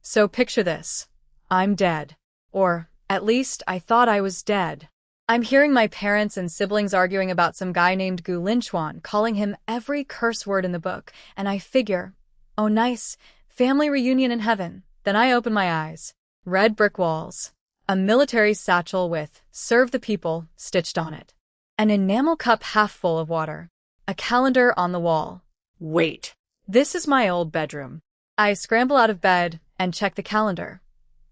So picture this. I'm dead. Or, at least, I thought I was dead. I'm hearing my parents and siblings arguing about some guy named Gu Linchuan, calling him every curse word in the book, and I figure, oh nice, family reunion in heaven. Then I open my eyes. Red brick walls. A military satchel with "Serve the People" stitched on it. An enamel cup half full of water. A calendar on the wall. Wait. This is my old bedroom. I scramble out of bed and check the calendar.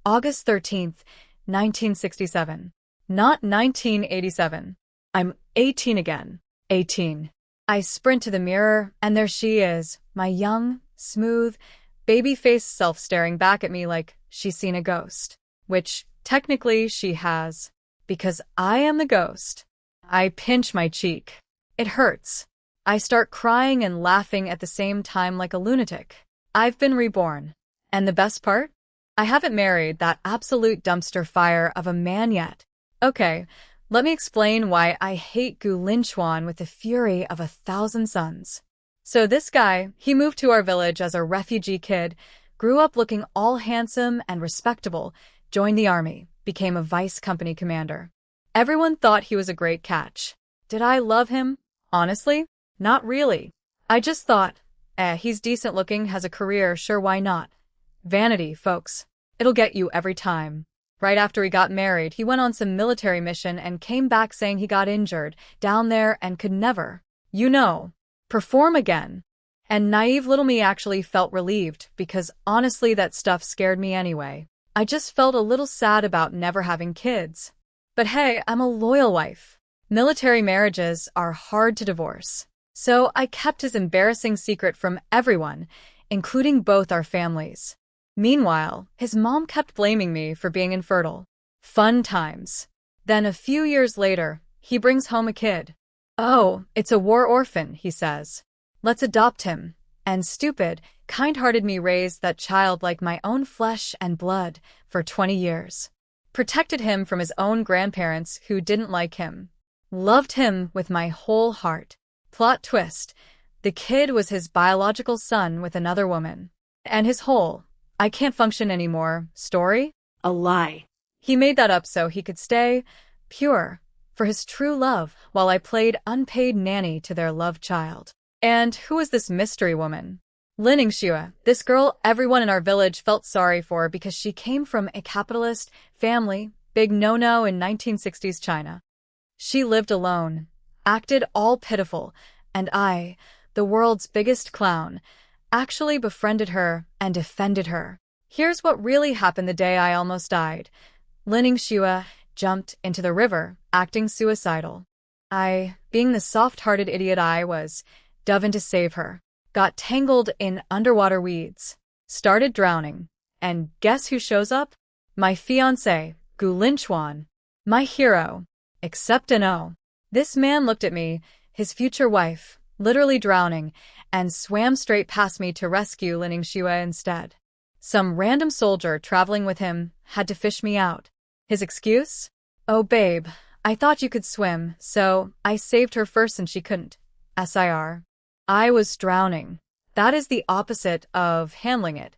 August 13th, 1967. Not 1987. I'm 18 again. 18. I sprint to the mirror, and there she is, my young, smooth, baby-faced self staring back at me like she's seen a ghost. Which, technically, she has. Because I am the ghost. I pinch my cheek. It hurts. I start crying and laughing at the same time like a lunatic. I've been reborn. And the best part? I haven't married that absolute dumpster fire of a man yet. Okay, let me explain why I hate Gu Linchuan with the fury of 1,000 suns. So this guy, he moved to our village as a refugee kid, grew up looking all handsome and respectable, joined the army, became a vice company commander. Everyone thought he was a great catch. Did I love him? Honestly, not really. I just thought, he's decent looking, has a career, sure, why not? Vanity, folks. It'll get you every time. Right after he got married, he went on some military mission and came back saying he got injured down there and could never, perform again. And naive little me actually felt relieved because honestly that stuff scared me anyway. I just felt a little sad about never having kids. But hey, I'm a loyal wife. Military marriages are hard to divorce. So I kept his embarrassing secret from everyone, including both our families. Meanwhile, his mom kept blaming me for being infertile. Fun times. Then a few years later, he brings home a kid. Oh, it's a war orphan, he says. Let's adopt him. And stupid, kind-hearted me raised that child like my own flesh and blood for 20 years. Protected him from his own grandparents who didn't like him. Loved him with my whole heart. Plot twist. The kid was his biological son with another woman. And his whole "I can't function anymore" story? A lie. He made that up so he could stay pure for his true love while I played unpaid nanny to their love child. And who is this mystery woman? Lin Xue, this girl everyone in our village felt sorry for because she came from a capitalist family, big no-no in 1960s China. She lived alone, acted all pitiful, and I, the world's biggest clown, actually befriended her and defended her. Here's what really happened the day I almost died. Lin Xue jumped into the river, acting suicidal. I, being the soft-hearted idiot I was, dove in to save her. Got tangled in underwater weeds. Started drowning. And guess who shows up? My fiancé, Gu Linchuan. My hero. Except no. This man looked at me, his future wife, literally drowning, and swam straight past me to rescue Lin Xue instead. Some random soldier traveling with him had to fish me out. His excuse? Oh babe, I thought you could swim, so I saved her first since she couldn't. SIR. I was drowning. That is the opposite of handling it.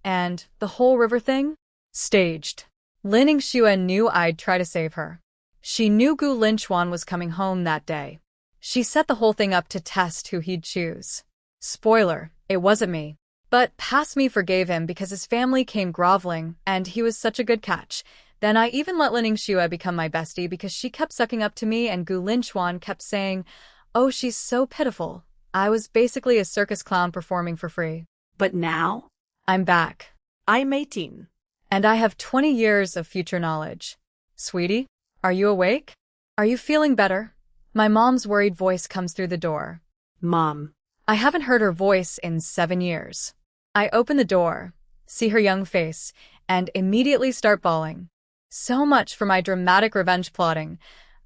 And the whole river thing? Staged. Lin Xue knew I'd try to save her. She knew Gu Linchuan was coming home that day. She set the whole thing up to test who he'd choose. Spoiler, it wasn't me. But past me forgave him because his family came groveling, and he was such a good catch. Then I even let Lin Xue become my bestie because she kept sucking up to me and Gu Linchuan kept saying, "Oh, she's so pitiful." I was basically a circus clown performing for free. But now, I'm back. I'm 18. And I have 20 years of future knowledge. Sweetie, are you awake? Are you feeling better? My mom's worried voice comes through the door. Mom. I haven't heard her voice in 7 years. I open the door, see her young face, and immediately start bawling. So much for my dramatic revenge plotting.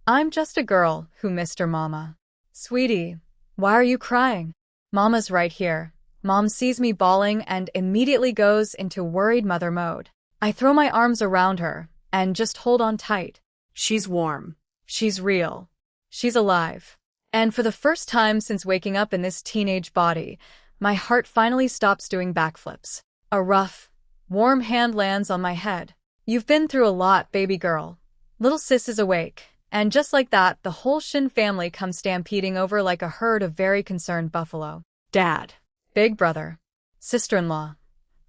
I'm just a girl who missed her mama. Sweetie, why are you crying? Mama's right here. Mom sees me bawling and immediately goes into worried mother mode. I throw my arms around her and just hold on tight. She's warm. She's real. She's alive. And for the first time since waking up in this teenage body, my heart finally stops doing backflips. A rough, Warm hand lands on my head. You've been through a lot, baby girl. Little sis is awake. And just like that, the whole Shen family comes stampeding over like a herd of very concerned buffalo. Dad. Big brother. Sister-in-law.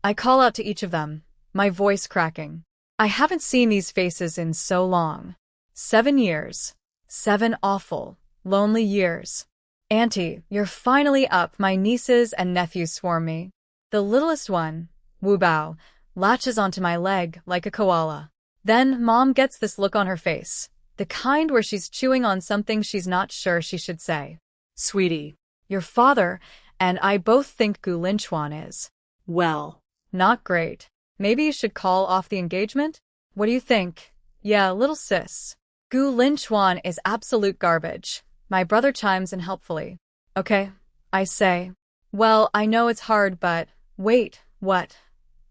I call out to each of them, my voice cracking. I haven't seen these faces in so long. 7 years. 7 awful, lonely years. Auntie, you're finally up, my nieces and nephews swarm me. The littlest one, Wu Bao, latches onto my leg like a koala. Then Mom gets this look on her face, the kind where she's chewing on something she's not sure she should say. Sweetie, your father and I both think Gu Linchuan is, well, not great. Maybe you should call off the engagement? What do you think? Yeah, little sis. Gu Linchuan is absolute garbage. My brother chimes in helpfully. Okay, I say. Well, I know it's hard, but wait, what?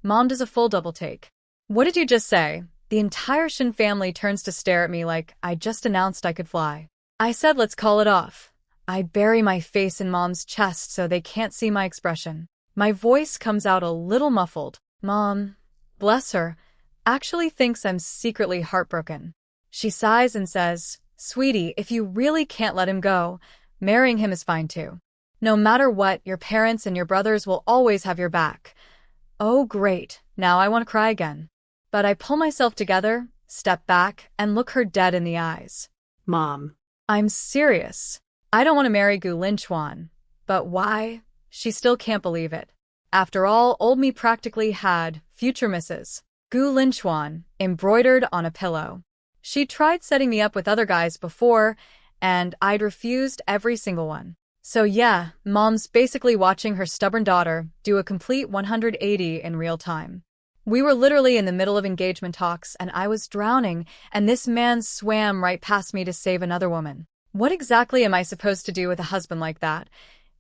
Mom does a full double take. What did you just say? The entire Shen family turns to stare at me like I just announced I could fly. I said let's call it off. I bury my face in Mom's chest so they can't see my expression. My voice comes out a little muffled. Mom, bless her, actually thinks I'm secretly heartbroken. She sighs and says, Sweetie, if you really can't let him go, marrying him is fine too. No matter what, your parents and your brothers will always have your back. Oh, great. Now I want to cry again. But I pull myself together, step back, and look her dead in the eyes. Mom. I'm serious. I don't want to marry Gu Linchuan. But why? She still can't believe it. After all, old me practically had future Mrs. Gu Linchuan embroidered on a pillow. She tried setting me up with other guys before, and I'd refused every single one. So yeah, Mom's basically watching her stubborn daughter do a complete 180 in real time. We were literally in the middle of engagement talks, and I was drowning, and this man swam right past me to save another woman. What exactly am I supposed to do with a husband like that?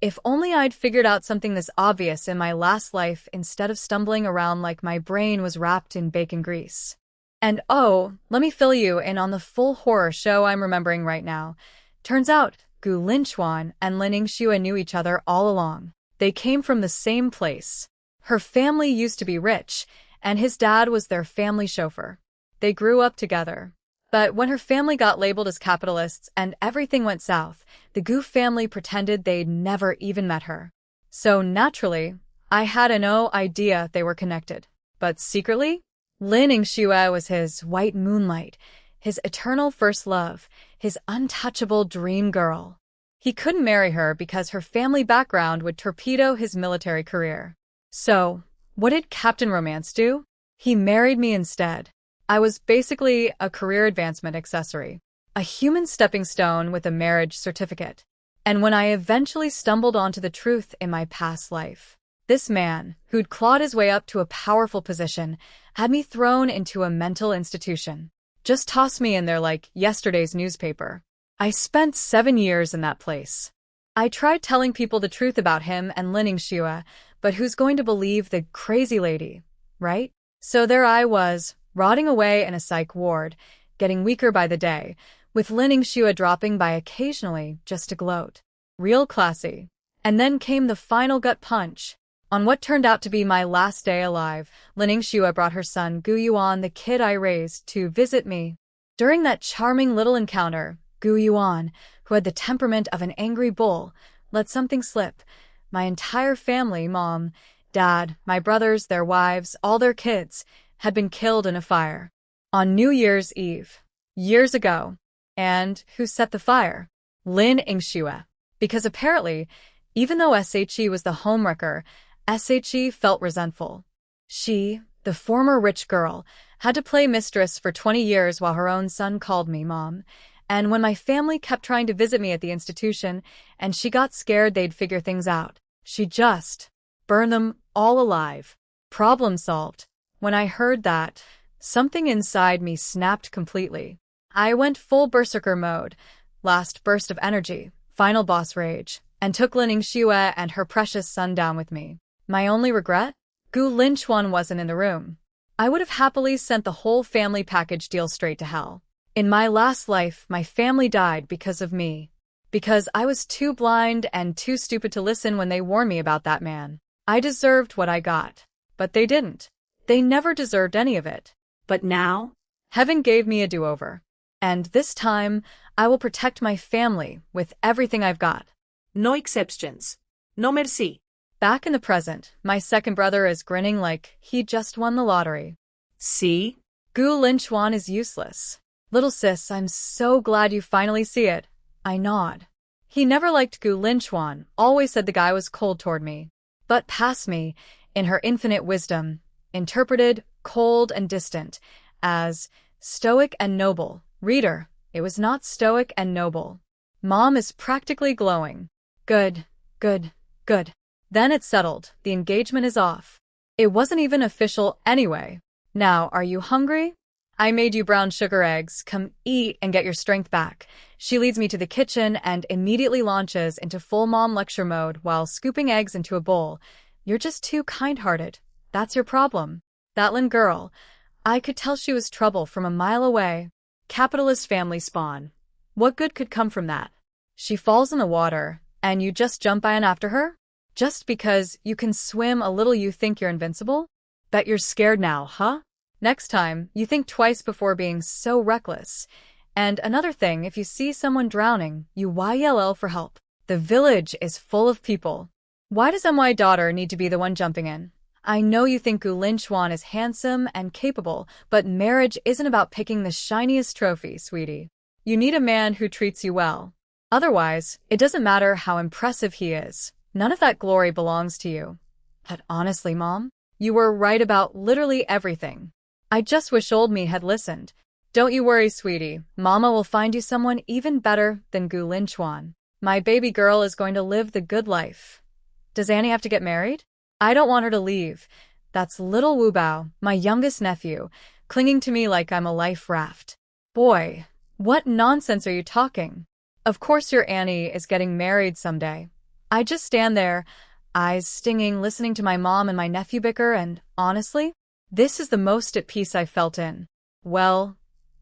If only I'd figured out something this obvious in my last life instead of stumbling around like my brain was wrapped in bacon grease. And oh, let me fill you in on the full horror show I'm remembering right now. Turns out, Gu Linchuan and Lin Yingxue knew each other all along. They came from the same place. Her family used to be rich, and his dad was their family chauffeur. They grew up together. But when her family got labeled as capitalists and everything went south, the Gu family pretended they'd never even met her. So naturally, I had no idea they were connected. But secretly, Lin Yingxue was his white moonlight, his eternal first love, his untouchable dream girl. He couldn't marry her because her family background would torpedo his military career. So, what did Captain Romance do? He married me instead. I was basically a career advancement accessory, a human stepping stone with a marriage certificate. And when I eventually stumbled onto the truth in my past life, this man, who'd clawed his way up to a powerful position, had me thrown into a mental institution. Just tossed me in there like yesterday's newspaper. I spent 7 years in that place. I tried telling people the truth about him and Lin Yingxue, but who's going to believe the crazy lady, right? So there I was, rotting away in a psych ward, getting weaker by the day, with Lin Yingxue dropping by occasionally just to gloat. Real classy. And then came the final gut punch. On what turned out to be my last day alive, Lin Yingxue brought her son Gu Yuan, the kid I raised, to visit me. During that charming little encounter, Gu Yuan, who had the temperament of an angry bull, let something slip. My entire family, Mom, Dad, my brothers, their wives, all their kids, had been killed in a fire. On New Year's Eve. Years ago. And who set the fire? Lin Yingxue. Because apparently, even though SHE was the homewrecker, SHE felt resentful. She, the former rich girl, had to play mistress for 20 years while her own son called me Mom. And when my family kept trying to visit me at the institution, and she got scared they'd figure things out, she just burned them all alive. Problem solved. When I heard that, something inside me snapped completely. I went full berserker mode, last burst of energy, final boss rage, and took Lin Yingxue and her precious son down with me. My only regret? Gu Linchuan wasn't in the room. I would have happily sent the whole family package deal straight to hell. In my last life, my family died because of me. Because I was too blind and too stupid to listen when they warned me about that man. I deserved what I got. But they didn't. They never deserved any of it. But now? Heaven gave me a do-over. And this time, I will protect my family with everything I've got. No exceptions. No merci. Back in the present, my second brother is grinning like he just won the lottery. See? Gu Linchuan is useless. Little sis, I'm so glad you finally see it. I nod. He never liked Gu Linchuan, always said the guy was cold toward me. But past me, in her infinite wisdom, interpreted cold and distant as stoic and noble. Reader, it was not stoic and noble. Mom is practically glowing. Good, good, good. Then it's settled. The engagement is off. It wasn't even official anyway. Now, are you hungry? I made you brown sugar eggs. Come eat and get your strength back. She leads me to the kitchen and immediately launches into full mom lecture mode while scooping eggs into a bowl. You're just too kind-hearted. That's your problem. That Lin girl. I could tell she was trouble from a mile away. Capitalist family spawn. What good could come from that? She falls in the water, and you just jump in after her? Just because you can swim a little you think you're invincible? Bet you're scared now, huh? Next time, you think twice before being so reckless. And another thing, if you see someone drowning, you YLL for help. The village is full of people. Why does my daughter need to be the one jumping in? I know you think Gu Linchuan is handsome and capable, but marriage isn't about picking the shiniest trophy, sweetie. You need a man who treats you well. Otherwise, it doesn't matter how impressive he is. None of that glory belongs to you. But honestly, Mom, you were right about literally everything. I just wish old me had listened. Don't you worry, sweetie. Mama will find you someone even better than Gu Linchuan. My baby girl is going to live the good life. Does Annie have to get married? I don't want her to leave. That's little Wu Bao, my youngest nephew, clinging to me like I'm a life raft. Boy, what nonsense are you talking? Of course your Annie is getting married someday. I just stand there, eyes stinging, listening to my mom and my nephew bicker, and honestly, this is the most at peace I've felt in, well,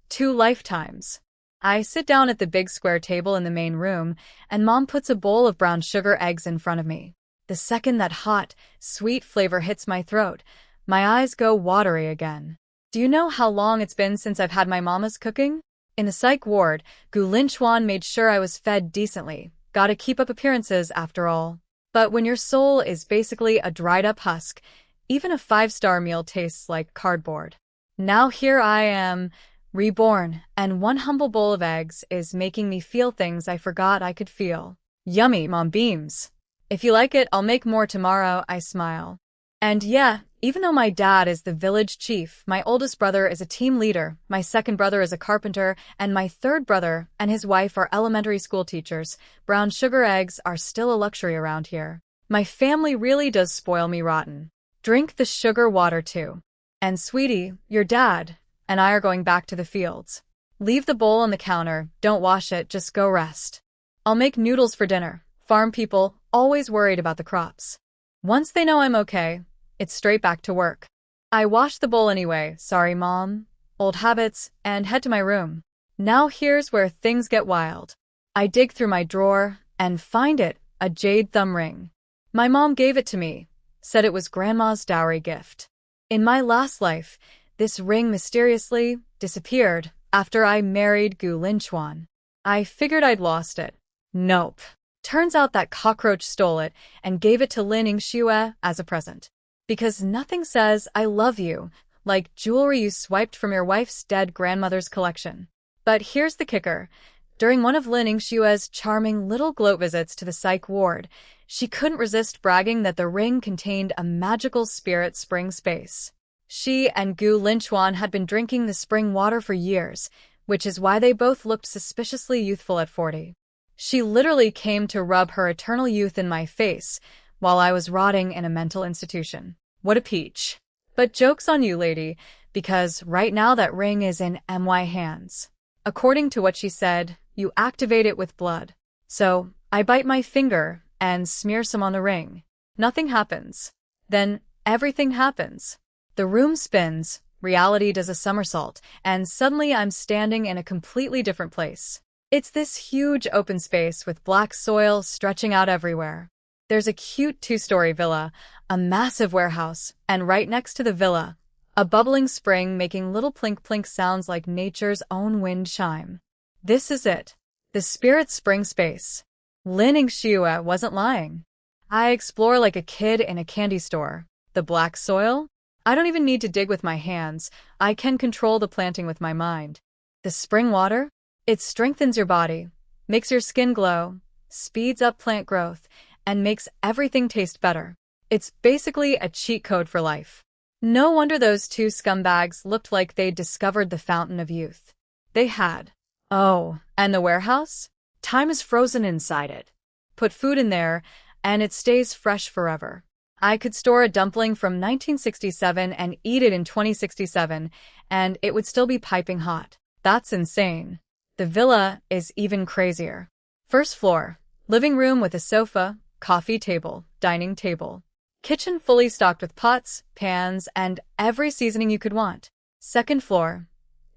2 lifetimes. I sit down at the big square table in the main room, and Mom puts a bowl of brown sugar eggs in front of me. The second that hot, sweet flavor hits my throat, my eyes go watery again. Do you know how long it's been since I've had my mama's cooking? In the psych ward, Gu Linchuan made sure I was fed decently. Gotta keep up appearances after all. But when your soul is basically a dried-up husk, even a 5-star meal tastes like cardboard. Now here I am, reborn, and one humble bowl of eggs is making me feel things I forgot I could feel. Yummy, Mom beams. If you like it, I'll make more tomorrow, I smile. And yeah, even though my dad is the village chief, my oldest brother is a team leader, my second brother is a carpenter, and my third brother and his wife are elementary school teachers, brown sugar eggs are still a luxury around here. My family really does spoil me rotten. Drink the sugar water too. And sweetie, your dad and I are going back to the fields. Leave the bowl on the counter, don't wash it, just go rest. I'll make noodles for dinner. Farm people, always worried about the crops. Once they know I'm okay, it's straight back to work. I wash the bowl anyway, sorry Mom, old habits, and head to my room. Now here's where things get wild. I dig through my drawer and find it, a jade thumb ring. My mom gave it to me, said it was Grandma's dowry gift. In my last life, this ring mysteriously disappeared after I married Gu Linchuan. I figured I'd lost it. Nope. Turns out that cockroach stole it and gave it to Lin Yingxue as a present. Because nothing says I love you like jewelry you swiped from your wife's dead grandmother's collection. But here's the kicker. During one of Lin Yingxue's charming little gloat visits to the psych ward, she couldn't resist bragging that the ring contained a magical spirit spring space. She and Gu Linchuan had been drinking the spring water for years, which is why they both looked suspiciously youthful at 40. She literally came to rub her eternal youth in my face while I was rotting in a mental institution. What a peach. But joke's on you, lady, because right now that ring is in my hands. According to what she said, you activate it with blood. So, I bite my finger and smear some on the ring. Nothing happens. Then, everything happens. The room spins, reality does a somersault, and suddenly I'm standing in a completely different place. It's this huge open space with black soil stretching out everywhere. There's a cute 2-story villa, a massive warehouse, and right next to the villa, A bubbling spring making little plink-plink sounds like nature's own wind chime. This is it. The spirit spring space. Lin Xue wasn't lying. I explore like a kid in a candy store. The black soil? I don't even need to dig with my hands. I can control the planting with my mind. The spring water? It strengthens your body, makes your skin glow, speeds up plant growth, and makes everything taste better. It's basically a cheat code for life. No wonder those two scumbags looked like they'd discovered the fountain of youth. They had. Oh, and the warehouse? Time is frozen inside it. Put food in there, and it stays fresh forever. I could store a dumpling from 1967 and eat it in 2067, and it would still be piping hot. That's insane. The villa is even crazier. First floor, living room with a sofa, coffee table, dining table. Kitchen fully stocked with pots, pans, and every seasoning you could want. Second floor,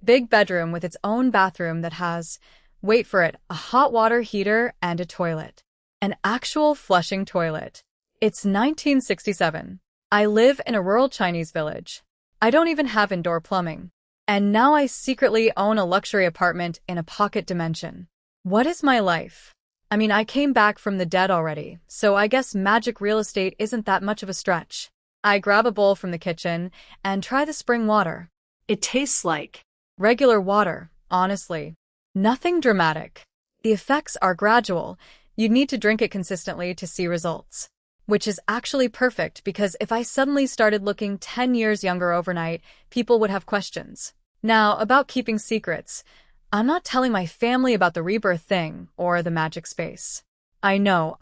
big bedroom with its own bathroom that has, wait for it, a hot water heater and a toilet. An actual flushing toilet. It's 1967. I live in a rural Chinese village. I don't even have indoor plumbing. And now I secretly own a luxury apartment in a pocket dimension. What is my life? I mean, I came back from the dead already, so I guess magic real estate isn't that much of a stretch. I grab a bowl from the kitchen and try the spring water. It tastes like regular water, honestly. Nothing dramatic. The effects are gradual. You'd need to drink it consistently to see results. Which is actually perfect because if I suddenly started looking 10 years younger overnight, people would have questions. Now, about keeping secrets. I'm not telling my family about the rebirth thing or the magic space. I know,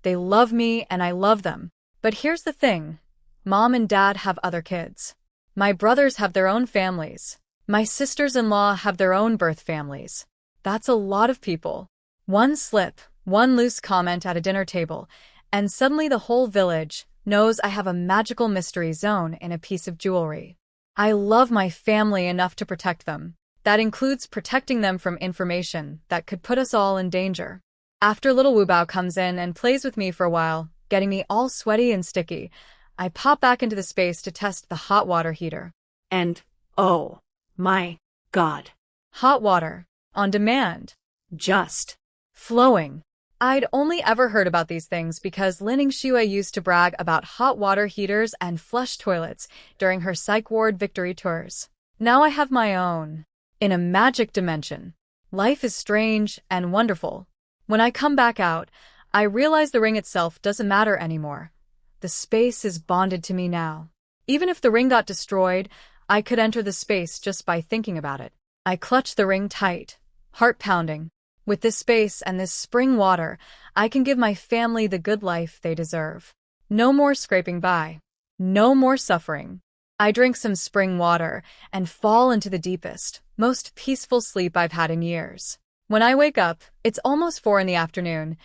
they love me and I love them. But here's the thing. Mom and Dad have other kids. My brothers have their own families. My sisters-in-law have their own birth families. That's a lot of people. One slip, one loose comment at a dinner table, and suddenly the whole village knows I have a magical mystery zone in a piece of jewelry. I love my family enough to protect them. That includes protecting them from information that could put us all in danger. After little Wubao comes in and plays with me for a while, getting me all sweaty and sticky, I pop back into the space to test the hot water heater. And, oh my God. Hot water. On demand. Just flowing. I'd only ever heard about these things because Lin Xue used to brag about hot water heaters and flush toilets during her psych ward victory tours. Now I have my own. In a magic dimension. Life is strange and wonderful. When I come back out, I realize the ring itself doesn't matter anymore. The space is bonded to me now. Even if the ring got destroyed, I could enter the space just by thinking about it. I clutch the ring tight, heart pounding. With this space and this spring water, I can give my family the good life they deserve. No more scraping by. No more suffering. I drink some spring water and fall into the deepest, most peaceful sleep I've had in years. When I wake up, it's almost 4 in the afternoon,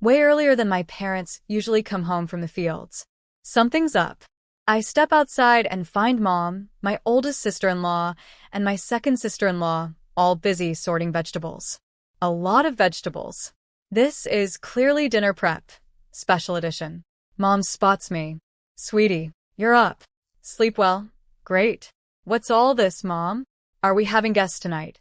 way earlier than my parents usually come home from the fields. Something's up. I step outside and find Mom, my oldest sister-in-law, and my second sister-in-law, all busy sorting vegetables. A lot of vegetables. This is clearly dinner prep. Special edition. Mom spots me. Sweetie, you're up. Sleep well? Great. What's all this, Mom? Are we having guests tonight?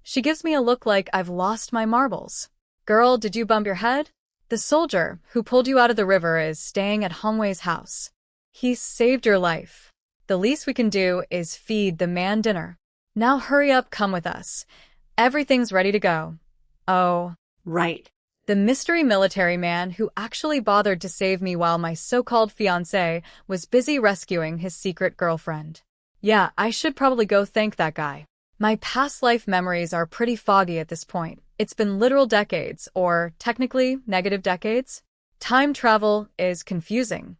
She gives me a look like I've lost my marbles. Girl, did you bump your head? The soldier who pulled you out of the river is staying at Hongwei's house. He saved your life. The least we can do is feed the man dinner. Now hurry up, come with us. Everything's ready to go. Oh, right. The mystery military man who actually bothered to save me while my so-called fiancé was busy rescuing his secret girlfriend. Yeah, I should probably go thank that guy. My past life memories are pretty foggy at this point. It's been literal decades, or technically negative decades. Time travel is confusing.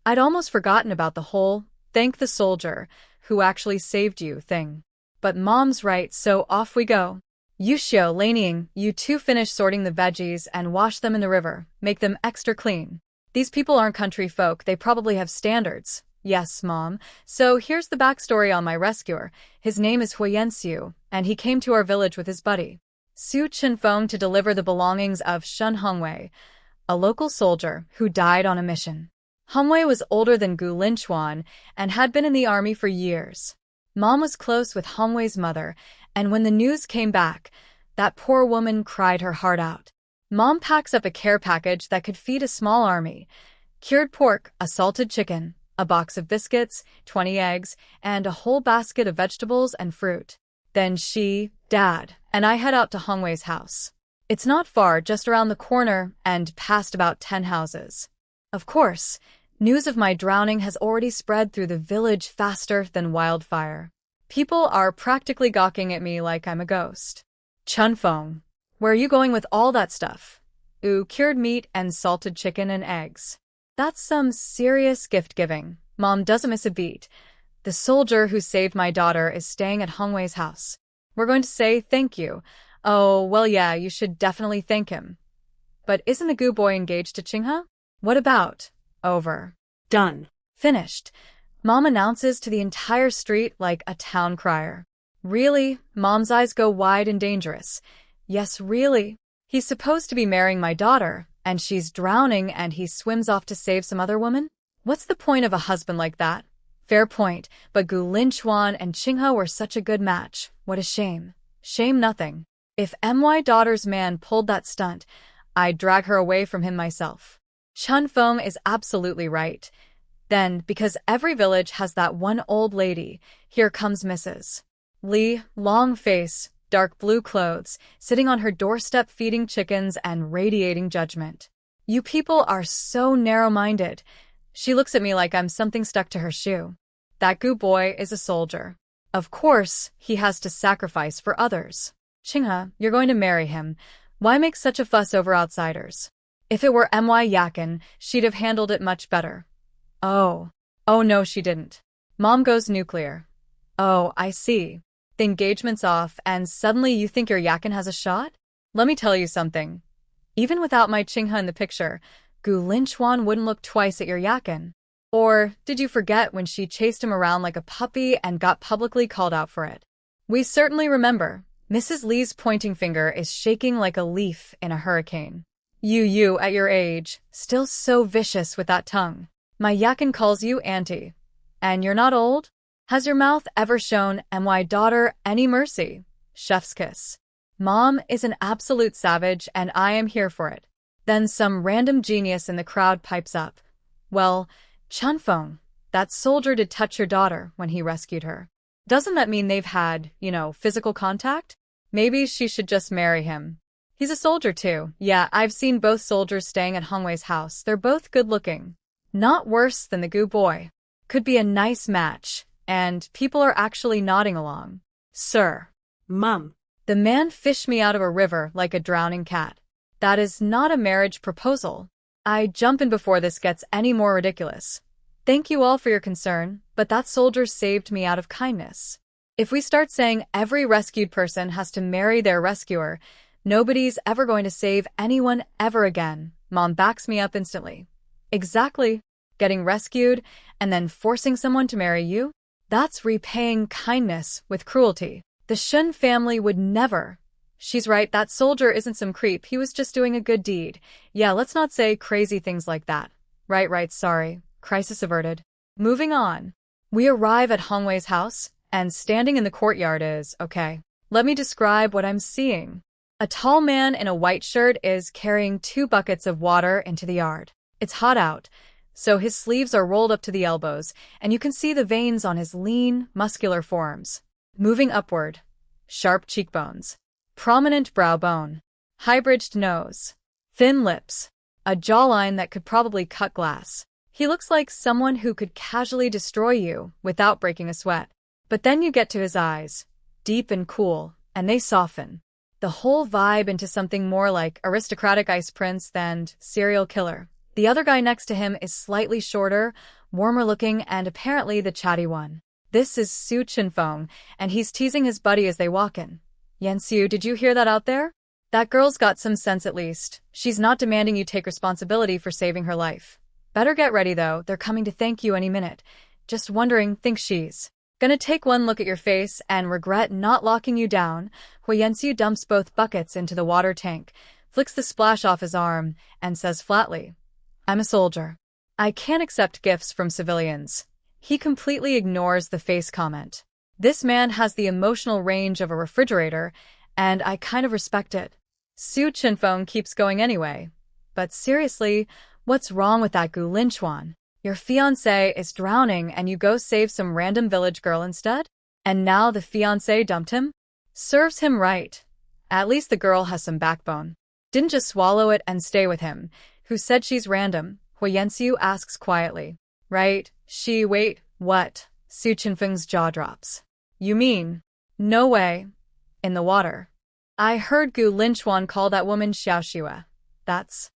I'd almost forgotten about the whole thank the soldier who actually saved you thing. But Mom's right, so off we go. Yushio, Laning, you two finish sorting the veggies and wash them in the river. Make them extra clean. These people aren't country folk, they probably have standards. Yes, Mom. So here's the backstory on my rescuer. His name is Fiancé, and he came to our village with his buddy, Su Chenfeng, to deliver the belongings of Shen Hongwei, a local soldier who died on a mission. Hongwei was older than Gu Linchuan and had been in the army for years. Mom was close with Hongwei's mother, and when the news came back, that poor woman cried her heart out. Mom packs up a care package that could feed a small army: cured pork, a salted chicken, a box of biscuits, 20 eggs, and a whole basket of vegetables and fruit. Then she, Dad, and I head out to Hongwei's house. It's not far, just around the corner and past about 10 houses. Of course, news of my drowning has already spread through the village faster than wildfire. People are practically gawking at me like I'm a ghost. Chunfeng, where are you going with all that stuff? Ooh, cured meat and salted chicken and eggs. That's some serious gift-giving. Mom doesn't miss a beat. The soldier who saved my daughter is staying at Hongwei's house. We're going to say thank you. Oh, well, yeah, you should definitely thank him. But isn't the Gu boy engaged to Qinghe? What about? Over. Done. Finished. Mom announces to the entire street like a town crier. Really? Mom's eyes go wide and dangerous. Yes, really? He's supposed to be marrying my daughter, and she's drowning, and he swims off to save some other woman? What's the point of a husband like that? Fair point, but Gu Linchuan and Qinghe were such a good match. What a shame. Shame nothing. If my daughter's man pulled that stunt, I'd drag her away from him myself. Chunfeng is absolutely right. Then, because every village has that one old lady, here comes Mrs. Li, long face, dark blue clothes, sitting on her doorstep feeding chickens and radiating judgment. You people are so narrow-minded. She looks at me like I'm something stuck to her shoe. That Gu boy is a soldier. Of course, he has to sacrifice for others. Qinghe, you're going to marry him. Why make such a fuss over outsiders? If it were Yakin, she'd have handled it much better. Oh no, she didn't. Mom goes nuclear. Oh, I see. The engagement's off, and suddenly you think your Yakin has a shot? Let me tell you something. Even without my Qinghe in the picture, Gu Linchuan wouldn't look twice at your Yakin. Or did you forget when she chased him around like a puppy and got publicly called out for it? We certainly remember. Mrs. Li's pointing finger is shaking like a leaf in a hurricane. You, at your age, still so vicious with that tongue. My Yakin calls you auntie. And you're not old? Has your mouth ever shown my daughter any mercy? Chef's kiss. Mom is an absolute savage, and I am here for it. Then some random genius in the crowd pipes up. Well, Chunfeng, that soldier did touch your daughter when he rescued her. Doesn't that mean they've had, physical contact? Maybe she should just marry him. He's a soldier too. Yeah, I've seen both soldiers staying at Hongwei's house. They're both good-looking. Not worse than the Gu boy. Could be a nice match. And people are actually nodding along. Sir. Mum. The man fished me out of a river like a drowning cat. That is not a marriage proposal. I jump in before this gets any more ridiculous. Thank you all for your concern, but that soldier saved me out of kindness. If we start saying every rescued person has to marry their rescuer, nobody's ever going to save anyone ever again. Mom backs me up instantly. Exactly. Getting rescued and then forcing someone to marry you? That's repaying kindness with cruelty. The Shen family would never. She's right, that soldier isn't some creep, he was just doing a good deed. Yeah, let's not say crazy things like that. Right, sorry. Crisis averted. Moving on. We arrive at Hongwei's house, and standing in the courtyard is, okay. Let me describe what I'm seeing. A tall man in a white shirt is carrying 2 buckets of water into the yard. It's hot out, so his sleeves are rolled up to the elbows, and you can see the veins on his lean, muscular forearms. Moving upward. Sharp cheekbones. Prominent brow bone. High-bridged nose. Thin lips. A jawline that could probably cut glass. He looks like someone who could casually destroy you without breaking a sweat. But then you get to his eyes. Deep and cool, and they soften. The whole vibe into something more like aristocratic ice prince than serial killer. The other guy next to him is slightly shorter, warmer looking, and apparently the chatty one. This is Su Chunfeng, and he's teasing his buddy as they walk in. Yanxiu, did you hear that out there? That girl's got some sense at least. She's not demanding you take responsibility for saving her life. Better get ready though, they're coming to thank you any minute. Just wondering, think she's gonna take one look at your face and regret not locking you down. Yanxiu dumps both buckets into the water tank, flicks the splash off his arm, and says flatly, I'm a soldier. I can't accept gifts from civilians. He completely ignores the face comment. This man has the emotional range of a refrigerator, and I kind of respect it. Su Chinfeng keeps going anyway. But seriously, what's wrong with that Gu Linchuan? Your fiancé is drowning and you go save some random village girl instead? And now the fiancé dumped him? Serves him right. At least the girl has some backbone. Didn't just swallow it and stay with him. Who said she's random? Hui Yanxiu asks quietly. Right, wait, what? Su Chinfeng's jaw drops. You mean? No way. In the water. I heard Gu Linchuan call that woman Xiaoxue. That's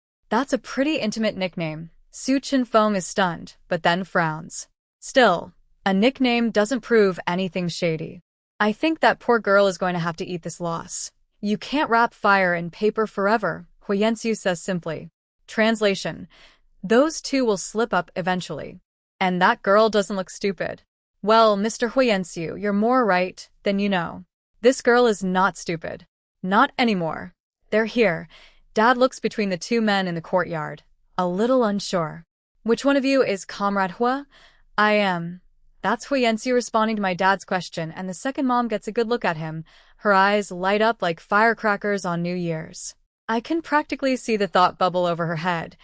a pretty intimate nickname. Su Chinfeng is stunned, but then frowns. Still, a nickname doesn't prove anything shady. I think that poor girl is going to have to eat this loss. You can't wrap fire in paper forever, Hui Yanxiu says simply. Translation. Those two will slip up eventually. And that girl doesn't look stupid. Well, Mr. Hui Yanxiu, you're more right than you know. This girl is not stupid. Not anymore. They're here. Dad looks between the two men in the courtyard, a little unsure. Which one of you is Comrade Hua? I am. That's Hui Yanxiu responding to my dad's question, and the second mom gets a good look at him. Her eyes light up like firecrackers on New Year's. I can practically see the thought bubble over her head.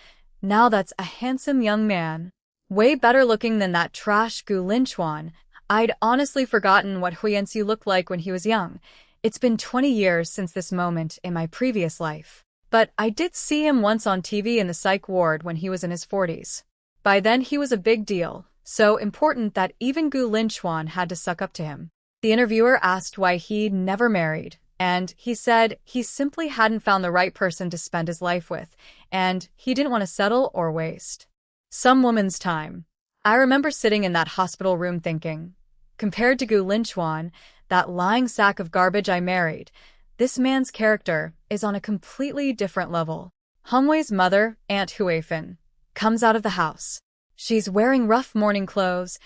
Now that's a handsome young man. Way better looking than that trash Gu Linchuan. I'd honestly forgotten what Hui Yanxiu looked like when he was young. It's been 20 years since this moment in my previous life. But I did see him once on TV in the psych ward when he was in his 40s. By then he was a big deal, so important that even Gu Linchuan had to suck up to him. The interviewer asked why he'd never married, and he said he simply hadn't found the right person to spend his life with, and he didn't want to settle or waste some woman's time. I remember sitting in that hospital room thinking, compared to Gu Linchuan, that lying sack of garbage I married, this man's character is on a completely different level. Hongwei's mother, Aunt Huifan, comes out of the house. She's wearing rough morning clothes,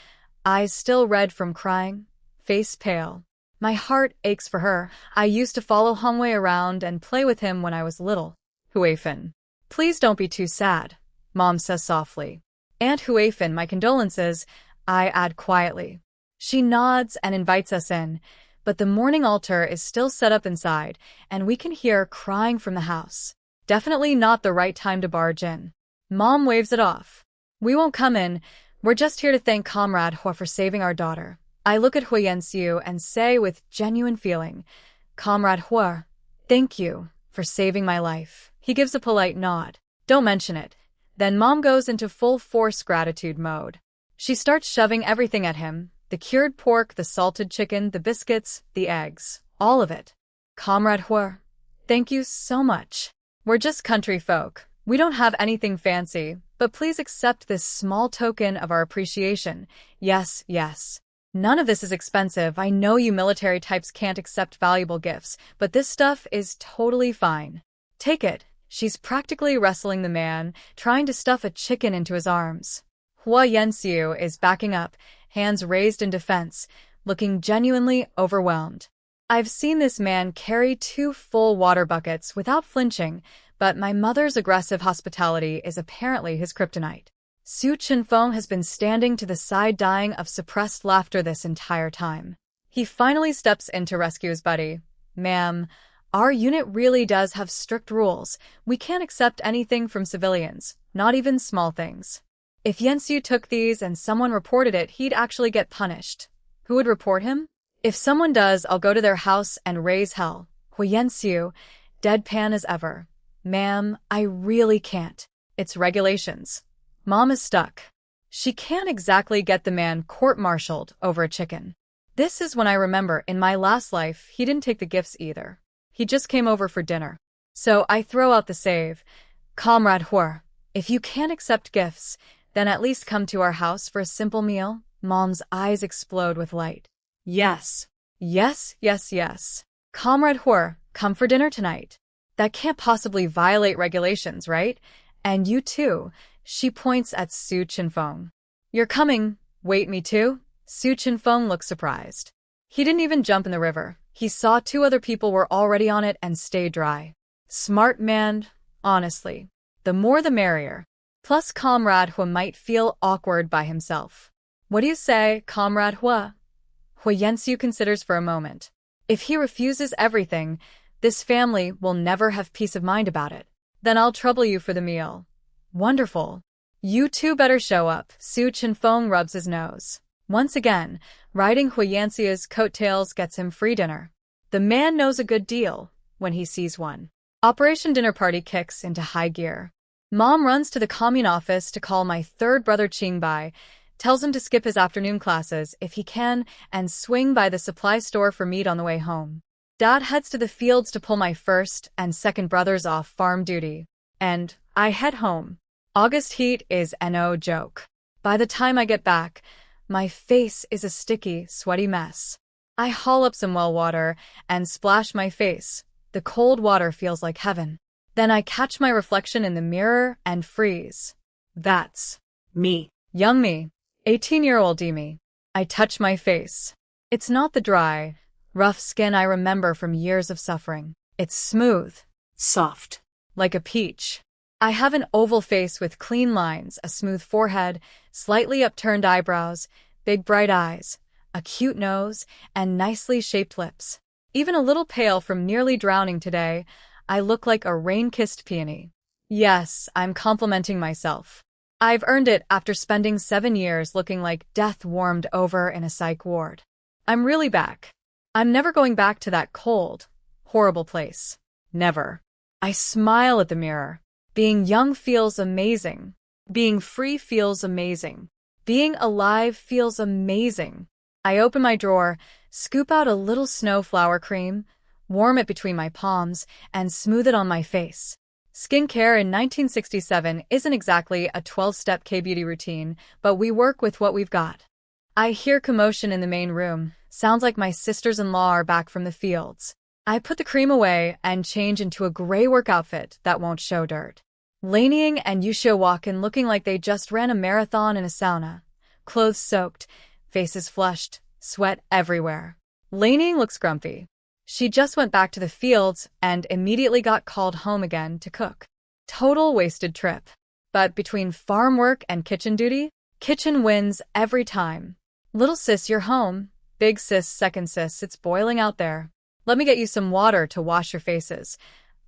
eyes still red from crying, face pale. My heart aches for her. I used to follow Hongwei around and play with him when I was little. Huifan. Please don't be too sad, Mom says softly. Aunt Huifan, my condolences, I add quietly. She nods and invites us in, but the morning altar is still set up inside, and we can hear crying from the house. Definitely not the right time to barge in. Mom waves it off. We won't come in. We're just here to thank Comrade Hua for saving our daughter. I look at Hui Yanxiu and say with genuine feeling, Comrade Hua, thank you for saving my life. He gives a polite nod. Don't mention it. Then Mom goes into full force gratitude mode. She starts shoving everything at him. The cured pork, the salted chicken, the biscuits, the eggs. All of it. Comrade Hua, thank you so much. We're just country folk. We don't have anything fancy, but please accept this small token of our appreciation. Yes, yes. None of this is expensive. I know you military types can't accept valuable gifts, but this stuff is totally fine. Take it. She's practically wrestling the man, trying to stuff a chicken into his arms. Hua Yanxiu is backing up, hands raised in defense, looking genuinely overwhelmed. I've seen this man carry 2 full water buckets without flinching, but my mother's aggressive hospitality is apparently his kryptonite. Su Chinfeng has been standing to the side dying of suppressed laughter this entire time. He finally steps in to rescue his buddy. Ma'am, our unit really does have strict rules. We can't accept anything from civilians, not even small things. If Yanxiu took these and someone reported it, he'd actually get punished. Who would report him? If someone does, I'll go to their house and raise hell. Hui Yanxiu, deadpan as ever. Ma'am, I really can't. It's regulations. Mom is stuck. She can't exactly get the man court-martialed over a chicken. This is when I remember in my last life he didn't take the gifts either. He just came over for dinner. So I throw out the save. Comrade Hua, if you can't accept gifts, then at least come to our house for a simple meal. Mom's eyes explode with light. Yes. Yes, yes, yes. Comrade Hua, come for dinner tonight. That can't possibly violate regulations, right? And you too. She points at Su Chinfeng. You're coming. Wait, me too? Su Chinfeng looks surprised. He didn't even jump in the river. He saw 2 other people were already on it and stayed dry. Smart man, honestly. The more the merrier. Plus, Comrade Hua might feel awkward by himself. What do you say, Comrade Hua? Huyensiu considers for a moment. If he refuses everything, this family will never have peace of mind about it. Then I'll trouble you for the meal. Wonderful. You two better show up. Su Chenfeng rubs his nose. Once again, riding Huyensiu's coattails gets him free dinner. The man knows a good deal when he sees one. Operation Dinner Party kicks into high gear. Mom runs to the commune office to call my third brother Qingbai, tells him to skip his afternoon classes if he can and swing by the supply store for meat on the way home. Dad heads to the fields to pull my first and second brothers off farm duty. And I head home. August heat is no joke. By the time I get back, my face is a sticky, sweaty mess. I haul up some well water and splash my face. The cold water feels like heaven. Then I catch my reflection in the mirror and freeze. That's Me. young me, 18-year-old me. I touch my face. It's not the dry, rough skin I remember from years of suffering. It's smooth, Soft. like a peach. I have an oval face with clean lines, a smooth forehead, slightly upturned eyebrows, big bright eyes, a cute nose, and nicely shaped lips. Even a little pale from nearly drowning today, I look like a rain-kissed peony. Yes, I'm complimenting myself. I've earned it after spending 7 years looking like death warmed over in a psych ward. I'm really back. I'm never going back to that cold, horrible place. Never. I smile at the mirror. Being young feels amazing. Being free feels amazing. Being alive feels amazing. I open my drawer, scoop out a little snowflower cream, warm it between my palms, and smooth it on my face. Skincare in 1967 isn't exactly a 12-step K-beauty routine, but we work with what we've got. I hear commotion in the main room. Sounds like my sisters-in-law are back from the fields. I put the cream away and change into a gray work outfit that won't show dirt. Laning and Yushio walk in looking like they just ran a marathon in a sauna. Clothes soaked, faces flushed, sweat everywhere. Laning looks grumpy. She just went back to the fields and immediately got called home again to cook. Total wasted trip. But between farm work and kitchen duty, kitchen wins every time. Little sis, you're home. Big sis, second sis, it's boiling out there. Let me get you some water to wash your faces.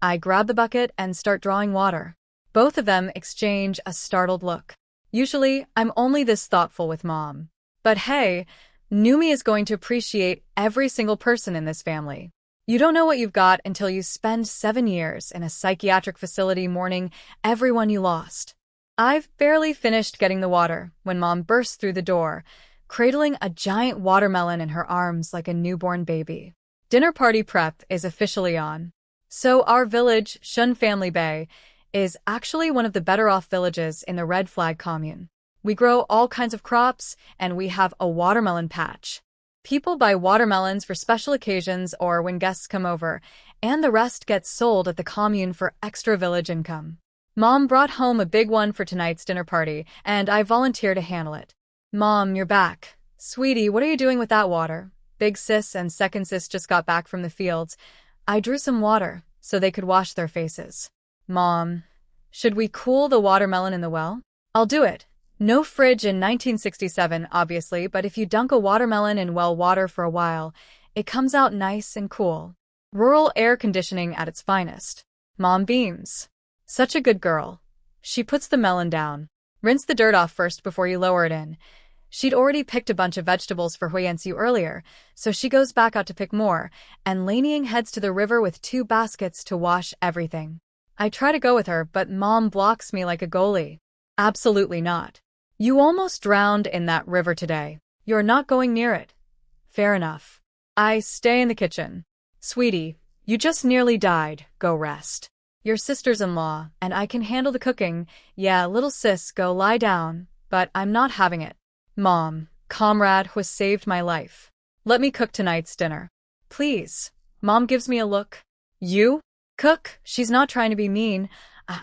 I grab the bucket and start drawing water. Both of them exchange a startled look. Usually, I'm only this thoughtful with Mom. But hey, Numi is going to appreciate every single person in this family. You don't know what you've got until you spend 7 years in a psychiatric facility mourning everyone you lost. I've barely finished getting the water when Mom bursts through the door, cradling a giant watermelon in her arms like a newborn baby. Dinner party prep is officially on. So our village, Shun Family Bay, is actually one of the better-off villages in the Red Flag commune. We grow all kinds of crops, and we have a watermelon patch. People buy watermelons for special occasions or when guests come over, and the rest gets sold at the commune for extra village income. Mom brought home a big one for tonight's dinner party, and I volunteer to handle it. Mom, you're back. Sweetie, what are you doing with that water? Big sis and second sis just got back from the fields. I drew some water so they could wash their faces. Mom, should we cool the watermelon in the well? I'll do it. No fridge in 1967, obviously, but if you dunk a watermelon in well water for a while, it comes out nice and cool. Rural air conditioning at its finest. Mom beams. Such a good girl. She puts the melon down. Rinse the dirt off first before you lower it in. She'd already picked a bunch of vegetables for Huyensiu earlier, so she goes back out to pick more, and Laneying heads to the river with 2 baskets to wash everything. I try to go with her, but Mom blocks me like a goalie. Absolutely not. You almost drowned in that river today. You're not going near it. Fair enough. I stay in the kitchen. Sweetie, you just nearly died. Go rest. Your sisters-in-law, and I can handle the cooking. Yeah, little sis, go lie down. But I'm not having it. Mom, Comrade who saved my life. Let me cook tonight's dinner. Please. Mom gives me a look. You? Cook? She's not trying to be mean.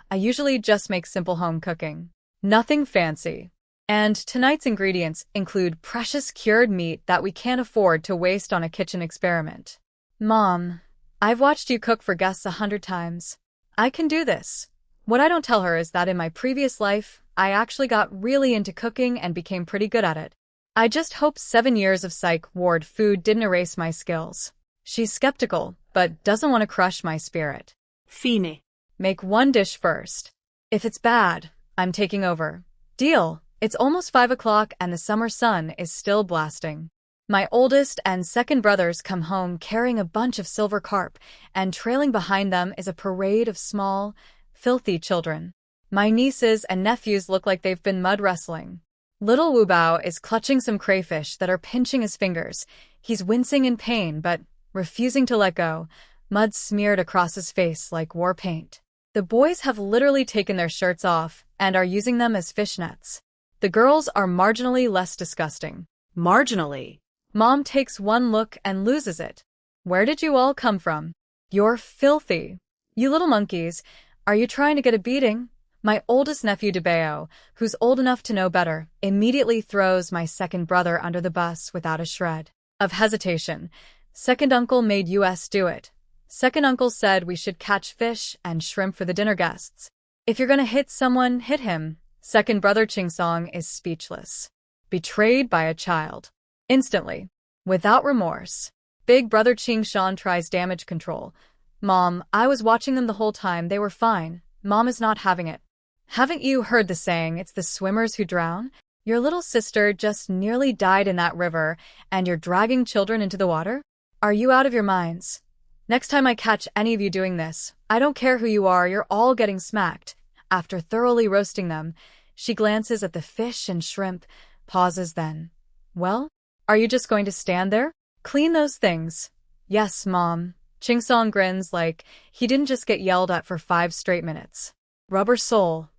I usually just make simple home cooking. Nothing fancy. And tonight's ingredients include precious cured meat that we can't afford to waste on a kitchen experiment. Mom, I've watched you cook for guests 100 times. I can do this. What I don't tell her is that in my previous life, I actually got really into cooking and became pretty good at it. I just hope 7 years of psych ward food didn't erase my skills. She's skeptical, but doesn't want to crush my spirit. Fine. Make one dish first. If it's bad, I'm taking over. Deal. It's almost 5 o'clock and the summer sun is still blasting. My oldest and second brothers come home carrying a bunch of silver carp, and trailing behind them is a parade of small, filthy children. My nieces and nephews look like they've been mud wrestling. Little Wu Bao is clutching some crayfish that are pinching his fingers. He's wincing in pain, but refusing to let go, mud smeared across his face like war paint. The boys have literally taken their shirts off and are using them as fishnets. The girls are marginally less disgusting. Marginally. Mom takes one look and loses it. Where did you all come from? You're filthy. You little monkeys, are you trying to get a beating? My oldest nephew Debeo, who's old enough to know better, immediately throws my second brother under the bus without a shred of hesitation. Second uncle made us do it. Second uncle said we should catch fish and shrimp for the dinner guests. If you're gonna hit someone, hit him. Second brother Ching Song is speechless. Betrayed by a child. Instantly. Without remorse. Big brother Ching Shan tries damage control. Mom, I was watching them the whole time, they were fine. Mom is not having it. Haven't you heard the saying, it's the swimmers who drown? Your little sister just nearly died in that river, and you're dragging children into the water? Are you out of your minds? Next time I catch any of you doing this, I don't care who you are, you're all getting smacked. After thoroughly roasting them, she glances at the fish and shrimp, pauses then. Well? Are you just going to stand there? Clean those things. Yes, Mom. Ching Song grins like he didn't just get yelled at for 5 straight minutes. Rubber soul.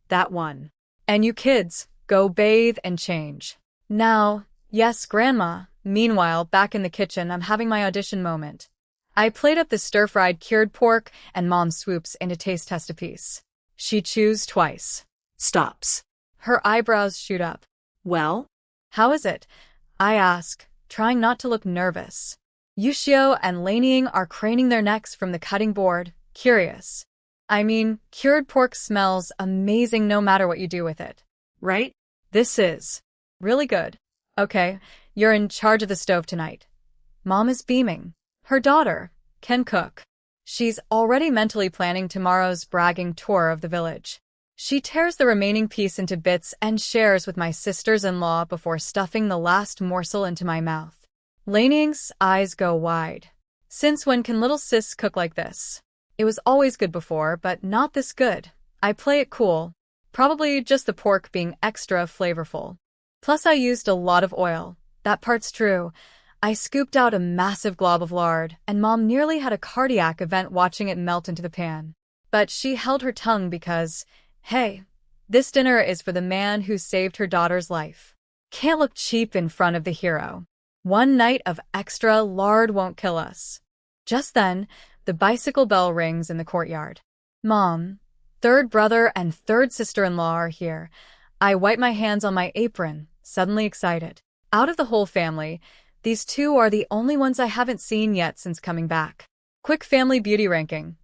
That one. And you kids, go bathe and change. Now, yes, Grandma. Meanwhile, back in the kitchen, I'm having my audition moment. I plate up the stir-fried cured pork, and Mom swoops in to taste test a piece. She chews twice. Stops. Her eyebrows shoot up. Well? How is it? I ask, trying not to look nervous. Yushio and Laneying are craning their necks from the cutting board, curious. I mean, cured pork smells amazing no matter what you do with it. Right? This is really good. Okay, you're in charge of the stove tonight. Mom is beaming. Her daughter can cook. She's already mentally planning tomorrow's bragging tour of the village. She tears the remaining piece into bits and shares with my sisters-in-law before stuffing the last morsel into my mouth. Laneying's eyes go wide. Since when can little sis cook like this? It was always good before, but not this good. I play it cool. Probably just the pork being extra flavorful. Plus I used a lot of oil. That part's true. I scooped out a massive glob of lard, and Mom nearly had a cardiac event watching it melt into the pan. But she held her tongue because, hey, this dinner is for the man who saved her daughter's life. Can't look cheap in front of the hero. One night of extra lard won't kill us. Just then, the bicycle bell rings in the courtyard. Mom, third brother and third sister-in-law are here. I wipe my hands on my apron, suddenly excited. Out of the whole family, these 2 are the only ones I haven't seen yet since coming back. Quick family beauty ranking.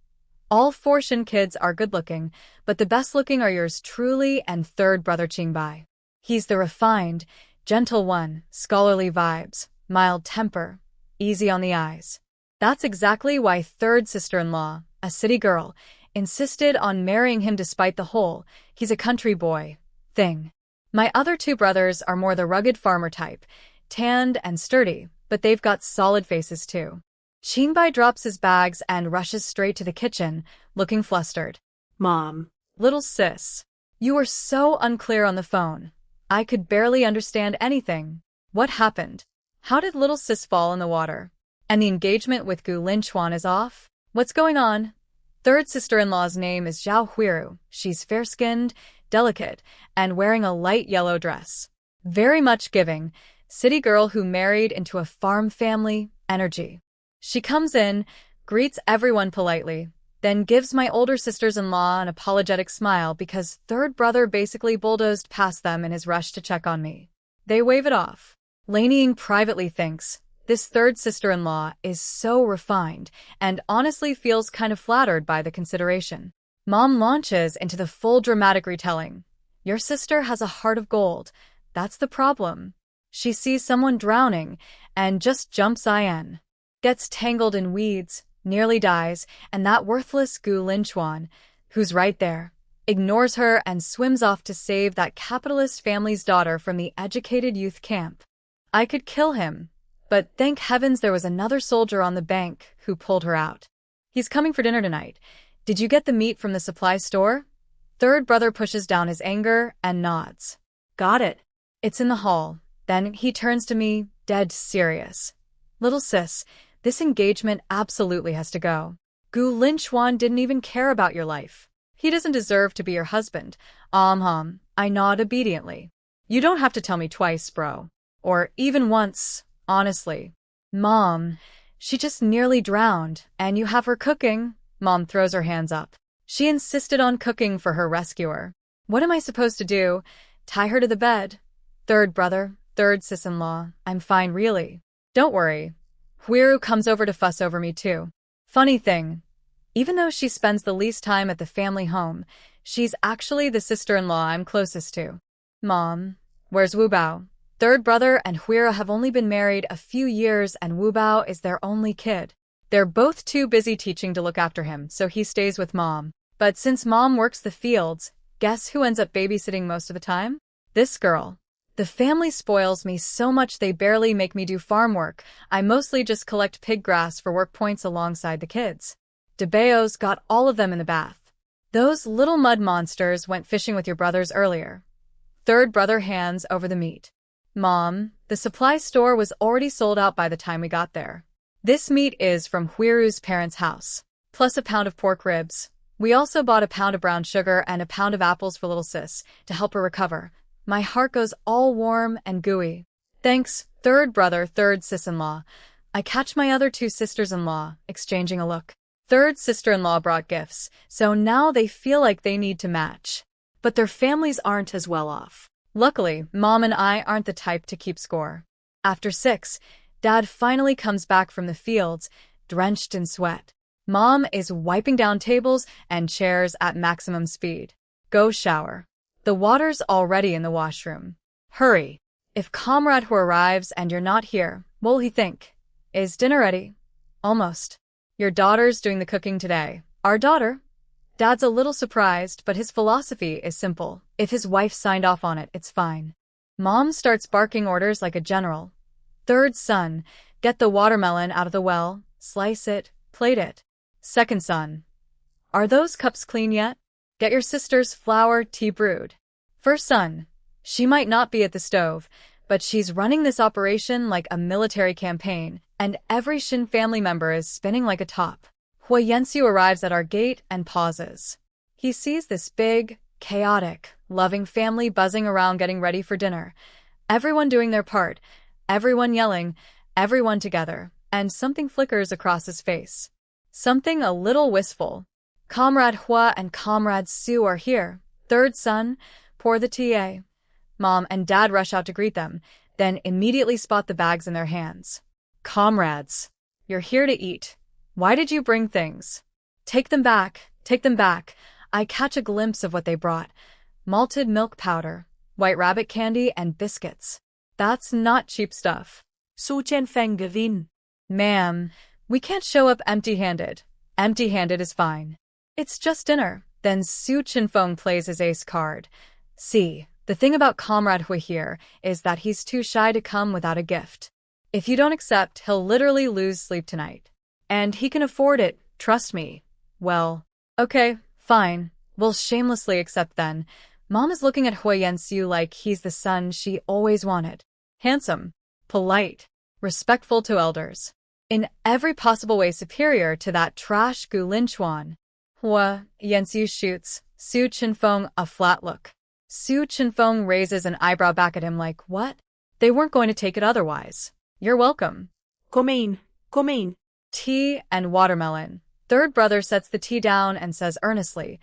All 4 Shen kids are good-looking, but the best-looking are yours truly and third brother Qingbai. He's the refined, gentle one, scholarly vibes, mild temper, easy on the eyes. That's exactly why third sister-in-law, a city girl, insisted on marrying him despite the whole "he's a country boy" thing. My other 2 brothers are more the rugged farmer type, tanned and sturdy, but they've got solid faces too. Qingbai drops his bags and rushes straight to the kitchen, looking flustered. Mom. Little sis. You were so unclear on the phone. I could barely understand anything. What happened? How did little sis fall in the water? And the engagement with Gu Linchuan is off? What's going on? Third sister-in-law's name is Zhao Huiru. She's fair-skinned, delicate, and wearing a light yellow dress. Very much giving, city girl who married into a farm family energy. She comes in, greets everyone politely, then gives my older sisters-in-law an apologetic smile because third brother basically bulldozed past them in his rush to check on me. They wave it off. Laneying privately thinks, this third sister-in-law is so refined and honestly feels kind of flattered by the consideration. Mom launches into the full dramatic retelling. Your sister has a heart of gold. That's the problem. She sees someone drowning and just jumps in. Gets tangled in weeds, nearly dies, and that worthless Gu Linchuan, who's right there, ignores her and swims off to save that capitalist family's daughter from the educated youth camp. I could kill him, but thank heavens there was another soldier on the bank who pulled her out. He's coming for dinner tonight. Did you get the meat from the supply store? Third brother pushes down his anger and nods. Got it. It's in the hall. Then he turns to me, dead serious. Little sis, this engagement absolutely has to go. Gu Linchuan didn't even care about your life. He doesn't deserve to be your husband. I nod obediently. You don't have to tell me twice, bro. Or even once, honestly. Mom, she just nearly drowned, and you have her cooking. Mom throws her hands up. She insisted on cooking for her rescuer. What am I supposed to do? Tie her to the bed? Third brother, third sis-in-law, I'm fine really. Don't worry. Huiru comes over to fuss over me too. Funny thing, even though she spends the least time at the family home, she's actually the sister-in-law I'm closest to. Mom, where's Wu Bao? Third brother and Huiru have only been married a few years and Wu Bao is their only kid. They're both too busy teaching to look after him, so he stays with Mom. But since Mom works the fields, guess who ends up babysitting most of the time? This girl. The family spoils me so much they barely make me do farm work. I mostly just collect pig grass for work points alongside the kids. DeBeo's got all of them in the bath. Those little mud monsters went fishing with your brothers earlier. Third brother hands over the meat. Mom, the supply store was already sold out by the time we got there. This meat is from Huiru's parents' house, plus a pound of pork ribs. We also bought a pound of brown sugar and a pound of apples for little sis to help her recover. My heart goes all warm and gooey. Thanks, third brother, third sis-in-law. I catch my other two sisters-in-law, exchanging a look. Third sister-in-law brought gifts, so now they feel like they need to match. But their families aren't as well off. Luckily, Mom and I aren't the type to keep score. After 6, Dad finally comes back from the fields, drenched in sweat. Mom is wiping down tables and chairs at maximum speed. Go shower. The water's already in the washroom. Hurry. If Comrade who arrives and you're not here, what'll he think? Is dinner ready? Almost. Your daughter's doing the cooking today. Our daughter? Dad's a little surprised, but his philosophy is simple. If his wife signed off on it, it's fine. Mom starts barking orders like a general. Third son, get the watermelon out of the well, slice it, plate it. Second son, are those cups clean yet? Get your sister's flour tea brewed. First son, she might not be at the stove, but she's running this operation like a military campaign, and every Shen family member is spinning like a top. Huiyansu arrives at our gate and pauses. He sees this big, chaotic, loving family buzzing around getting ready for dinner. Everyone doing their part, everyone yelling, everyone together, and something flickers across his face. Something a little wistful. Comrade Hua and Comrade Su are here. Third son, pour the tea. Mom and Dad rush out to greet them, then immediately spot the bags in their hands. Comrades, you're here to eat. Why did you bring things? Take them back, take them back. I catch a glimpse of what they brought. Malted milk powder, white rabbit candy, and biscuits. That's not cheap stuff. Su Chen Feng Gavin. Ma'am, we can't show up empty-handed. Empty-handed is fine. It's just dinner. Then Su Chenfeng plays his ace card. See, the thing about Comrade Hui here is that he's too shy to come without a gift. If you don't accept, he'll literally lose sleep tonight. And he can afford it, trust me. Well, okay, fine. We'll shamelessly accept then. Mom is looking at Huiyansu like he's the son she always wanted. Handsome, polite, respectful to elders. In every possible way superior to that trash Gu Linchuan. Huiyansu shoots Su Chenfeng a flat look. Su Chenfeng raises an eyebrow back at him like, what? They weren't going to take it otherwise. You're welcome. Come in. Tea and watermelon. Third brother sets the tea down and says earnestly,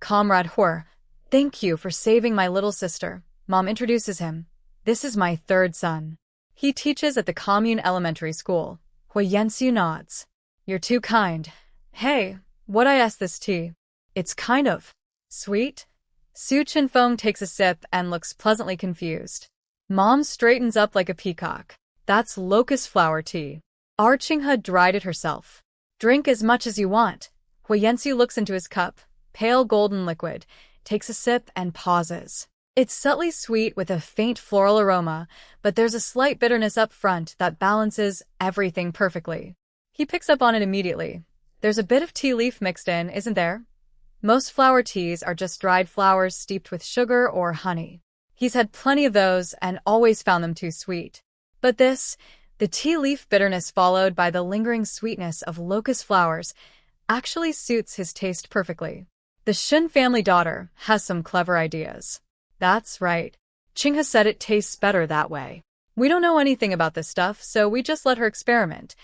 Comrade Hur, thank you for saving my little sister. Mom introduces him. This is my third son. He teaches at the commune elementary school. Huiyansu nods. You're too kind. Hey, what'd I ask this tea? It's kind of sweet. Su Chenfeng takes a sip and looks pleasantly confused. Mom straightens up like a peacock. That's locust flower tea. Our Qinghe dried it herself. Drink as much as you want. Huiyansu looks into his cup, pale golden liquid, takes a sip and pauses. It's subtly sweet with a faint floral aroma, but there's a slight bitterness up front that balances everything perfectly. He picks up on it immediately. There's a bit of tea leaf mixed in, isn't there? Most flower teas are just dried flowers steeped with sugar or honey. He's had plenty of those and always found them too sweet. But this, the tea leaf bitterness followed by the lingering sweetness of locust flowers, actually suits his taste perfectly. The Shen family daughter has some clever ideas. That's right. Qinghe said it tastes better that way. We don't know anything about this stuff, so we just let her experiment.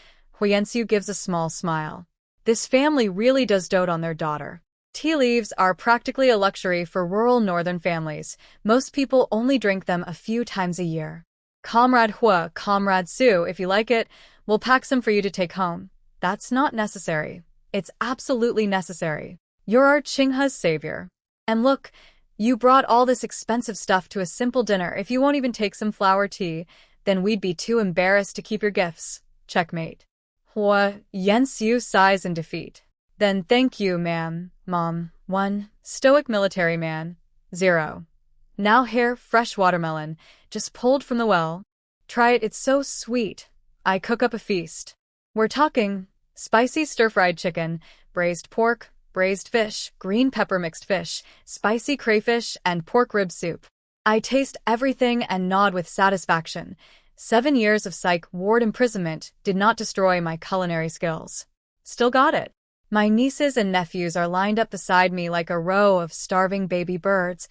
Huiyansu gives a small smile. This family really does dote on their daughter. Tea leaves are practically a luxury for rural northern families. Most people only drink them a few times a year. Comrade Hua, Comrade Su, if you like it, we'll pack some for you to take home. That's not necessary. It's absolutely necessary. You're our Qinghe's savior. And look, you brought all this expensive stuff to a simple dinner. If you won't even take some flower tea, then we'd be too embarrassed to keep your gifts. Checkmate. Huiyansu sighs in defeat. Then thank you, ma'am, Mom. 1. Stoic military man. 0. Now here, fresh watermelon, just pulled from the well. Try it, it's so sweet. I cook up a feast. We're talking spicy stir-fried chicken, braised pork, braised fish, green pepper mixed fish, spicy crayfish, and pork rib soup. I taste everything and nod with satisfaction. 7 years of psych ward imprisonment did not destroy my culinary skills. Still got it. My nieces and nephews are lined up beside me like a row of starving baby birds,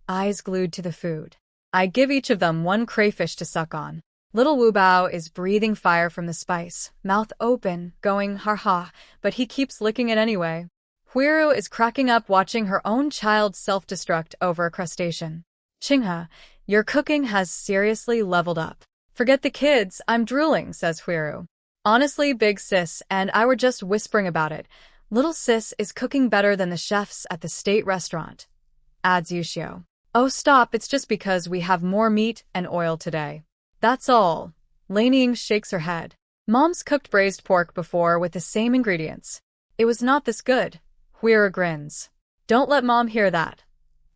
eyes glued to the food. I give each of them one crayfish to suck on. Little Wu Bao is breathing fire from the spice, mouth open, going ha-ha, but he keeps licking it anyway. Huiru is cracking up watching her own child self-destruct over a crustacean. Qinghe, your cooking has seriously leveled up. Forget the kids, I'm drooling, says Huiru. Honestly, big sis and I were just whispering about it. Little sis is cooking better than the chefs at the state restaurant, adds Yushio. Oh stop, it's just because we have more meat and oil today. That's all. Laneying shakes her head. Mom's cooked braised pork before with the same ingredients. It was not this good. Huiru grins. Don't let Mom hear that.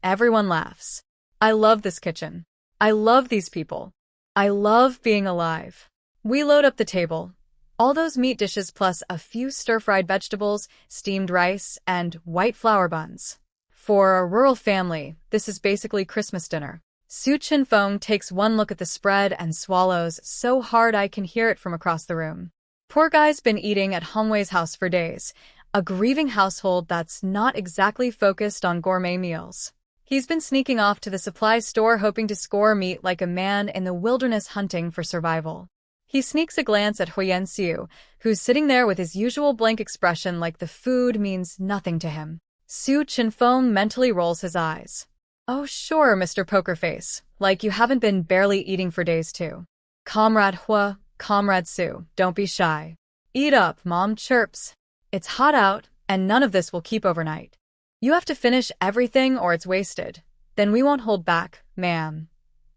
Everyone laughs. I love this kitchen. I love these people. I love being alive. We load up the table. All those meat dishes plus a few stir-fried vegetables, steamed rice, and white flour buns. For a rural family, this is basically Christmas dinner. Su Chenfeng takes one look at the spread and swallows so hard I can hear it from across the room. Poor guy's been eating at Hongwei's house for days, a grieving household that's not exactly focused on gourmet meals. He's been sneaking off to the supply store hoping to score meat like a man in the wilderness hunting for survival. He sneaks a glance at Huiyansu, who's sitting there with his usual blank expression like the food means nothing to him. Su Chenfeng mentally rolls his eyes. Oh sure, Mr. Pokerface, like you haven't been barely eating for days too. Comrade Hua, Comrade Su, don't be shy. Eat up, Mom chirps. It's hot out, and none of this will keep overnight. You have to finish everything or it's wasted. Then we won't hold back, ma'am.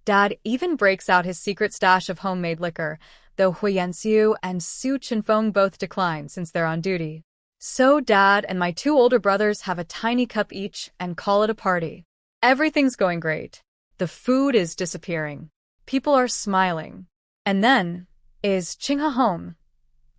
Dad even breaks out his secret stash of homemade liquor, though Huiyansu and Su Chenfeng both decline since they're on duty. So Dad and my 2 older brothers have a tiny cup each and call it a party. Everything's going great. The food is disappearing. People are smiling. And then, is Qinghe home?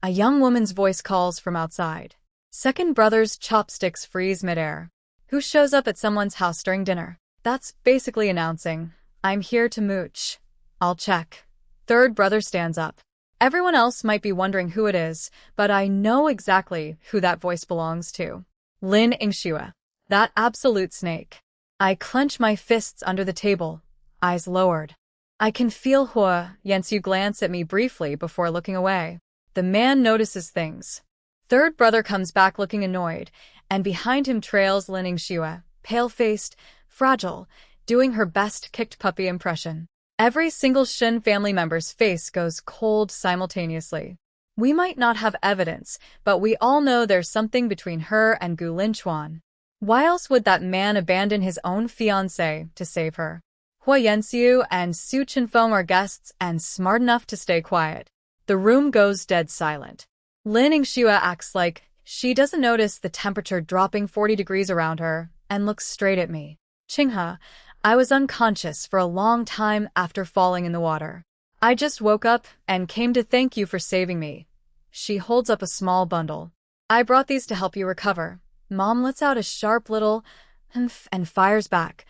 A young woman's voice calls from outside. Second brother's chopsticks freeze midair. Who shows up at someone's house during dinner? That's basically announcing, I'm here to mooch. I'll check. Third brother stands up. Everyone else might be wondering who it is, but I know exactly who that voice belongs to. Lin Yingxue. That absolute snake. I clench my fists under the table, eyes lowered. I can feel Huiyansu glance at me briefly before looking away. The man notices things. Third brother comes back looking annoyed, and behind him trails Lin Yingxue, pale-faced, fragile, doing her best kicked puppy impression. Every single Shen family member's face goes cold simultaneously. We might not have evidence, but we all know there's something between her and Gu Linchuan. Why else would that man abandon his own fiancée to save her? Hua Yanxiu and Su Chenfeng are guests and smart enough to stay quiet. The room goes dead silent. Lin Yingxue acts like she doesn't notice the temperature dropping 40 degrees around her and looks straight at me. Qinghe, I was unconscious for a long time after falling in the water. I just woke up and came to thank you for saving me. She holds up a small bundle. I brought these to help you recover. Mom lets out a sharp little humph and fires back.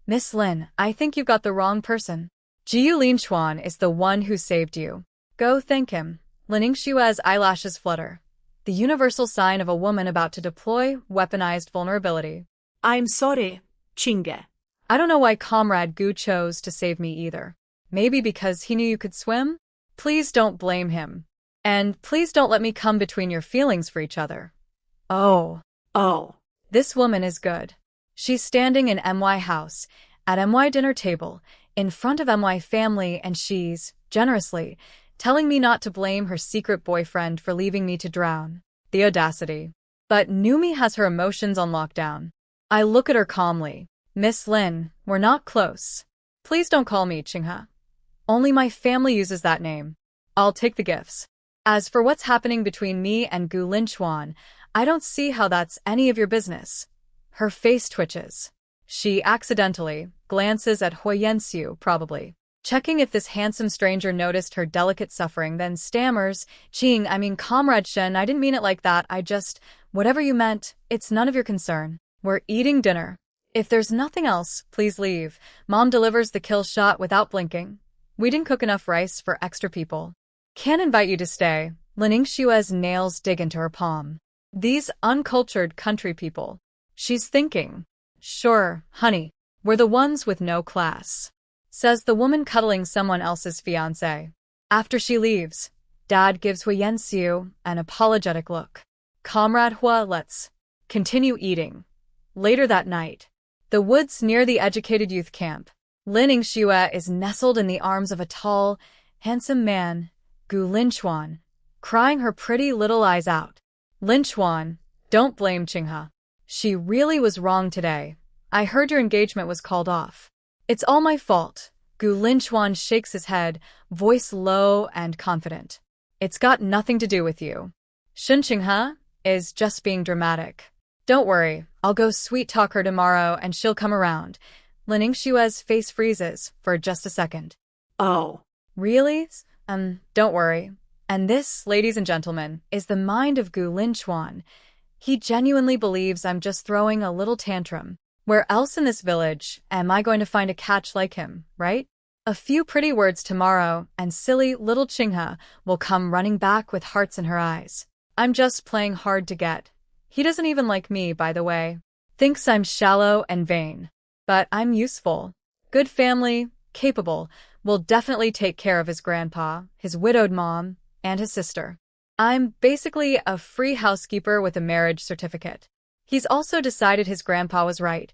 Miss Lin, I think you've got the wrong person. Jiu Linchuan is the one who saved you. Go thank him. Lin Yingshue's eyelashes flutter. The universal sign of a woman about to deploy weaponized vulnerability. I'm sorry, Qinghe. I don't know why Comrade Gu chose to save me either. Maybe because he knew you could swim? Please don't blame him. And please don't let me come between your feelings for each other. Oh. This woman is good. She's standing in MY house, at MY dinner table, in front of MY family, and she's, generously, telling me not to blame her secret boyfriend for leaving me to drown. The audacity. But Numi has her emotions on lockdown. I look at her calmly. Miss Lin, we're not close. Please don't call me Qinghe. Only my family uses that name. I'll take the gifts. As for what's happening between me and Gu Linchuan, I don't see how that's any of your business. Her face twitches. She accidentally glances at Hua Yanxiu, probably checking if this handsome stranger noticed her delicate suffering, then stammers, Comrade Shen, I didn't mean it like that, whatever you meant, it's none of your concern. We're eating dinner. If there's nothing else, please leave. Mom delivers the kill shot without blinking. We didn't cook enough rice for extra people. Can't invite you to stay. Lin Yingshue's nails dig into her palm. These uncultured country people. She's thinking. Sure, honey, we're the ones with no class, says the woman cuddling someone else's fiancé. After she leaves, Dad gives Hua Yanxiu an apologetic look. Comrade Hua, let's continue eating. Later that night, the woods near the educated youth camp. Lin Yingxue is nestled in the arms of a tall, handsome man, Gu Linchuan, crying her pretty little eyes out. Linchuan, don't blame Qinghe. She really was wrong today. I heard your engagement was called off. It's all my fault. Gu Linchuan shakes his head, voice low and confident. It's got nothing to do with you. Shen Qinghe is just being dramatic. Don't worry, I'll go sweet-talk her tomorrow and she'll come around. Lin Yingshue's face freezes for just a second. Oh. Really? Don't worry. And this, ladies and gentlemen, is the mind of Gu Linchuan. He genuinely believes I'm just throwing a little tantrum. Where else in this village am I going to find a catch like him, right? A few pretty words tomorrow, and silly little Qinghe will come running back with hearts in her eyes. I'm just playing hard to get. He doesn't even like me, by the way. Thinks I'm shallow and vain. But I'm useful. Good family, capable, will definitely take care of his grandpa, his widowed mom, and his sister. I'm basically a free housekeeper with a marriage certificate. He's also decided his grandpa was right.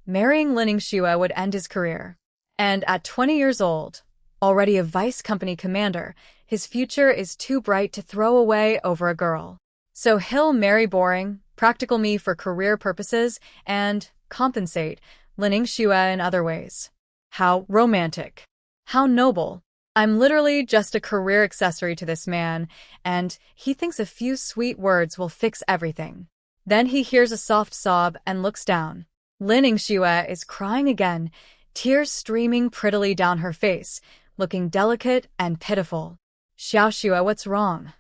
Marrying Lin Yingxue would end his career. And at 20 years old, already a vice company commander, his future is too bright to throw away over a girl. So he'll marry boring, practical me for career purposes and compensate Lin Yingxue in other ways. How romantic. How noble. I'm literally just a career accessory to this man, and he thinks a few sweet words will fix everything. Then he hears a soft sob and looks down. Lin Yingxue is crying again, tears streaming prettily down her face, looking delicate and pitiful. Xiaoxue, what's wrong?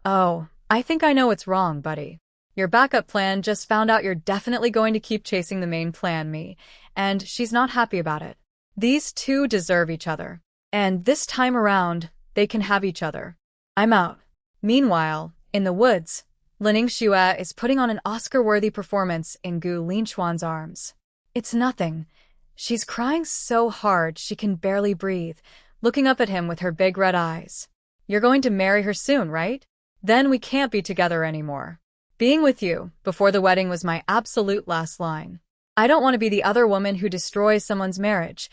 Oh, I think I know what's wrong, buddy. Your backup plan just found out you're definitely going to keep chasing the main plan, me, and she's not happy about it. These two deserve each other. And this time around, they can have each other. I'm out. Meanwhile, in the woods, Lin Yingxue is putting on an Oscar-worthy performance in Gu Linchuan's arms. It's nothing. She's crying so hard she can barely breathe, looking up at him with her big red eyes. You're going to marry her soon, right? Then we can't be together anymore. Being with you before the wedding was my absolute last line. I don't want to be the other woman who destroys someone's marriage.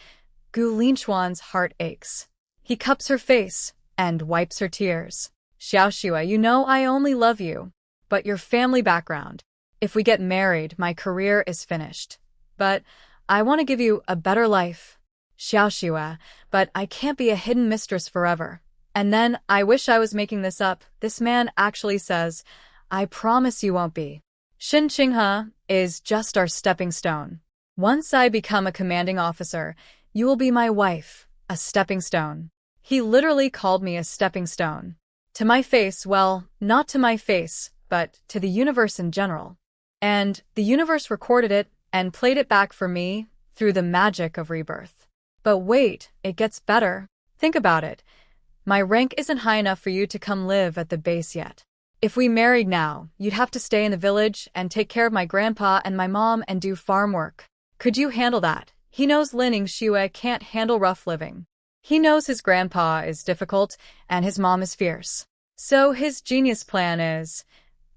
Gu Linchuan's heart aches. He cups her face and wipes her tears. Xiaoxue, you know I only love you. But your family background. If we get married, my career is finished. But I want to give you a better life. Xiaoxue, but I can't be a hidden mistress forever. And then, I wish I was making this up, this man actually says, I promise you won't be. Shen Qinghe is just our stepping stone. Once I become a commanding officer, you will be my wife, a stepping stone. He literally called me a stepping stone. To my face, well, not to my face, but to the universe in general. And the universe recorded it and played it back for me through the magic of rebirth. But wait, it gets better. Think about it. My rank isn't high enough for you to come live at the base yet. If we married now, you'd have to stay in the village and take care of my grandpa and my mom and do farm work. Could you handle that? He knows Lin Yingxue can't handle rough living. He knows his grandpa is difficult and his mom is fierce. So his genius plan is,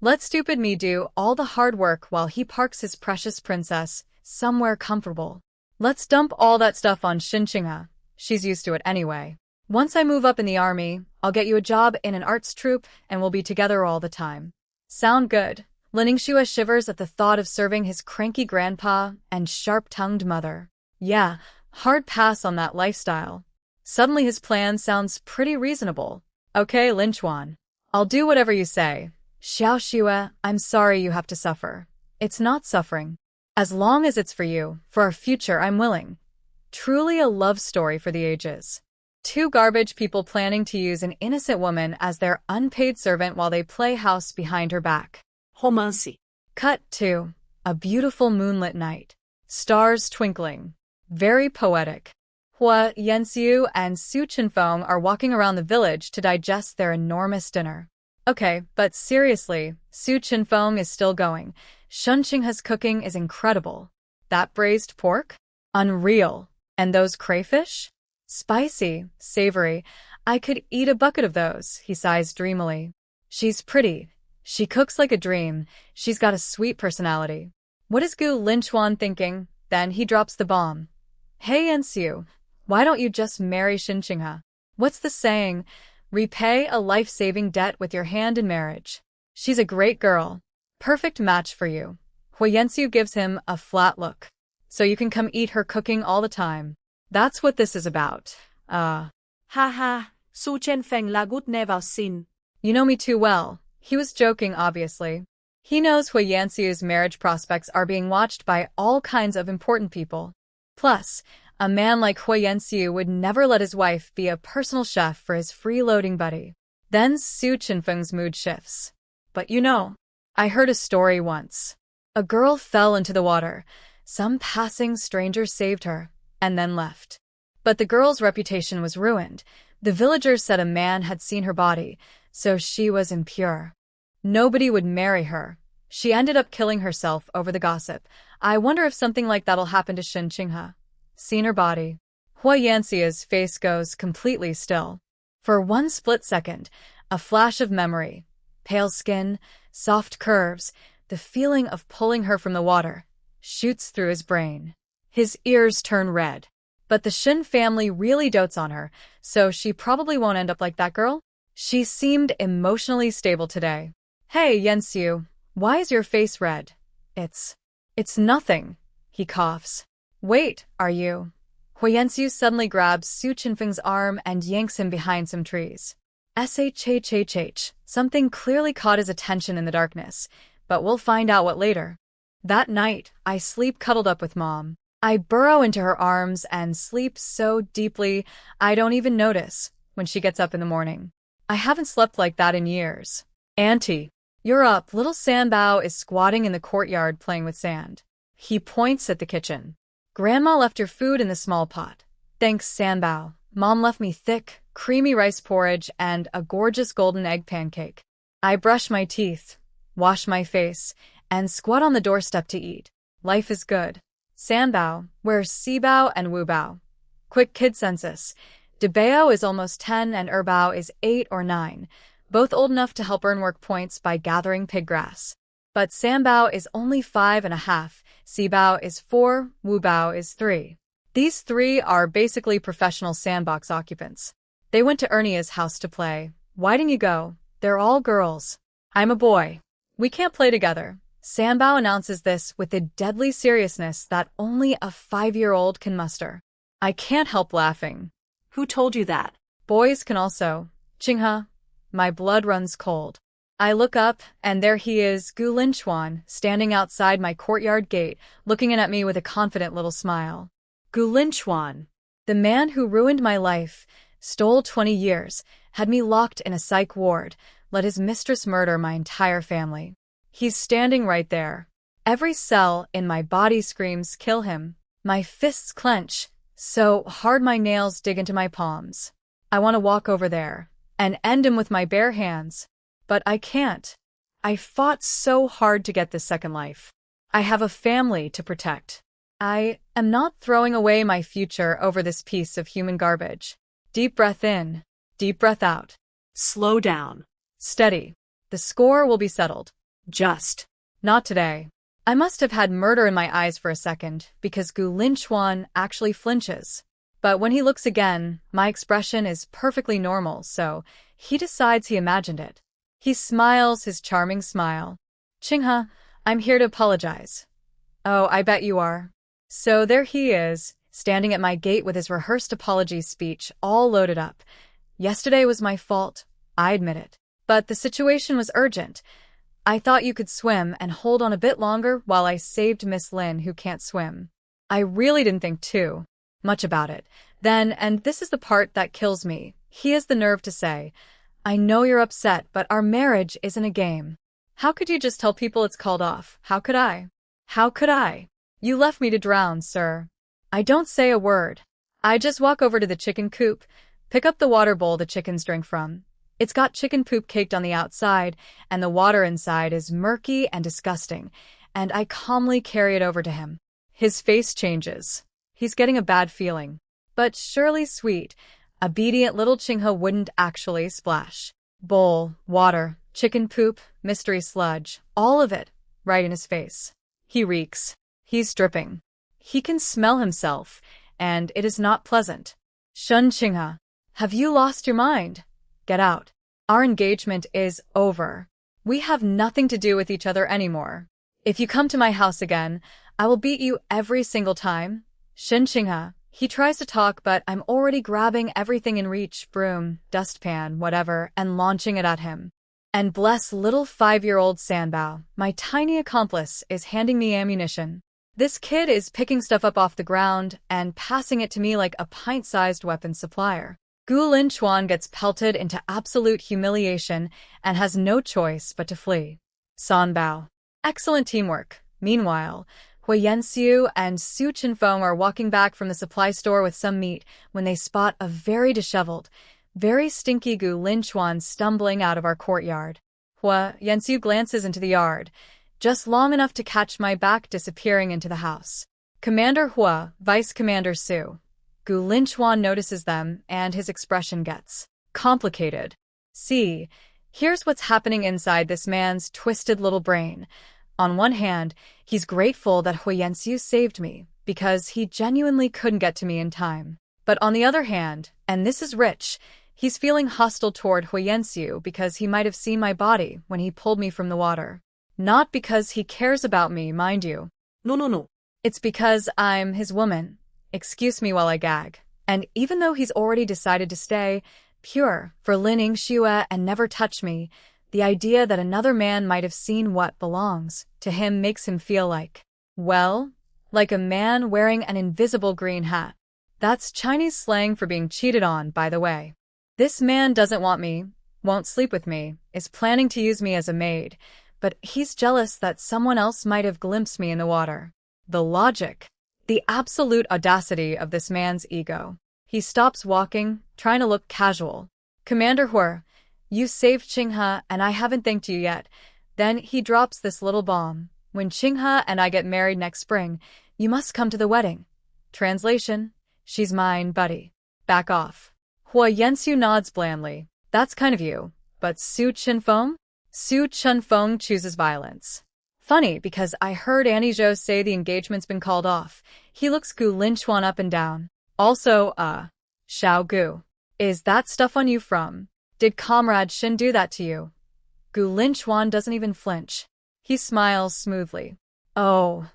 let stupid me do all the hard work while he parks his precious princess somewhere comfortable. Let's dump all that stuff on Shen Qinghe. She's used to it anyway. Once I move up in the army, I'll get you a job in an arts troupe and we'll be together all the time. Sound good? Lin Yingxue shivers at the thought of serving his cranky grandpa and sharp-tongued mother. Yeah, hard pass on that lifestyle. Suddenly his plan sounds pretty reasonable. Okay, Lin Chuan. I'll do whatever you say. Xiaoxue, I'm sorry you have to suffer. It's not suffering. As long as it's for you, for our future, I'm willing. Truly a love story for the ages. Two garbage people planning to use an innocent woman as their unpaid servant while they play house behind her back. Romance. Cut to a beautiful moonlit night. Stars twinkling. Very poetic. Hua Yanxiu and Su Chenfeng are walking around the village to digest their enormous dinner. Okay, but seriously, Su Chenfeng is still going. Shen Qinghe's cooking is incredible. That braised pork? Unreal. And those crayfish? Spicy, savory. I could eat a bucket of those, he sighs dreamily. She's pretty. She cooks like a dream. She's got a sweet personality. What is Gu Linchuan thinking? Then he drops the bomb. Hey Yanxiu, why don't you just marry Shen Qinghe? What's the saying? Repay a life-saving debt with your hand in marriage. She's a great girl. Perfect match for you. Hua Yanxiu gives him a flat look. So you can come eat her cooking all the time. That's what this is about. Ha ha, Su Chenfeng lagut never seen. You know me too well. He was joking, obviously. He knows Hua Yanxiu's marriage prospects are being watched by all kinds of important people. Plus, a man like Hua Yanxiu would never let his wife be a personal chef for his freeloading buddy. Then Su Chenfeng's mood shifts. But you know, I heard a story once. A girl fell into the water. Some passing stranger saved her, and then left. But the girl's reputation was ruined. The villagers said a man had seen her body, so she was impure. Nobody would marry her. She ended up killing herself over the gossip. I wonder if something like that'll happen to Shen Qinghe. Seen her body. Hua Yanxiu's face goes completely still. For one split second, a flash of memory. Pale skin, soft curves, the feeling of pulling her from the water, shoots through his brain. His ears turn red. But the Shen family really dotes on her, so she probably won't end up like that girl. She seemed emotionally stable today. Hey, Yanxiu, why is your face red? It's nothing, he coughs. Wait, are you? Hua Yanxiu suddenly grabs Su Chenfeng's arm and yanks him behind some trees. Shhhh, something clearly caught his attention in the darkness, but we'll find out what later. That night, I sleep cuddled up with Mom. I burrow into her arms and sleep so deeply I don't even notice when she gets up in the morning. I haven't slept like that in years. Auntie, you're up. Little Sanbao is squatting in the courtyard playing with sand. He points at the kitchen. Grandma left your food in the small pot. Thanks, Sanbao. Mom left me thick, creamy rice porridge and a gorgeous golden egg pancake. I brush my teeth, wash my face, and squat on the doorstep to eat. Life is good. Sanbao, where's Sibao and Wubao? Quick kid census. Debao is almost 10 and Erbao is 8 or 9, both old enough to help earn work points by gathering pig grass. But Sanbao is only 5.5, Sibao is 4, Wubao is 3. These three are basically professional sandbox occupants. They went to Ernia's house to play. Why didn't you go? They're all girls. I'm a boy. We can't play together. Sanbao announces this with the deadly seriousness that only a 5-year-old can muster. I can't help laughing. Who told you that? Boys can also. Qinghe. My blood runs cold. I look up, and there he is, Gu Linchuan, standing outside my courtyard gate, looking in at me with a confident little smile. Gu Linchuan. The man who ruined my life, stole 20 years, had me locked in a psych ward, let his mistress murder my entire family. He's standing right there. Every cell in my body screams, kill him. My fists clench, so hard my nails dig into my palms. I want to walk over there and end him with my bare hands. But I can't. I fought so hard to get this second life. I have a family to protect. I am not throwing away my future over this piece of human garbage. Deep breath in, deep breath out. Slow down. Steady. The score will be settled. Just. Not today. I must have had murder in my eyes for a second, because Gu Linchuan actually flinches. But when he looks again, my expression is perfectly normal, so he decides he imagined it. He smiles his charming smile. Qinghe, I'm here to apologize. Oh, I bet you are. So there he is, standing at my gate with his rehearsed apology speech all loaded up. Yesterday was my fault, I admit it. But the situation was urgent. I thought you could swim and hold on a bit longer while I saved Miss Lin, who can't swim. I really didn't think too much about it. Then, and this is the part that kills me, he has the nerve to say, I know you're upset, but our marriage isn't a game. How could you just tell people it's called off? How could I? How could I? You left me to drown, sir. I don't say a word. I just walk over to the chicken coop, pick up the water bowl the chickens drink from. It's got chicken poop caked on the outside, and the water inside is murky and disgusting, and I calmly carry it over to him. His face changes. He's getting a bad feeling. But surely sweet, obedient little Qinghe wouldn't actually splash. Bowl, water, chicken poop, mystery sludge, all of it, right in his face. He reeks. He's dripping. He can smell himself, and it is not pleasant. Shun Qinghe, have you lost your mind? Get out. Our engagement is over. We have nothing to do with each other anymore. If you come to my house again, I will beat you every single time. Shen Qinghe. He tries to talk, but I'm already grabbing everything in reach, broom, dustpan, whatever, and launching it at him. And bless little 5-year-old Sanbao, my tiny accomplice, is handing me ammunition. This kid is picking stuff up off the ground and passing it to me like a pint-sized weapons supplier. Gu Linchuan gets pelted into absolute humiliation and has no choice but to flee. Sanbao. Excellent teamwork. Meanwhile, Huiyanxiu and Su Chenfeng are walking back from the supply store with some meat when they spot a very disheveled, very stinky Gu Linchuan stumbling out of our courtyard. Huiyanxiu glances into the yard, just long enough to catch my back disappearing into the house. Commander Hua, Vice Commander Su. Gu Linchuan notices them, and his expression gets complicated. See, here's what's happening inside this man's twisted little brain. On one hand, he's grateful that Huiyanxiu saved me, because he genuinely couldn't get to me in time. But on the other hand, and this is rich, he's feeling hostile toward Huiyanxiu because he might have seen my body when he pulled me from the water. Not because he cares about me, mind you. No. It's because I'm his woman. Excuse me while I gag. And even though he's already decided to stay pure for Lin Yingxue and never touch me, the idea that another man might have seen what belongs to him makes him feel like, well, like a man wearing an invisible green hat. That's Chinese slang for being cheated on, by the way. This man doesn't want me, won't sleep with me, is planning to use me as a maid, but he's jealous that someone else might have glimpsed me in the water. The logic, the absolute audacity of this man's ego. He stops walking, trying to look casual. Commander Hua, you saved Qinghe and I haven't thanked you yet. Then he drops this little bomb. When Qinghe and I get married next spring, you must come to the wedding. Translation, she's mine, buddy. Back off. Huiyanxiu nods blandly. That's kind of you. But Su Chenfeng? Su Chenfeng chooses violence. Funny, because I heard Annie Zhou say the engagement's been called off. He looks Gu Linchuan up and down. Also, Xiao Gu. Is that stuff on you from? Did Comrade Shen do that to you? Gu Linchuan doesn't even flinch. He smiles smoothly. Oh,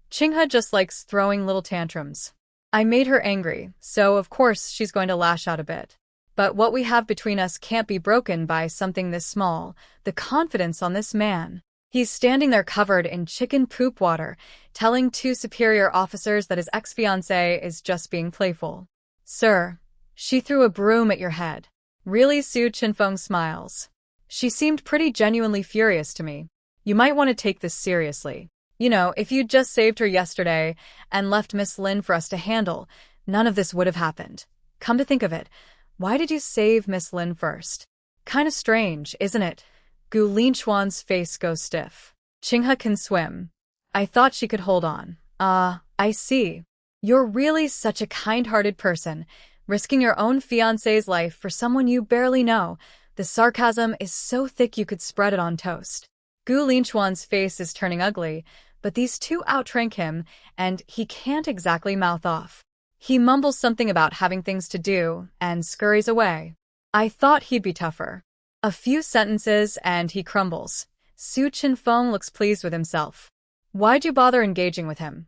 Chingha just likes throwing little tantrums. I made her angry, so of course she's going to lash out a bit. But what we have between us can't be broken by something this small. The confidence on this man. He's standing there covered in chicken poop water, telling two superior officers that his ex-fiancée is just being playful. Sir, she threw a broom at your head. Really? Su Chenfeng smiles. She seemed pretty genuinely furious to me. You might want to take this seriously. You know, if you'd just saved her yesterday and left Miss Lin for us to handle, none of this would have happened. Come to think of it, why did you save Miss Lin first? Kinda strange, isn't it? Gu Linchuan's face goes stiff. Chingha can swim. I thought she could hold on. I see. You're really such a kind-hearted person, risking your own fiancé's life for someone you barely know. The sarcasm is so thick you could spread it on toast. Gu Linchuan's face is turning ugly, but these two outrank him, and he can't exactly mouth off. He mumbles something about having things to do, and scurries away. I thought he'd be tougher. A few sentences, and he crumbles. Su Chenfeng looks pleased with himself. Why'd you bother engaging with him?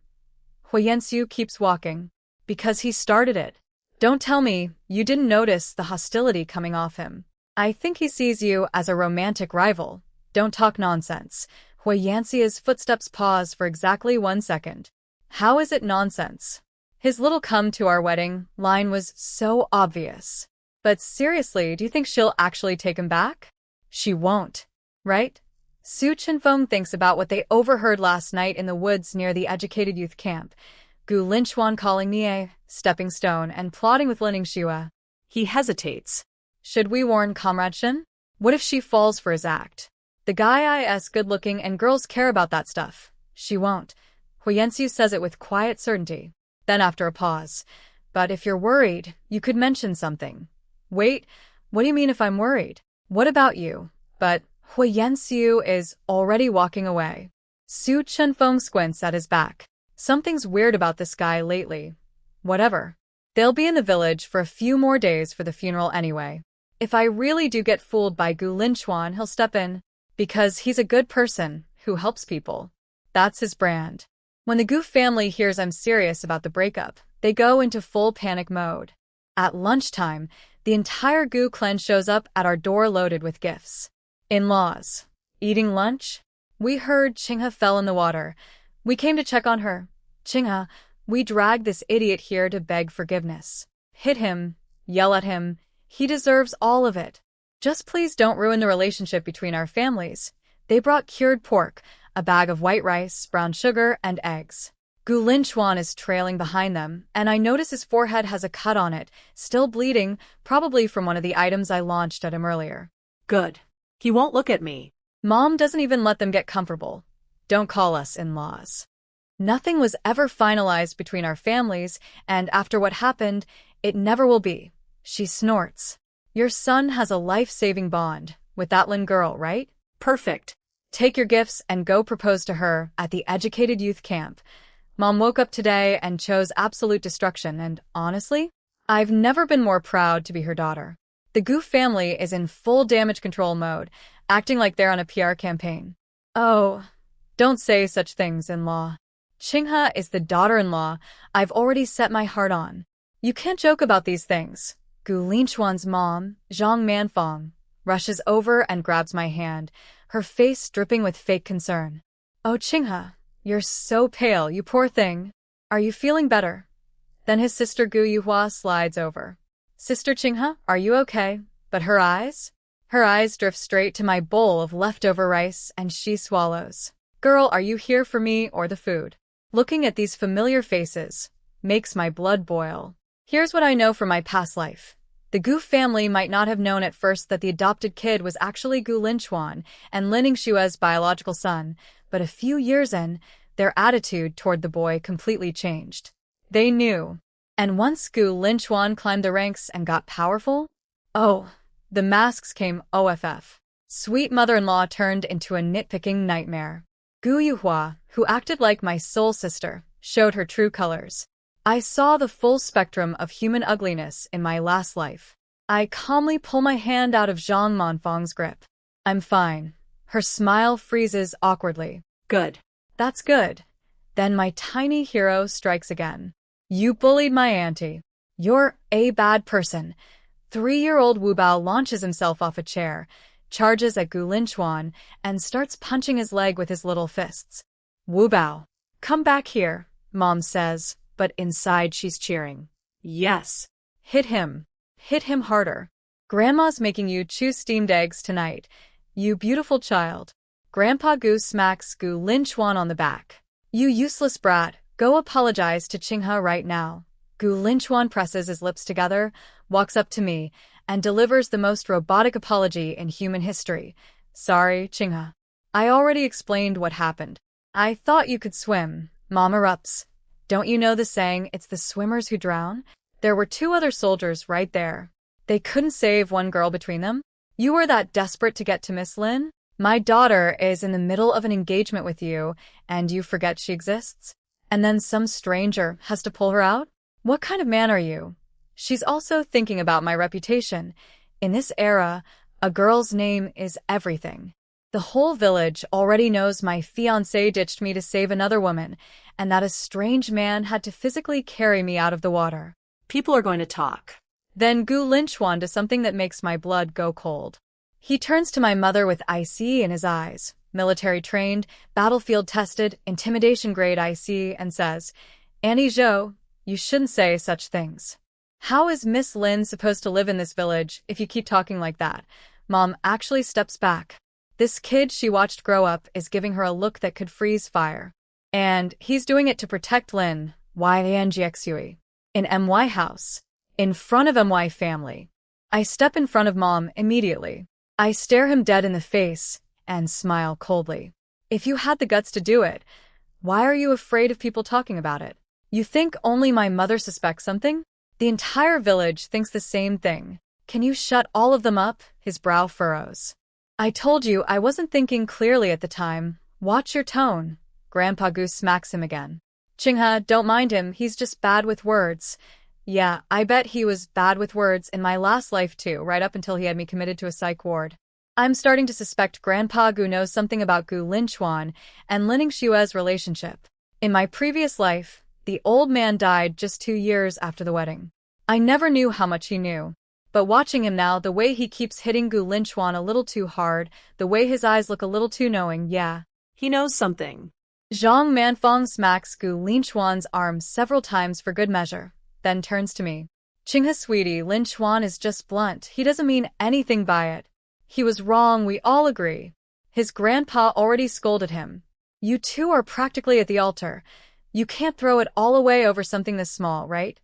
Huyensu keeps walking. Because he started it. Don't tell me you didn't notice the hostility coming off him. I think he sees you as a romantic rival. Don't talk nonsense. Huyensi's footsteps pause for exactly 1 second. How is it nonsense? His little come to our wedding line was so obvious. But seriously, do you think she'll actually take him back? She won't, right? Su Chenfeng thinks about what they overheard last night in the woods near the educated youth camp. Gu Linchuan calling me a stepping stone and plotting with Lin Ningxue. He hesitates. Should we warn Comrade Shen? What if she falls for his act? The guy is good-looking and girls care about that stuff. She won't. Huyensu says it with quiet certainty. Then after a pause. But if you're worried, you could mention something. Wait, what do you mean if I'm worried? What about you? But Huyensu is already walking away. Su Chenfeng squints at his back. Something's weird about this guy lately. Whatever. They'll be in the village for a few more days for the funeral anyway. If I really do get fooled by Gu Linchuan, he'll step in. Because he's a good person who helps people. That's his brand. When the Gu family hears I'm serious about the breakup, they go into full panic mode. At lunchtime, the entire Gu clan shows up at our door loaded with gifts. In-laws. Eating lunch? We heard Chingha fell in the water. We came to check on her. Chingha, we dragged this idiot here to beg forgiveness. Hit him, yell at him. He deserves all of it. Just please don't ruin the relationship between our families. They brought cured pork, a bag of white rice, brown sugar, and eggs. Gu Linchuan is trailing behind them, and I notice his forehead has a cut on it, still bleeding, probably from one of the items I launched at him earlier. Good. He won't look at me. Mom doesn't even let them get comfortable. Don't call us in-laws. Nothing was ever finalized between our families, and after what happened, it never will be. She snorts. Your son has a life-saving bond with that Lin girl, right? Perfect. Take your gifts and go propose to her at the educated youth camp. Mom woke up today and chose absolute destruction, and honestly, I've never been more proud to be her daughter. The Gu family is in full damage control mode, acting like they're on a PR campaign. Oh, don't say such things, in-law. Chingha is the daughter-in-law I've already set my heart on. You can't joke about these things. Gu Linchuan's mom, Zhang Manfang, rushes over and grabs my hand, her face dripping with fake concern. Oh, Chingha, you're so pale, you poor thing. Are you feeling better? Then his sister Gu Yuhua slides over. Sister Chingha, are you okay? But her eyes? Her eyes drift straight to my bowl of leftover rice, and she swallows. Girl, are you here for me or the food? Looking at these familiar faces makes my blood boil. Here's what I know from my past life. The Gu family might not have known at first that the adopted kid was actually Gu Linchuan and Lin Ningxue's biological son, but a few years in, their attitude toward the boy completely changed. They knew. And once Gu Linchuan climbed the ranks and got powerful, oh, the masks came OFF. Sweet mother-in-law turned into a nitpicking nightmare. Gu Yuhua, who acted like my soul sister, showed her true colors. I saw the full spectrum of human ugliness in my last life. I calmly pull my hand out of Zhang Manfang's grip. I'm fine. Her smile freezes awkwardly. Good. That's good. Then my tiny hero strikes again. You bullied my auntie. You're a bad person. 3-year-old Wu Bao launches himself off a chair, charges at Gu Linchuan, and starts punching his leg with his little fists. Wu Bao, come back here, Mom says, but inside she's cheering. Yes. Hit him. Hit him harder. Grandma's making you chew steamed eggs tonight. You beautiful child. Grandpa Gu smacks Gu Linchuan on the back. You useless brat, go apologize to Qinghe right now. Gu Linchuan presses his lips together, walks up to me, and delivers the most robotic apology in human history. Sorry, Qinghe. I already explained what happened. I thought you could swim. Mom erupts. Don't you know the saying, it's the swimmers who drown? There were 2 other soldiers right there. They couldn't save one girl between them? You were that desperate to get to Miss Lin? My daughter is in the middle of an engagement with you, and you forget she exists? And then some stranger has to pull her out? What kind of man are you? She's also thinking about my reputation. In this era, a girl's name is everything. The whole village already knows my fiancé ditched me to save another woman, and that a strange man had to physically carry me out of the water. People are going to talk. Then Gu Linchuan does something that makes my blood go cold. He turns to my mother with IC in his eyes, military-trained, battlefield-tested, intimidation-grade IC, and says, Annie Zhou, you shouldn't say such things. How is Miss Lin supposed to live in this village if you keep talking like that? Mom actually steps back. This kid she watched grow up is giving her a look that could freeze fire. And he's doing it to protect Lin, YNGXUE. In MY house. In front of MY family. I step in front of Mom immediately. I stare him dead in the face and smile coldly. If you had the guts to do it, why are you afraid of people talking about it? You think only my mother suspects something? The entire village thinks the same thing. Can you shut all of them up? His brow furrows. I told you I wasn't thinking clearly at the time. Watch your tone. Grandpa Goose smacks him again. Qinghe, don't mind him, he's just bad with words. Yeah, I bet he was bad with words in my last life too, right up until he had me committed to a psych ward. I'm starting to suspect Grandpa Gu knows something about Gu Linchuan and Lin Xue's relationship. In my previous life, the old man died just 2 years after the wedding. I never knew how much he knew. But watching him now, the way he keeps hitting Gu Linchuan a little too hard, the way his eyes look a little too knowing, yeah. He knows something. Zhang Manfong smacks Gu Linchuan's arm several times for good measure, then turns to me. Qinghe sweetie, Linchuan is just blunt. He doesn't mean anything by it. He was wrong, we all agree. His grandpa already scolded him. You two are practically at the altar. You can't throw it all away over something this small, right?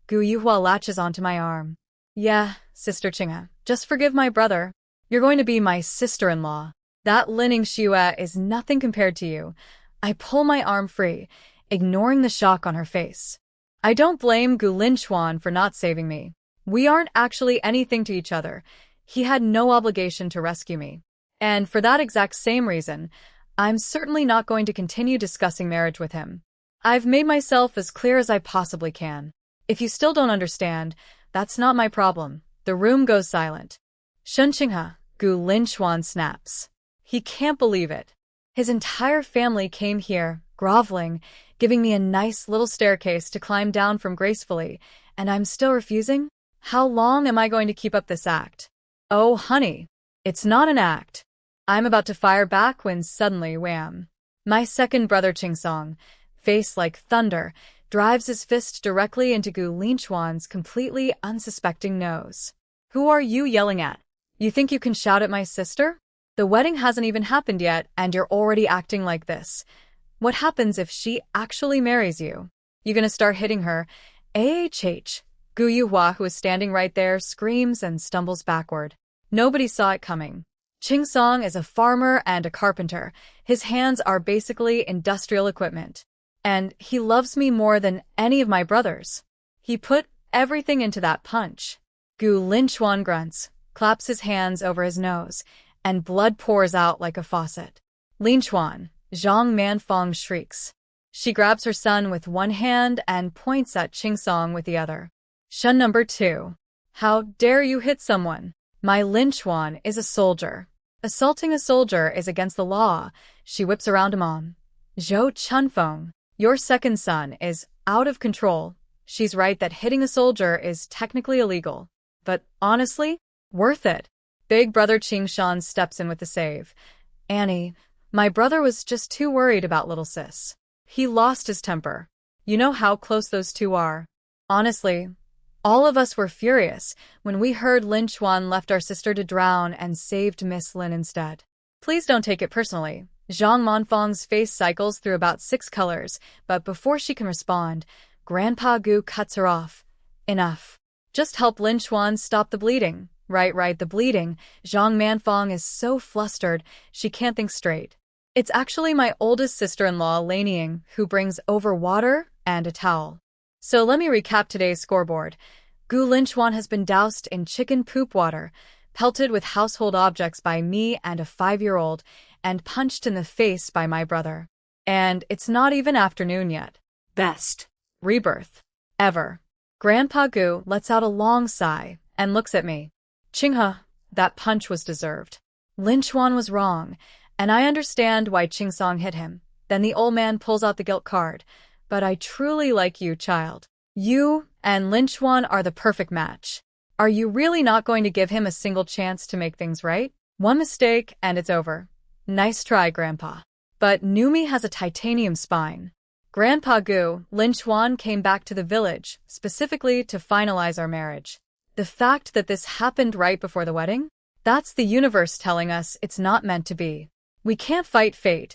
Gu Yuhua latches onto my arm. Yeah, Sister Qinghe, just forgive my brother. You're going to be my sister-in-law. That Lin Xue is nothing compared to you. I pull my arm free, ignoring the shock on her face. I don't blame Gu Linchuan for not saving me. We aren't actually anything to each other. He had no obligation to rescue me. And for that exact same reason, I'm certainly not going to continue discussing marriage with him. I've made myself as clear as I possibly can. If you still don't understand, that's not my problem. The room goes silent. Shen Qinghe, Gu Linchuan snaps. He can't believe it. His entire family came here, groveling, giving me a nice little staircase to climb down from gracefully, and I'm still refusing? How long am I going to keep up this act? Oh, honey, it's not an act. I'm about to fire back when suddenly, wham. My second brother Qingsong, face like thunder, drives his fist directly into Gu Linchuan's completely unsuspecting nose. Who are you yelling at? You think you can shout at my sister? The wedding hasn't even happened yet, and you're already acting like this. What happens if she actually marries you? You gonna start hitting her? AHH. Gu Yuhua, who is standing right there, screams and stumbles backward. Nobody saw it coming. Qingsong is a farmer and a carpenter. His hands are basically industrial equipment. And he loves me more than any of my brothers. He put everything into that punch. Gu Linchuan grunts, claps his hands over his nose, and blood pours out like a faucet. Linchuan, Zhang Manfong shrieks. She grabs her son with one hand and points at Qingsong with the other. Shun number 2. How dare you hit someone? My Linchuan is a soldier. Assaulting a soldier is against the law. She whips around a mom. Zhou Chunfeng, your second son is out of control. She's right that hitting a soldier is technically illegal. But honestly, worth it. Big brother Qingshan steps in with the save. Annie, my brother was just too worried about little sis. He lost his temper. You know how close those two are. Honestly, all of us were furious when we heard Lin Chuan left our sister to drown and saved Miss Lin instead. Please don't take it personally. Zhang Monfeng's face cycles through about 6 colors, but before she can respond, Grandpa Gu cuts her off. Enough. Just help Lin Chuan stop the bleeding. Right, the bleeding. Zhang Manfeng is so flustered, she can't think straight. It's actually my oldest sister-in-law, Lei Ning, who brings over water and a towel. So let me recap today's scoreboard. Gu Linchuan has been doused in chicken poop water, pelted with household objects by me and a 5-year-old, and punched in the face by my brother. And it's not even afternoon yet. Best rebirth ever. Grandpa Gu lets out a long sigh and looks at me. Qinghe, that punch was deserved. Lin Chuan was wrong, and I understand why Qingsong hit him. Then the old man pulls out the guilt card. But I truly like you, child. You and Lin Chuan are the perfect match. Are you really not going to give him a single chance to make things right? One mistake and it's over. Nice try, Grandpa. But Numi has a titanium spine. Grandpa Gu, Lin Chuan came back to the village, specifically to finalize our marriage. The fact that this happened right before the wedding? That's the universe telling us it's not meant to be. We can't fight fate.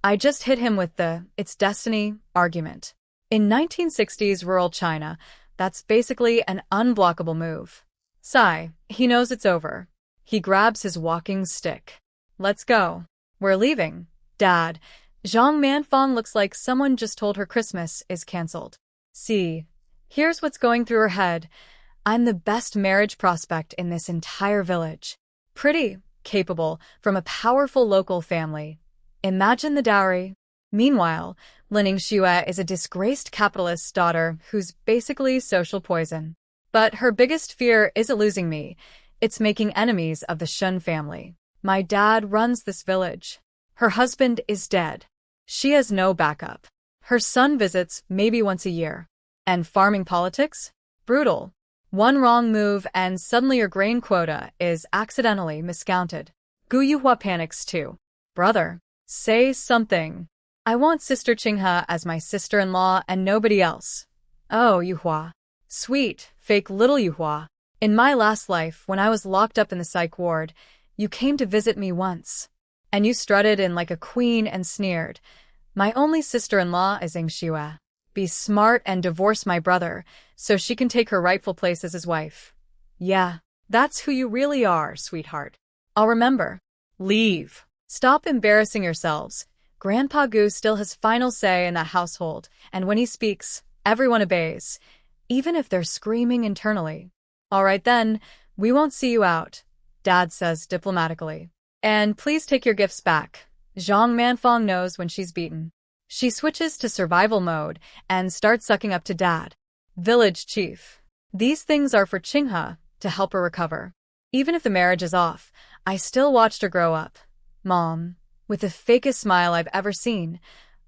I just hit him with the "it's destiny" argument. In 1960s rural China, that's basically an unblockable move. Sigh, he knows it's over. He grabs his walking stick. Let's go. We're leaving. Dad, Zhang Manfeng looks like someone just told her Christmas is cancelled. See, here's what's going through her head. I'm the best marriage prospect in this entire village. Pretty, capable, from a powerful local family. Imagine the dowry. Meanwhile, Lin Xue is a disgraced capitalist's daughter who's basically social poison. But her biggest fear isn't losing me. It's making enemies of the Shen family. My dad runs this village. Her husband is dead. She has no backup. Her son visits maybe once a year. And farming politics? Brutal. One wrong move and suddenly your grain quota is accidentally miscounted. Gu Yuhua panics too. Brother, say something. I want Sister Qinghe as my sister-in-law and nobody else. Oh, Yuhua. Sweet, fake little Yuhua. In my last life, when I was locked up in the psych ward, you came to visit me once. And you strutted in like a queen and sneered. My only sister-in-law is Xue. Be smart and divorce my brother, so she can take her rightful place as his wife. Yeah, that's who you really are, sweetheart. I'll remember. Leave. Stop embarrassing yourselves. Grandpa Gu still has final say in that household, and when he speaks, everyone obeys, even if they're screaming internally. All right then, we won't see you out, Dad says diplomatically. And please take your gifts back. Zhang Manfeng knows when she's beaten. She switches to survival mode and starts sucking up to Dad. Village chief. These things are for Qinghe to help her recover. Even if the marriage is off, I still watched her grow up. Mom, with the fakest smile I've ever seen.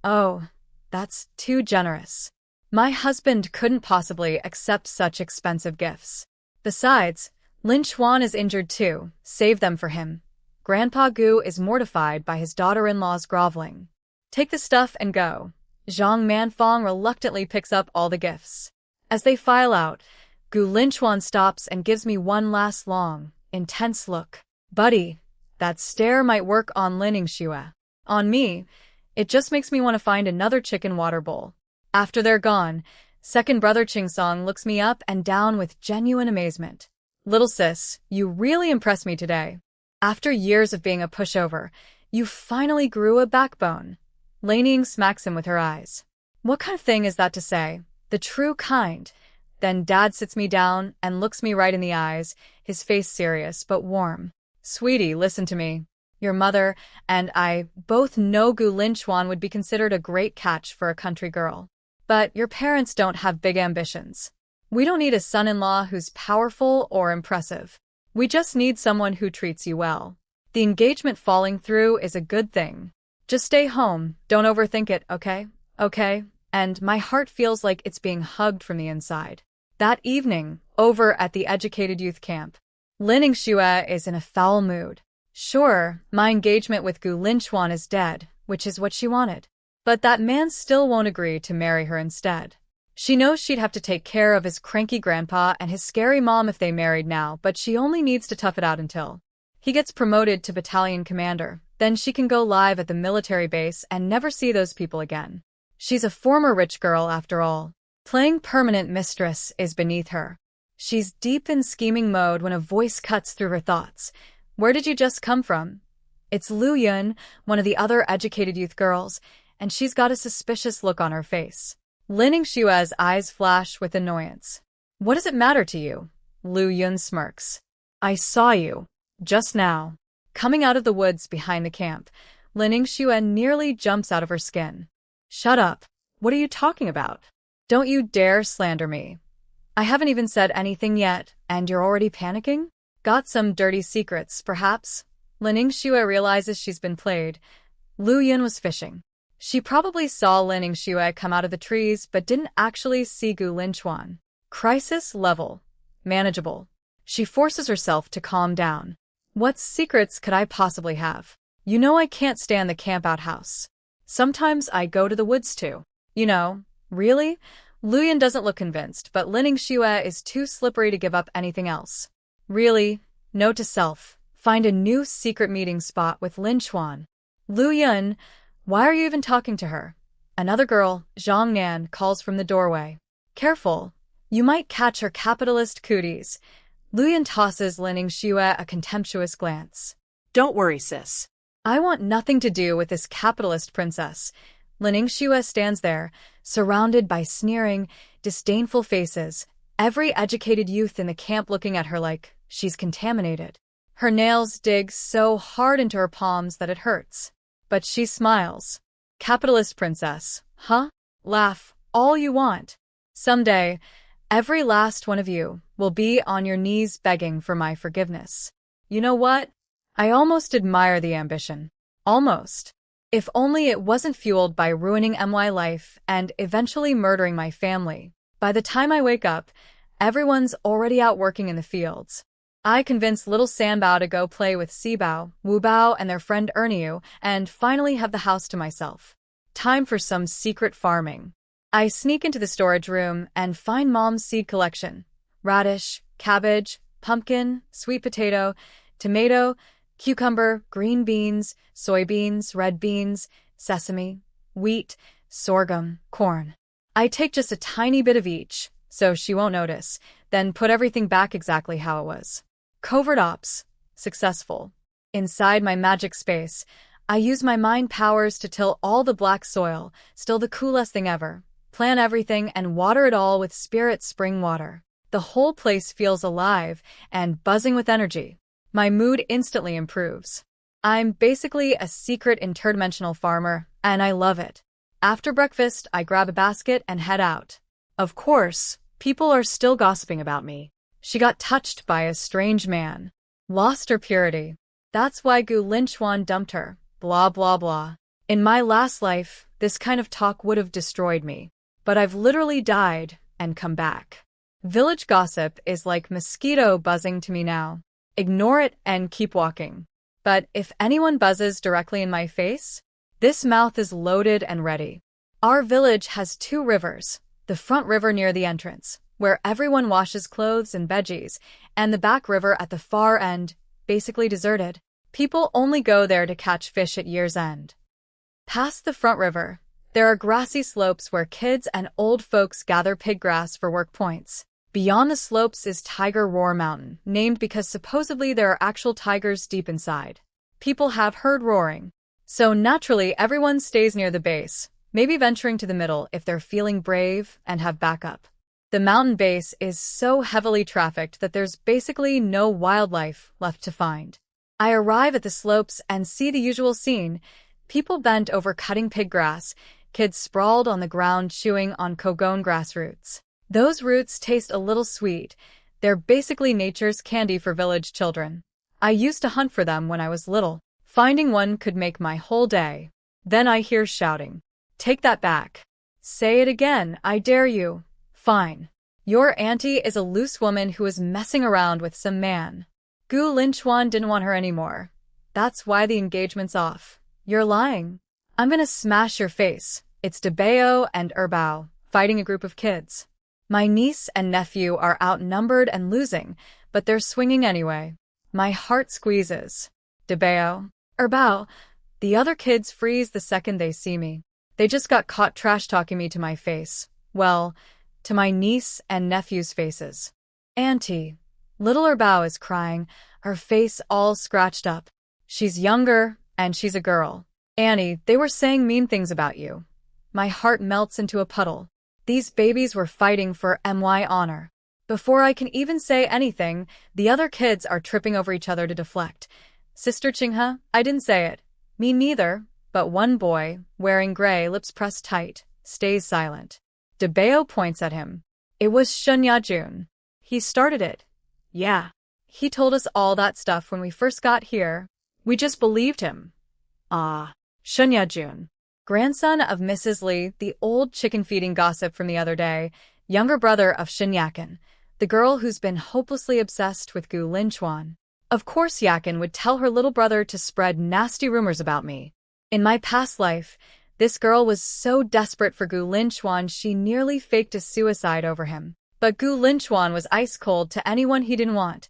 Oh, that's too generous. My husband couldn't possibly accept such expensive gifts. Besides, Lin Chuan is injured too. Save them for him. Grandpa Gu is mortified by his daughter-in-law's groveling. Take the stuff and go. Zhang Manfeng reluctantly picks up all the gifts. As they file out, Gu Linchuan stops and gives me one last long, intense look. Buddy, that stare might work on Lin Xue. On me, it just makes me want to find another chicken water bowl. After they're gone, second brother Qingsong looks me up and down with genuine amazement. Little sis, you really impressed me today. After years of being a pushover, you finally grew a backbone. Lei Ning smacks him with her eyes. What kind of thing is that to say? The true kind. Then Dad sits me down and looks me right in the eyes, his face serious but warm. Sweetie, listen to me. Your mother and I both know Gu Linchuan would be considered a great catch for a country girl. But your parents don't have big ambitions. We don't need a son-in-law who's powerful or impressive. We just need someone who treats you well. The engagement falling through is a good thing. Just stay home, don't overthink it, okay? Okay? And my heart feels like it's being hugged from the inside. That evening, over at the educated youth camp, Lin Yingxue is in a foul mood. Sure, my engagement with Gu Linchuan is dead, which is what she wanted. But that man still won't agree to marry her instead. She knows she'd have to take care of his cranky grandpa and his scary mom if they married now, but she only needs to tough it out until he gets promoted to battalion commander. Then she can go live at the military base and never see those people again. She's a former rich girl after all. Playing permanent mistress is beneath her. She's deep in scheming mode when a voice cuts through her thoughts. Where did you just come from? It's Lu Yun, one of the other educated youth girls, and she's got a suspicious look on her face. Lin Yingxue's eyes flash with annoyance. What does it matter to you? Lu Yun smirks. I saw you. Just now. Coming out of the woods behind the camp, Lin Yingxue nearly jumps out of her skin. Shut up. What are you talking about? Don't you dare slander me. I haven't even said anything yet, and you're already panicking? Got some dirty secrets, perhaps? Lin Yingxue realizes she's been played. Lu Yun was fishing. She probably saw Lin Yingxue come out of the trees, but didn't actually see Gu Linchuan. Crisis level. Manageable. She forces herself to calm down. What secrets could I possibly have? You know I can't stand the camp-out house. Sometimes I go to the woods too. You know, really? Lu Yun doesn't look convinced, but Lin Yingxue is too slippery to give up anything else. Really? Note to self. Find a new secret meeting spot with Lin Chuan. Lu Yun, why are you even talking to her? Another girl, Zhang Nan, calls from the doorway. Careful. You might catch her capitalist cooties. Lu Yun tosses Lin Yingxue a contemptuous glance. Don't worry, sis. I want nothing to do with this capitalist princess. Lin Yingxue stands there, surrounded by sneering, disdainful faces, every educated youth in the camp looking at her like she's contaminated. Her nails dig so hard into her palms that it hurts. But she smiles. Capitalist princess, huh? Laugh all you want. Someday, every last one of you will be on your knees begging for my forgiveness. You know what? I almost admire the ambition. Almost. If only it wasn't fueled by ruining my life and eventually murdering my family. By the time I wake up, everyone's already out working in the fields. I convince little Sanbao to go play with Sibao, Wubao, and their friend Erniu, and finally have the house to myself. Time for some secret farming. I sneak into the storage room and find Mom's seed collection. Radish, cabbage, pumpkin, sweet potato, tomato, cucumber, green beans, soybeans, red beans, sesame, wheat, sorghum, corn. I take just a tiny bit of each, so she won't notice, then put everything back exactly how it was. Covert ops. Successful. Inside my magic space, I use my mind powers to till all the black soil, still the coolest thing ever. Plant everything and water it all with spirit spring water. The whole place feels alive and buzzing with energy. My mood instantly improves. I'm basically a secret interdimensional farmer, and I love it. After breakfast, I grab a basket and head out. Of course, people are still gossiping about me. She got touched by a strange man. Lost her purity. That's why Gu Linchuan dumped her. Blah blah blah. In my last life, this kind of talk would have destroyed me. But I've literally died and come back. Village gossip is like mosquito buzzing to me now. Ignore it and keep walking. But if anyone buzzes directly in my face, this mouth is loaded and ready. Our village has 2 rivers, the front river near the entrance, where everyone washes clothes and veggies, and the back river at the far end, basically deserted. People only go there to catch fish at year's end. Past the front river, there are grassy slopes where kids and old folks gather pig grass for work points. Beyond the slopes is Tiger Roar Mountain, named because supposedly there are actual tigers deep inside. People have heard roaring. So naturally everyone stays near the base, maybe venturing to the middle if they're feeling brave and have backup. The mountain base is so heavily trafficked that there's basically no wildlife left to find. I arrive at the slopes and see the usual scene. People bent over cutting pig grass, kids sprawled on the ground chewing on kogon grass roots. Those roots taste a little sweet. They're basically nature's candy for village children. I used to hunt for them when I was little. Finding one could make my whole day. Then I hear shouting. Take that back. Say it again, I dare you. Fine. Your auntie is a loose woman who is messing around with some man. Gu Linchuan didn't want her anymore. That's why the engagement's off. You're lying. I'm gonna smash your face. It's Debeo and Erbao, fighting a group of kids. My niece and nephew are outnumbered and losing, but they're swinging anyway. My heart squeezes. Debeo, Erbao, the other kids freeze the second they see me. They just got caught trash-talking me to my face. Well, to my niece and nephew's faces. Auntie. Little Erbao is crying, her face all scratched up. She's younger, and she's a girl. Annie, they were saying mean things about you. My heart melts into a puddle. These babies were fighting for my honor. Before I can even say anything, the other kids are tripping over each other to deflect. Sister Chingha, I didn't say it. Me neither, but one boy, wearing gray, lips pressed tight, stays silent. Debeo points at him. It was Shen Yuerong. He started it. Yeah. He told us all that stuff when we first got here. We just believed him. Shen Yuerong. Grandson of Mrs. Li, the old chicken-feeding gossip from the other day, younger brother of Shen Yakin, the girl who's been hopelessly obsessed with Gu Linchuan. Of course Yakin would tell her little brother to spread nasty rumors about me. In my past life, this girl was so desperate for Gu Linchuan she nearly faked a suicide over him. But Gu Linchuan was ice-cold to anyone he didn't want,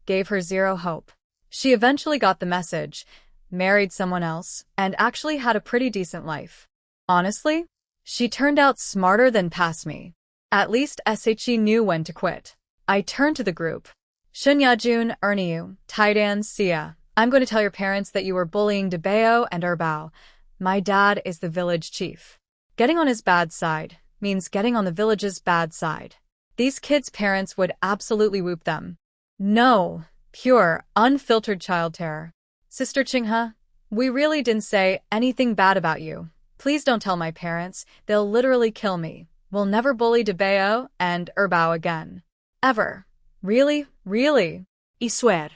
gave her zero hope. She eventually got the message, married someone else, and actually had a pretty decent life. Honestly, she turned out smarter than past me. At least SHE knew when to quit. I turned to the group. Shen Yuerong, Erniu, Taidan, Sia, I'm going to tell your parents that you were bullying Debeo and Erbao. My dad is the village chief. Getting on his bad side means getting on the village's bad side. These kids' parents would absolutely whoop them. No, pure, unfiltered child terror. Sister Chingha, we really didn't say anything bad about you. Please don't tell my parents. They'll literally kill me. We'll never bully Debeo and Erbao again. Ever. Really? Really? I swear.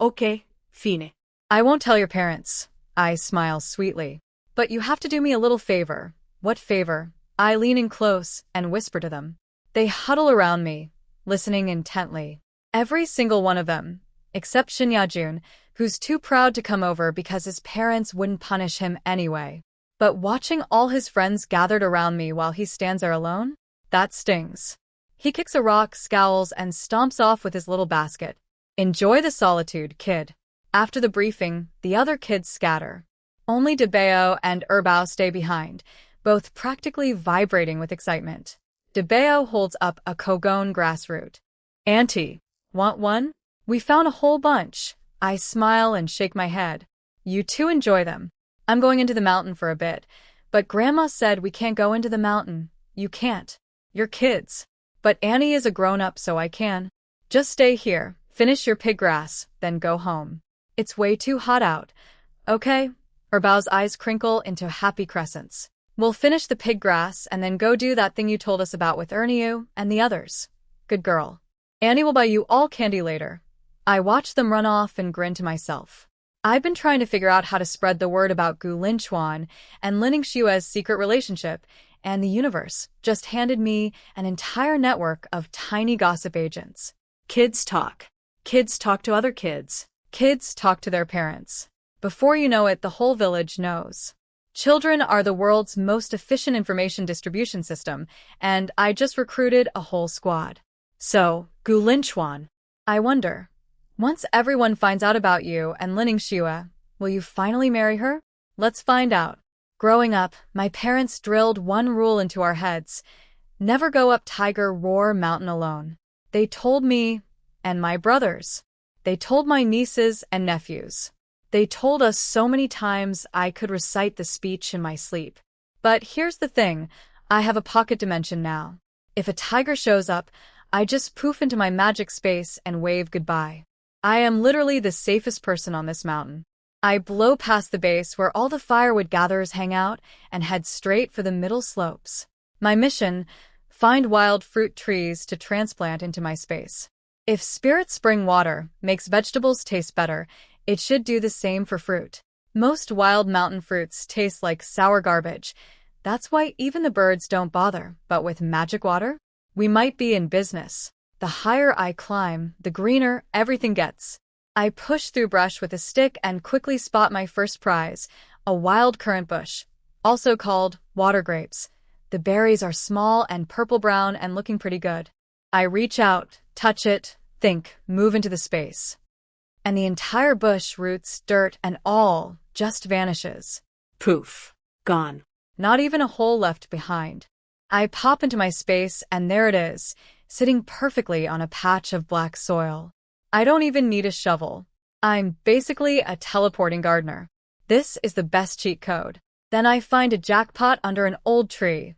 Okay, fine. I won't tell your parents. I smile sweetly. But you have to do me a little favor. What favor? I lean in close and whisper to them. They huddle around me, listening intently. Every single one of them, except Shen Yuerong, who's too proud to come over because his parents wouldn't punish him anyway. But watching all his friends gathered around me while he stands there alone? That stings. He kicks a rock, scowls, and stomps off with his little basket. Enjoy the solitude, kid. After the briefing, the other kids scatter. Only Debeo and Erbao stay behind, both practically vibrating with excitement. Debeo holds up a kogon grassroot. Auntie, want one? We found a whole bunch. I smile and shake my head. You two enjoy them. I'm going into the mountain for a bit, but Grandma said we can't go into the mountain. You can't. You're kids. But Annie is a grown-up, so I can. Just stay here, finish your pig grass, then go home. It's way too hot out. Okay? Erbao's eyes crinkle into happy crescents. We'll finish the pig grass and then go do that thing you told us about with Erniu and the others. Good girl. Annie will buy you all candy later. I watch them run off and grin to myself. I've been trying to figure out how to spread the word about Gu Linchuan and Lin Xiu's secret relationship, and the universe just handed me an entire network of tiny gossip agents. Kids talk. Kids talk to other kids. Kids talk to their parents. Before you know it, the whole village knows. Children are the world's most efficient information distribution system, and I just recruited a whole squad. So, Gu Linchuan, I wonder, once everyone finds out about you and Lin Xiu, will you finally marry her? Let's find out. Growing up, my parents drilled one rule into our heads. Never go up Tiger Roar Mountain alone. They told me, and my brothers. They told my nieces and nephews. They told us so many times I could recite the speech in my sleep. But here's the thing, I have a pocket dimension now. If a tiger shows up, I just poof into my magic space and wave goodbye. I am literally the safest person on this mountain. I blow past the base where all the firewood gatherers hang out and head straight for the middle slopes. My mission, find wild fruit trees to transplant into my space. If spirit spring water makes vegetables taste better, it should do the same for fruit. Most wild mountain fruits taste like sour garbage. That's why even the birds don't bother. But with magic water, we might be in business. The higher I climb, the greener everything gets. I push through brush with a stick and quickly spot my first prize, a wild currant bush, also called water grapes. The berries are small and purple-brown and looking pretty good. I reach out, touch it, think, move into the space. And the entire bush, roots, dirt, and all, just vanishes. Poof. Gone. Not even a hole left behind. I pop into my space and there it is, sitting perfectly on a patch of black soil. I don't even need a shovel. I'm basically a teleporting gardener. This is the best cheat code. Then I find a jackpot under an old tree.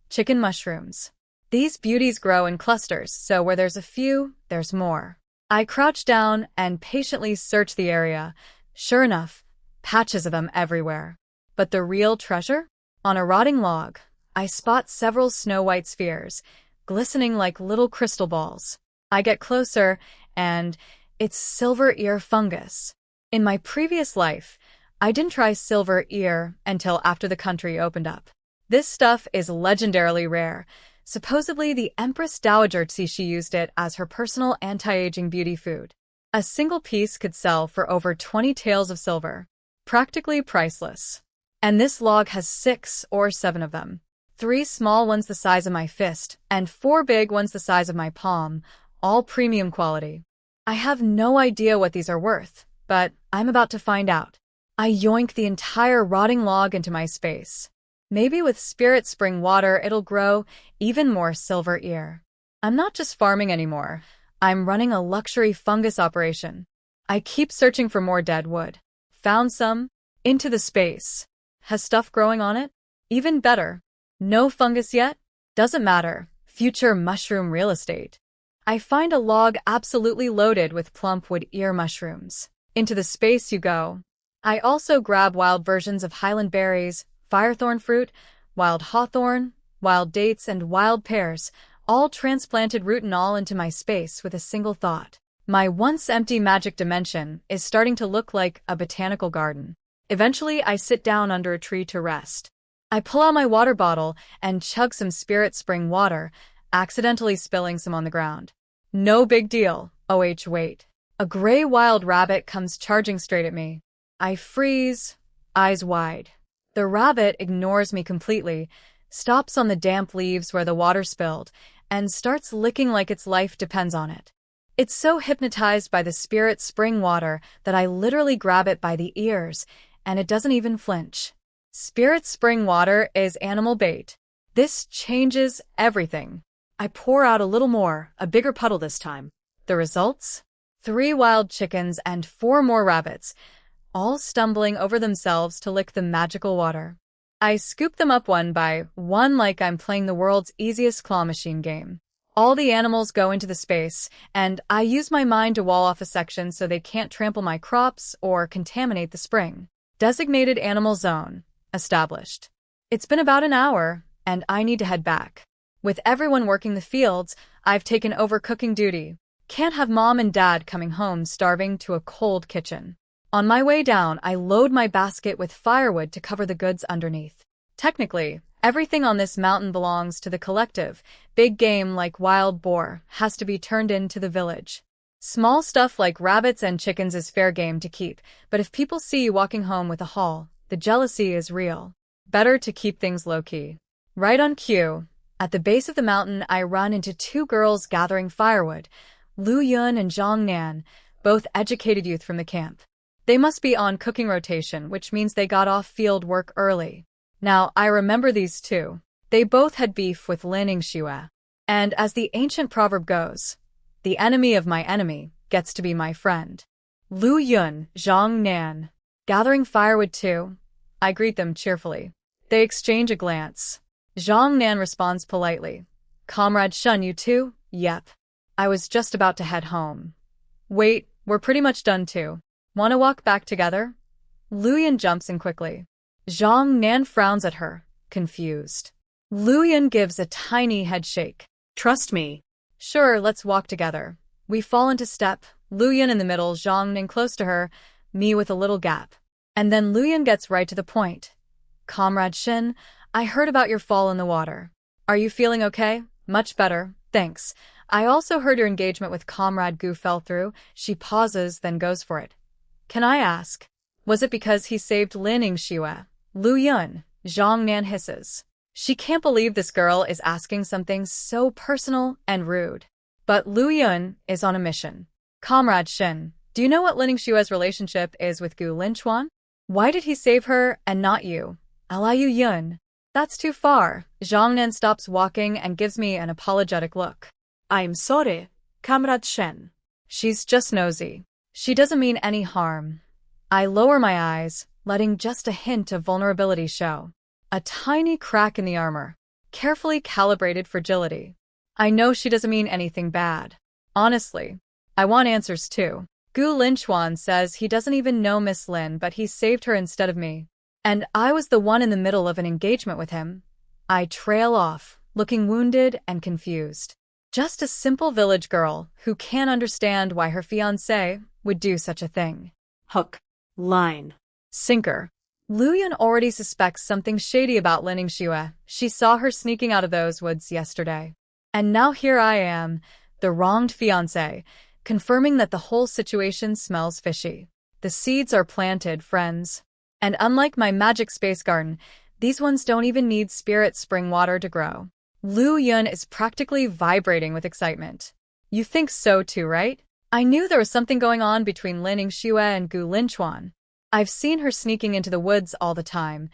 Chicken mushrooms. These beauties grow in clusters, so where there's a few, there's more. I crouch down and patiently search the area. Sure enough, patches of them everywhere. But the real treasure? On a rotting log, I spot several snow-white spheres, glistening like little crystal balls. I get closer, and it's silver ear fungus. In my previous life, I didn't try silver ear until after the country opened up. This stuff is legendarily rare. Supposedly, the Empress Dowager Cixi used it as her personal anti-aging beauty food. A single piece could sell for over 20 taels of silver. Practically priceless. And this log has 6 or 7 of them. 3 small ones the size of my fist, and 4 big ones the size of my palm, all premium quality. I have no idea what these are worth, but I'm about to find out. I yoink the entire rotting log into my space. Maybe with spirit spring water it'll grow even more silver ear. I'm not just farming anymore. I'm running a luxury fungus operation. I keep searching for more dead wood. Found some. Into the space. Has stuff growing on it? Even better. No fungus yet? Doesn't matter. Future mushroom real estate. I find a log absolutely loaded with plump wood ear mushrooms. Into the space you go. I also grab wild versions of highland berries, firethorn fruit, wild hawthorn, wild dates, and wild pears, all transplanted root and all into my space with a single thought. My once empty magic dimension is starting to look like a botanical garden. Eventually, I sit down under a tree to rest. I pull out my water bottle and chug some spirit spring water, accidentally spilling some on the ground. No big deal. Wait. A gray wild rabbit comes charging straight at me. I freeze, eyes wide. The rabbit ignores me completely, stops on the damp leaves where the water spilled, and starts licking like its life depends on it. It's so hypnotized by the spirit spring water that I literally grab it by the ears, and it doesn't even flinch. Spirit spring water is animal bait. This changes everything. I pour out a little more, a bigger puddle this time. The results? 3 wild chickens and 4 more rabbits, all stumbling over themselves to lick the magical water. I scoop them up one by one like I'm playing the world's easiest claw machine game. All the animals go into the space, and I use my mind to wall off a section so they can't trample my crops or contaminate the spring. Designated animal zone. Established. It's been about an hour, and I need to head back. With everyone working the fields, I've taken over cooking duty. Can't have mom and dad coming home starving to a cold kitchen. On my way down, I load my basket with firewood to cover the goods underneath. Technically, everything on this mountain belongs to the collective. Big game like wild boar has to be turned into the village. Small stuff like rabbits and chickens is fair game to keep, but if people see you walking home with a haul, the jealousy is real. Better to keep things low-key. Right on cue, at the base of the mountain I run into 2 girls gathering firewood, Lu Yun and Zhang Nan, both educated youth from the camp. They must be on cooking rotation, which means they got off field work early. Now, I remember these 2. They both had beef with Lin Yingxue. And as the ancient proverb goes, the enemy of my enemy gets to be my friend. Lu Yun, Zhang Nan. Gathering firewood too? I greet them cheerfully. They exchange a glance. Zhang Nan responds politely. Comrade Shen, you too? Yep. I was just about to head home. Wait, we're pretty much done too. Want to walk back together? Lu Yun jumps in quickly. Zhang Nan frowns at her, confused. Lu Yun gives a tiny head shake. Trust me. Sure, let's walk together. We fall into step, Luyan in the middle, Zhongnan close to her, me with a little gap. And then Luyan gets right to the point. Comrade Shen, I heard about your fall in the water. Are you feeling okay? Much better, thanks. I also heard your engagement with Comrade Gu fell through. She pauses, then goes for it. Can I ask? Was it because he saved Lin Yingxue? Luyan, Zhongnan hisses. She can't believe this girl is asking something so personal and rude. But Luyan is on a mission. Comrade Shen, do you know what Lin Yingxue's relationship is with Gu Linchuan? Why did he save her and not you? Liu Yun. That's too far. Zhongnan stops walking and gives me an apologetic look. I'm sorry, Comrade Shen. She's just nosy. She doesn't mean any harm. I lower my eyes, letting just a hint of vulnerability show. A tiny crack in the armor. Carefully calibrated fragility. I know she doesn't mean anything bad. Honestly, I want answers too. Gu Linchuan says he doesn't even know Miss Lin, but he saved her instead of me. And I was the one in the middle of an engagement with him. I trail off, looking wounded and confused. Just a simple village girl who can't understand why her fiancé would do such a thing. Hook. Line. Sinker. Luyan already suspects something shady about Lin Yingxue. She saw her sneaking out of those woods yesterday. And now here I am, the wronged fiancé, confirming that the whole situation smells fishy. The seeds are planted, friends. And unlike my magic space garden, these ones don't even need spirit spring water to grow. Lu Yun is practically vibrating with excitement. You think so too, right? I knew there was something going on between Lin Yingxue and Gu Linchuan. I've seen her sneaking into the woods all the time.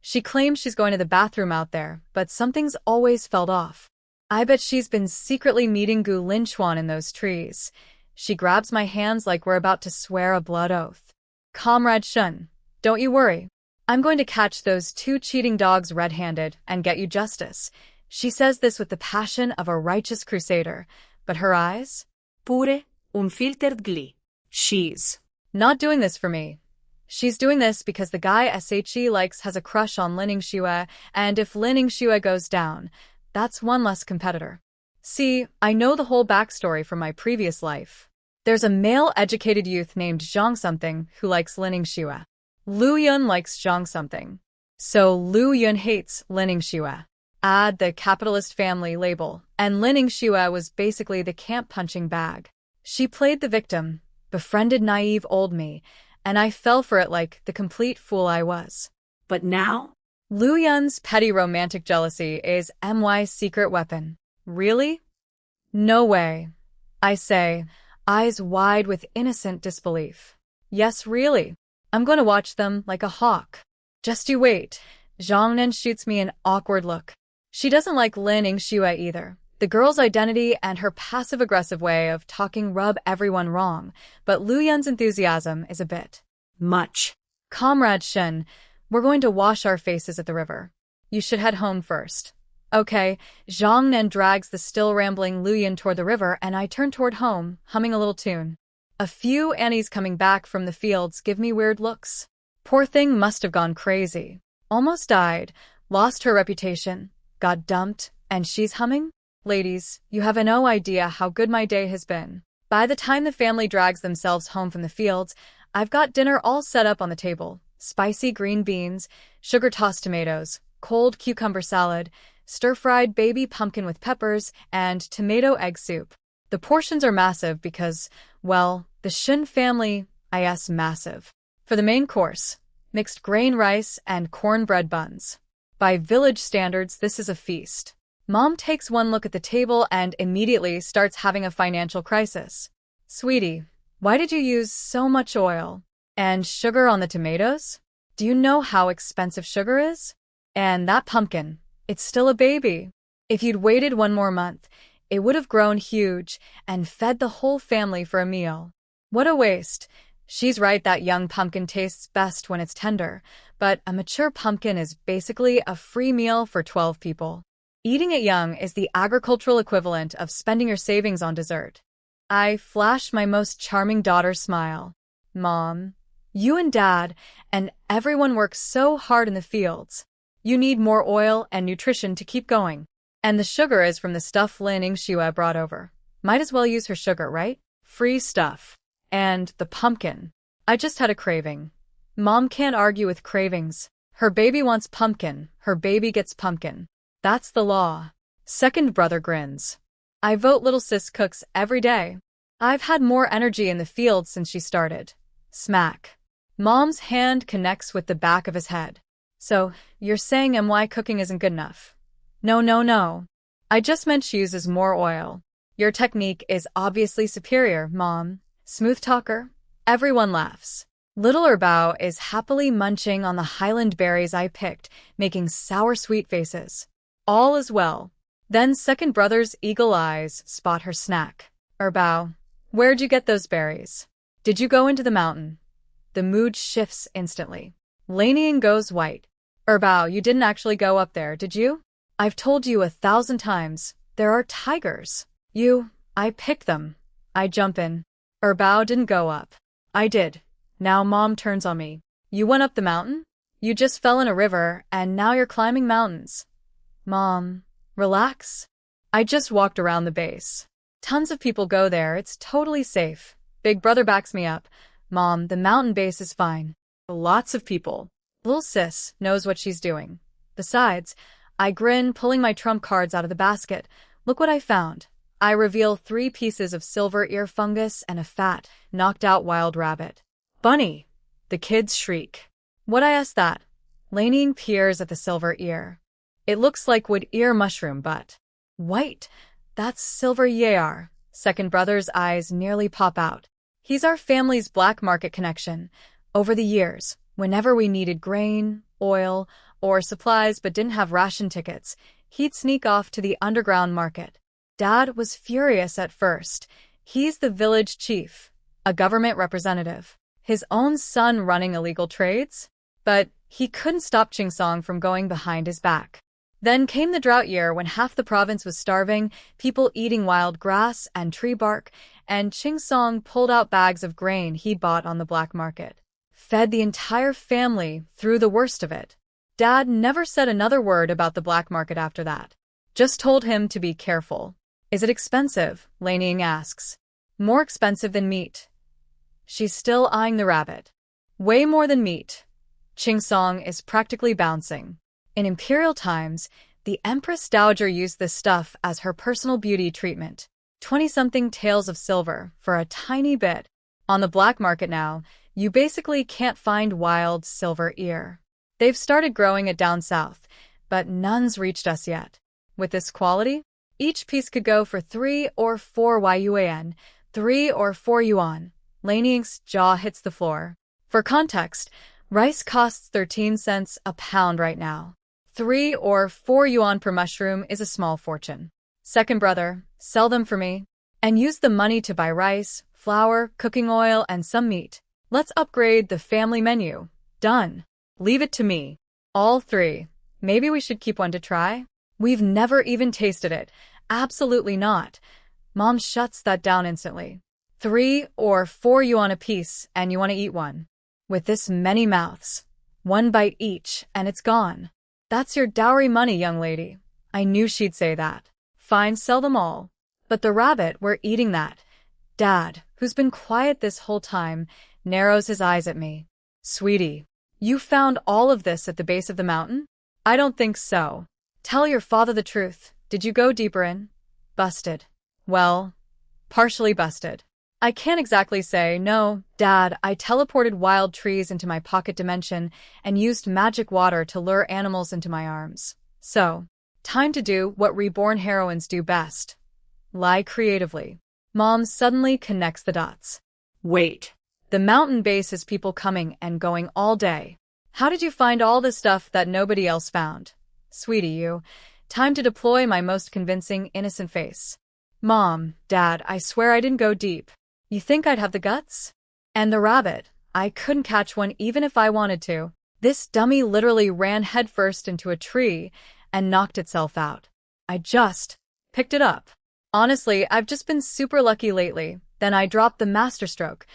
She claims she's going to the bathroom out there, but something's always felt off. I bet she's been secretly meeting Gu Linchuan in those trees. She grabs my hands like we're about to swear a blood oath. Comrade Shen, don't you worry. I'm going to catch those two cheating dogs red-handed and get you justice. She says this with the passion of a righteous crusader, but her eyes? Pure, unfiltered glee. She's not doing this for me. She's doing this because the guy SHE likes has a crush on Lin Yingxue, and if Lin Yingxue goes down, that's one less competitor. See, I know the whole backstory from my previous life. There's a male-educated youth named Zhang something who likes Lin Yingxue. Lu Yun likes Zhang something. So Lu Yun hates Lin Yingxue. Add the capitalist family label, and Lin Yingxue was basically the camp punching bag. She played the victim, befriended naive old me, and I fell for it like the complete fool I was. But now? Lu Yun's petty romantic jealousy is MY's secret weapon. Really? No way. I say, eyes wide with innocent disbelief. Yes, really. I'm going to watch them like a hawk. Just you wait. Zhongnan shoots me an awkward look. She doesn't like Lin Yingxue either. The girl's identity and her passive-aggressive way of talking rub everyone wrong, but Lu Yun's enthusiasm is a bit much. Comrade Shen, we're going to wash our faces at the river. You should head home first. Okay, Zhongnan drags the still rambling Lu Yun toward the river, and I turn toward home, humming a little tune. A few Annies coming back from the fields give me weird looks. Poor thing must have gone crazy. Almost died, lost her reputation, got dumped, and she's humming? Ladies, you have no idea how good my day has been. By the time the family drags themselves home from the fields, I've got dinner all set up on the table. Spicy green beans, sugar-tossed tomatoes, cold cucumber salad, stir-fried baby pumpkin with peppers, and tomato egg soup. The portions are massive because, well, the Shen family, massive. For the main course, mixed grain rice and cornbread buns. By village standards, this is a feast. Mom takes one look at the table and immediately starts having a financial crisis. Sweetie, why did you use so much oil? And sugar on the tomatoes? Do you know how expensive sugar is? And that pumpkin, it's still a baby. If you'd waited one more month, it would have grown huge and fed the whole family for a meal. What a waste. She's right that young pumpkin tastes best when it's tender, but a mature pumpkin is basically a free meal for 12 people. Eating it young is the agricultural equivalent of spending your savings on dessert. I flash my most charming daughter's smile. Mom, you and Dad and everyone works so hard in the fields. You need more oil and nutrition to keep going. And the sugar is from the stuff Lin Yingxue brought over. Might as well use her sugar, right? Free stuff. And the pumpkin. I just had a craving. Mom can't argue with cravings. Her baby wants pumpkin. Her baby gets pumpkin. That's the law. Second brother grins. I vote little sis cooks every day. I've had more energy in the field since she started. Smack. Mom's hand connects with the back of his head. So, you're saying MY cooking isn't good enough? No, no, no. I just meant she uses more oil. Your technique is obviously superior, Mom. Smooth talker. Everyone laughs. Little Erbao is happily munching on the highland berries I picked, making sour sweet faces. All is well. Then second brother's eagle eyes spot her snack. Erbao, where'd you get those berries? Did you go into the mountain? The mood shifts instantly. Laneying goes white. Erbao, you didn't actually go up there, did you? I've told you 1,000 times. There are tigers. I picked them. I jump in. Erbao didn't go up. I did. Now Mom turns on me. You went up the mountain? You just fell in a river, and now you're climbing mountains. Mom, relax. I just walked around the base. Tons of people go there, it's totally safe. Big brother backs me up. Mom, the mountain base is fine. Lots of people. Little sis knows what she's doing. Besides, I grin, pulling my trump cards out of the basket. Look what I found. I reveal 3 pieces of silver ear fungus and a fat, knocked-out wild rabbit. Bunny! The kids shriek. What I ask that? Laneying peers at the silver ear. It looks like wood ear mushroom, but white. That's silver yar. Second brother's eyes nearly pop out. He's our family's black market connection. Over the years, whenever we needed grain, oil, or supplies but didn't have ration tickets, he'd sneak off to the underground market. Dad was furious at first. He's the village chief, a government representative. His own son running illegal trades? But he couldn't stop Chingsong from going behind his back. Then came the drought year when half the province was starving, people eating wild grass and tree bark, and Chingsong pulled out bags of grain he'd bought on the black market. Fed the entire family through the worst of it. Dad never said another word about the black market after that. Just told him to be careful. Is it expensive? Laneying asks. More expensive than meat. She's still eyeing the rabbit. Way more than meat. Chingsong is practically bouncing. In imperial times, the Empress Dowager used this stuff as her personal beauty treatment. 20-something taels of silver for a tiny bit. On the black market now, you basically can't find wild silver ear. They've started growing it down south, but none's reached us yet. With this quality, each piece could go for 3 or 4 yuan, 3 or 4 yuan. Laneying's jaw hits the floor. For context, rice costs 13 cents a pound right now. 3 or 4 yuan per mushroom is a small fortune. Second brother, sell them for me. And use the money to buy rice, flour, cooking oil, and some meat. Let's upgrade the family menu. Done. Leave it to me. All 3. Maybe we should keep one to try? We've never even tasted it. Absolutely not. Mom shuts that down instantly. 3 or 4 yuan apiece, and you want to eat one. With this many mouths. 1 bite each, and it's gone. That's your dowry money, young lady. I knew she'd say that. Fine, sell them all. But the rabbit, we're eating that. Dad, who's been quiet this whole time, narrows his eyes at me. Sweetie, you found all of this at the base of the mountain? I don't think so. Tell your father the truth. Did you go deeper in? Busted. Well, partially busted. I can't exactly say, no, Dad, I teleported wild trees into my pocket dimension and used magic water to lure animals into my arms. So, time to do what reborn heroines do best. Lie creatively. Mom suddenly connects the dots. Wait. The mountain base has people coming and going all day. How did you find all the stuff that nobody else found? Sweetie, time to deploy my most convincing innocent face. Mom, Dad, I swear I didn't go deep. You think I'd have the guts? And the rabbit, I couldn't catch one even if I wanted to. This dummy literally ran headfirst into a tree and knocked itself out. I just picked it up. Honestly, I've just been super lucky lately. Then I dropped the masterstroke.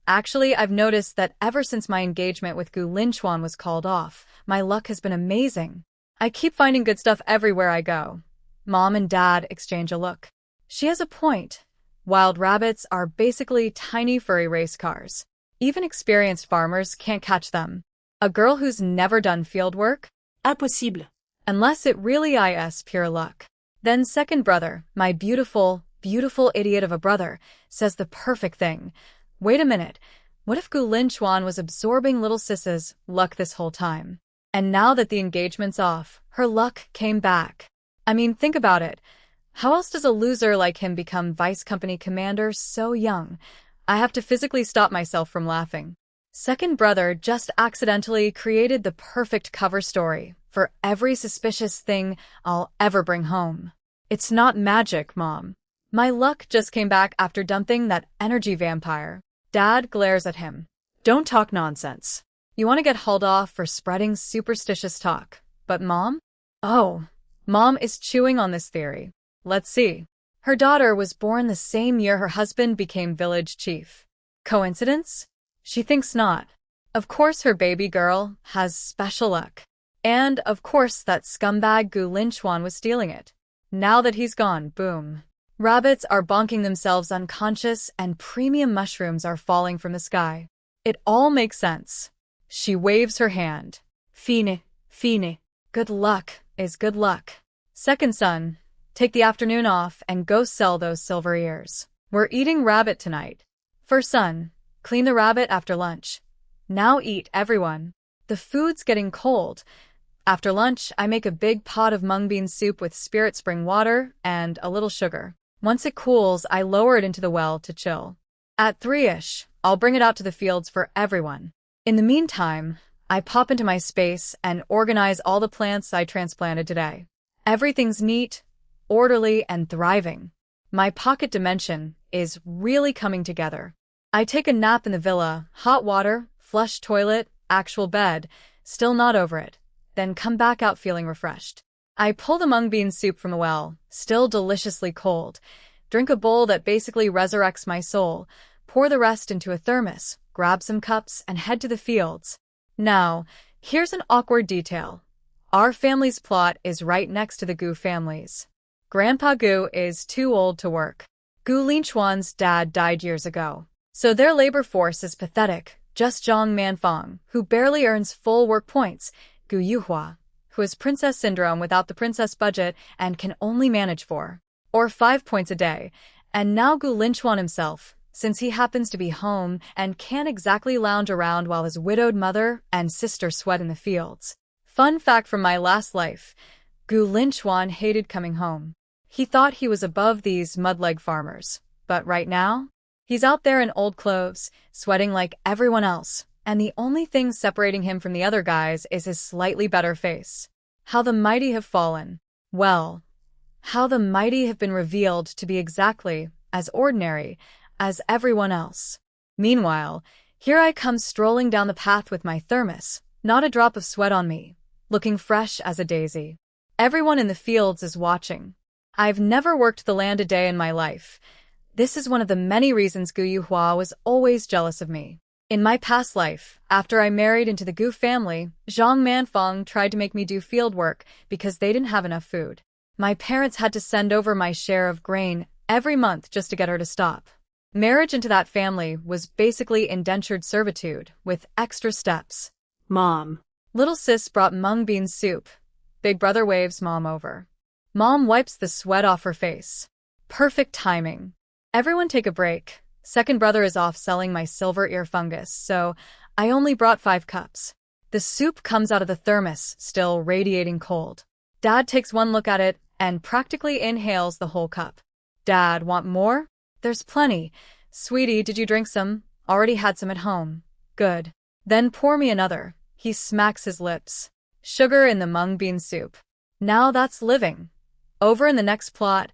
Actually, I've noticed that ever since my engagement with Gu Linchuan was called off, my luck has been amazing. I keep finding good stuff everywhere I go. Mom and Dad exchange a look. She has a point. Wild rabbits are basically tiny furry race cars. Even experienced farmers can't catch them. A girl who's never done field work? Impossible. Unless it really is pure luck. Then second brother, my beautiful, beautiful idiot of a brother, says the perfect thing. Wait a minute. What if Gu Linchuan was absorbing little sis's luck this whole time? And now that the engagement's off, her luck came back. I mean, think about it. How else does a loser like him become vice company commander so young? I have to physically stop myself from laughing. Second brother just accidentally created the perfect cover story for every suspicious thing I'll ever bring home. It's not magic, Mom. My luck just came back after dumping that energy vampire. Dad glares at him. Don't talk nonsense. You want to get hauled off for spreading superstitious talk. But Mom? Oh, Mom is chewing on this theory. Let's see. Her daughter was born the same year her husband became village chief. Coincidence? She thinks not. Of course her baby girl has special luck. And, of course, that scumbag Gu Linchuan was stealing it. Now that he's gone, boom. Rabbits are bonking themselves unconscious and premium mushrooms are falling from the sky. It all makes sense. She waves her hand. Fine, fine. Good luck is good luck. Second son, take the afternoon off and go sell those silver ears. We're eating rabbit tonight. First son, clean the rabbit after lunch. Now eat, everyone. The food's getting cold. After lunch, I make a big pot of mung bean soup with spirit spring water and a little sugar. Once it cools, I lower it into the well to chill. At 3-ish, I'll bring it out to the fields for everyone. In the meantime, I pop into my space and organize all the plants I transplanted today. Everything's neat, orderly, and thriving. My pocket dimension is really coming together. I take a nap in the villa, hot water, flush toilet, actual bed, still not over it. Then come back out feeling refreshed. I pull the mung bean soup from the well, still deliciously cold, drink a bowl that basically resurrects my soul, pour the rest into a thermos, grab some cups, and head to the fields. Now, here's an awkward detail. Our family's plot is right next to the Gu family's. Grandpa Gu is too old to work. Gu Linchuan's dad died years ago, so their labor force is pathetic. Just Zhang Manfang, who barely earns full work points, Gu Yuhua, who has princess syndrome without the princess budget and can only manage 4 or 5 points a day, and now Gu Linchuan himself, since he happens to be home and can't exactly lounge around while his widowed mother and sister sweat in the fields. Fun fact from my last life, Gu Linchuan hated coming home. He thought he was above these mud-leg farmers, but right now, he's out there in old clothes, sweating like everyone else, and the only thing separating him from the other guys is his slightly better face. How the mighty have fallen. Well, how the mighty have been revealed to be exactly as ordinary as everyone else. Meanwhile, here I come strolling down the path with my thermos, not a drop of sweat on me, looking fresh as a daisy. Everyone in the fields is watching. I've never worked the land a day in my life. This is one of the many reasons Gu Yuhua was always jealous of me. In my past life, after I married into the Gu family, Zhang Manfang tried to make me do field work because they didn't have enough food. My parents had to send over my share of grain every month just to get her to stop. Marriage into that family was basically indentured servitude, with extra steps. Mom. Little sis brought mung bean soup. Big brother waves Mom over. Mom wipes the sweat off her face. Perfect timing. Everyone take a break. Second brother is off selling my silver ear fungus, so I only brought 5 cups. The soup comes out of the thermos, still radiating cold. Dad takes one look at it and practically inhales the whole cup. Dad, want more? There's plenty. Sweetie, did you drink some? Already had some at home. Good. Then pour me another. He smacks his lips. Sugar in the mung bean soup. Now that's living. Over in the next plot,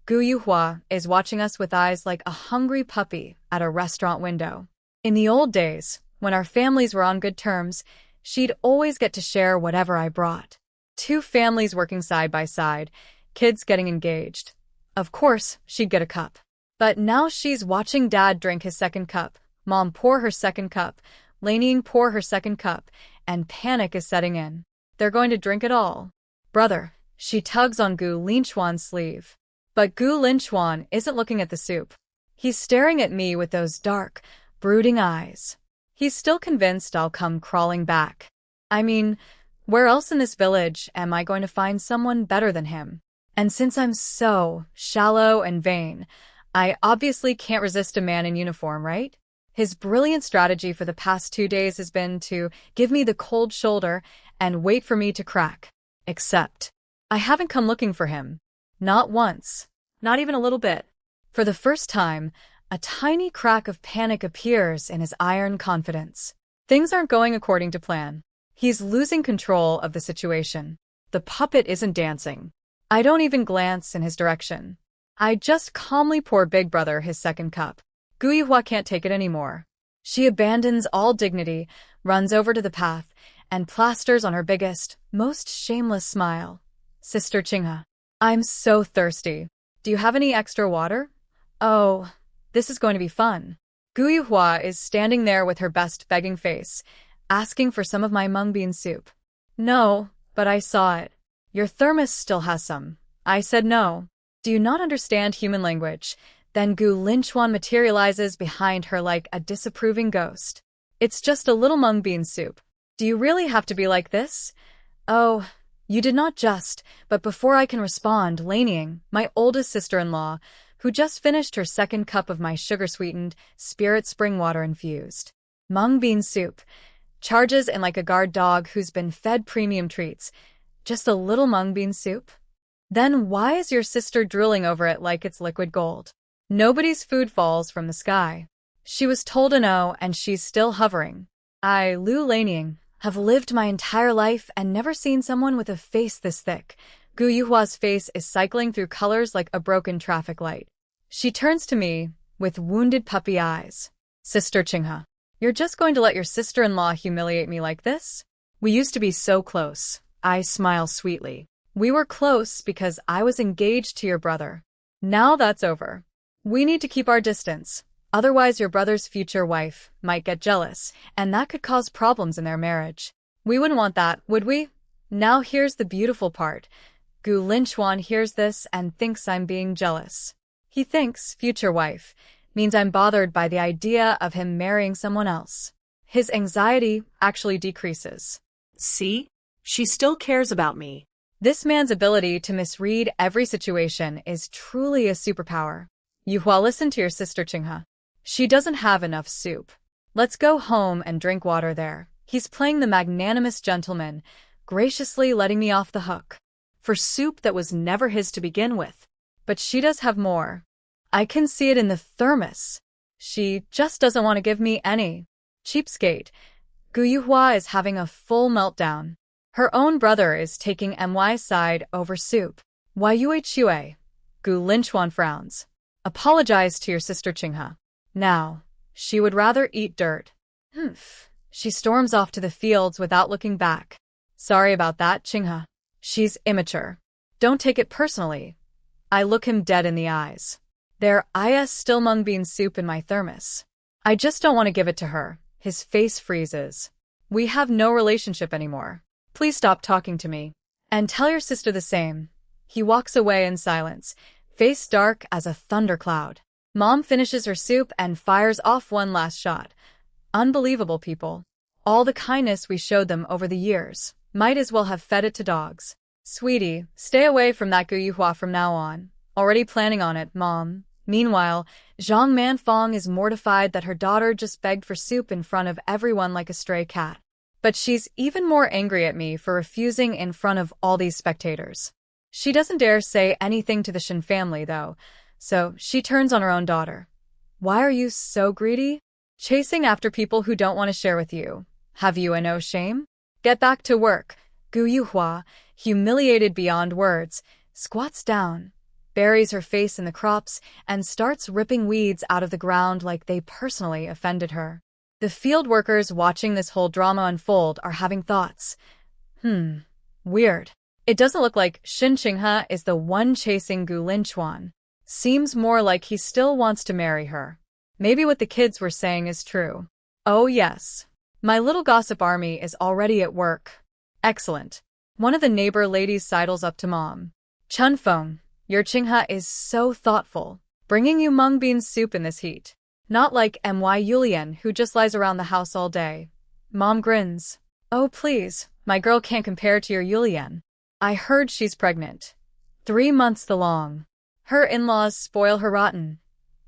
Gu Yuhua is watching us with eyes like a hungry puppy at a restaurant window. In the old days, when our families were on good terms, she'd always get to share whatever I brought. 2 families working side by side, kids getting engaged. Of course, she'd get a cup. But now she's watching Dad drink his second cup, Mom pour her second cup, Laneying pour her second cup, and panic is setting in. They're going to drink it all. Brother, she tugs on Gu Linchuan's sleeve. But Gu Linchuan isn't looking at the soup. He's staring at me with those dark, brooding eyes. He's still convinced I'll come crawling back. I mean, where else in this village am I going to find someone better than him? And since I'm so shallow and vain, I obviously can't resist a man in uniform, right? His brilliant strategy for the past 2 days has been to give me the cold shoulder and wait for me to crack. Except, I haven't come looking for him. Not once. Not even a little bit. For the first time, a tiny crack of panic appears in his iron confidence. Things aren't going according to plan. He's losing control of the situation. The puppet isn't dancing. I don't even glance in his direction. I just calmly pour Big Brother his second cup. Gu Yuhua can't take it anymore. She abandons all dignity, runs over to the path, and plasters on her biggest, most shameless smile. Sister Qinghe, I'm so thirsty. Do you have any extra water? Oh, this is going to be fun. Gu Yuhua is standing there with her best begging face, asking for some of my mung bean soup. No, but I saw it. Your thermos still has some. I said no. Do you not understand human language? Then Gu Linchuan materializes behind her like a disapproving ghost. It's just a little mung bean soup. Do you really have to be like this? Oh, you did not just, but before I can respond, Laneying, my oldest sister-in-law, who just finished her second cup of my sugar-sweetened, spirit spring water infused mung bean soup, charges in like a guard dog who's been fed premium treats. Just a little mung bean soup? Then why is your sister drooling over it like it's liquid gold? Nobody's food falls from the sky. She was told a no, and she's still hovering. I, Lu Laneying, have lived my entire life and never seen someone with a face this thick. Gu Yuhua's face is cycling through colors like a broken traffic light. She turns to me with wounded puppy eyes. Sister Qinghe, you're just going to let your sister-in-law humiliate me like this? We used to be so close. I smile sweetly. We were close because I was engaged to your brother. Now that's over. We need to keep our distance. Otherwise your brother's future wife might get jealous, and that could cause problems in their marriage. We wouldn't want that, would we? Now here's the beautiful part. Gu Linchuan hears this and thinks I'm being jealous. He thinks future wife means I'm bothered by the idea of him marrying someone else. His anxiety actually decreases. See? She still cares about me. This man's ability to misread every situation is truly a superpower. Yuhua, listen to your sister Qinghe. She doesn't have enough soup. Let's go home and drink water there. He's playing the magnanimous gentleman, graciously letting me off the hook. For soup that was never his to begin with. But she does have more. I can see it in the thermos. She just doesn't want to give me any. Cheapskate. Gu Yuhua is having a full meltdown. Her own brother is taking MY's side over soup. Why Yue Chue? Gu Linchuan frowns. Apologize to your sister Qinghe. Now, she would rather eat dirt. Humph. She storms off to the fields without looking back. Sorry about that, Qinghe. She's immature. Don't take it personally. I look him dead in the eyes. There is still mung bean soup in my thermos. I just don't want to give it to her. His face freezes. We have no relationship anymore. Please stop talking to me. And tell your sister the same. He walks away in silence, face dark as a thundercloud. Mom finishes her soup and fires off one last shot. Unbelievable people. All the kindness we showed them over the years. Might as well have fed it to dogs. Sweetie, stay away from that Gu Yuhua from now on. Already planning on it, Mom. Meanwhile, Zhang Manfong is mortified that her daughter just begged for soup in front of everyone like a stray cat. But she's even more angry at me for refusing in front of all these spectators. She doesn't dare say anything to the Shen family, though, so she turns on her own daughter. Why are you so greedy? Chasing after people who don't want to share with you. Have you no shame? Get back to work. Gu Yuhua, humiliated beyond words, squats down, buries her face in the crops, and starts ripping weeds out of the ground like they personally offended her. The field workers watching this whole drama unfold are having thoughts. Weird. It doesn't look like Shen Qinghe is the one chasing Gu Linchuan. Seems more like he still wants to marry her. Maybe what the kids were saying is true. Oh yes. My little gossip army is already at work. Excellent. One of the neighbor ladies sidles up to Mom. Chunfeng, your Qinghe is so thoughtful. bringing you mung bean soup in this heat. Not like Yulian, who just lies around the house all day. Mom grins. Oh please, my girl can't compare to your Yulian. I heard she's pregnant. 3 months the long. Her in-laws spoil her rotten.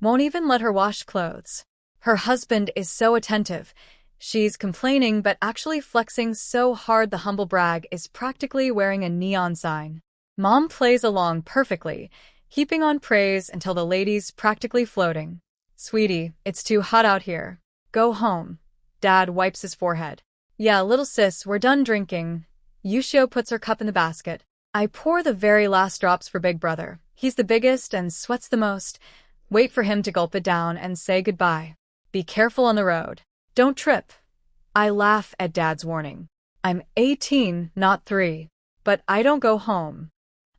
Won't even let her wash clothes. Her husband is so attentive. She's complaining but actually flexing so hard the humble brag is practically wearing a neon sign. Mom plays along perfectly, heaping on praise until the lady's practically floating. Sweetie, it's too hot out here. Go home. Dad wipes his forehead. Yeah, little sis, we're done drinking. Yushio puts her cup in the basket. I pour the very last drops for Big Brother. He's the biggest and sweats the most. Wait for him to gulp it down and say goodbye. Be careful on the road. Don't trip. I laugh at Dad's warning. I'm 18, not 3. But I don't go home.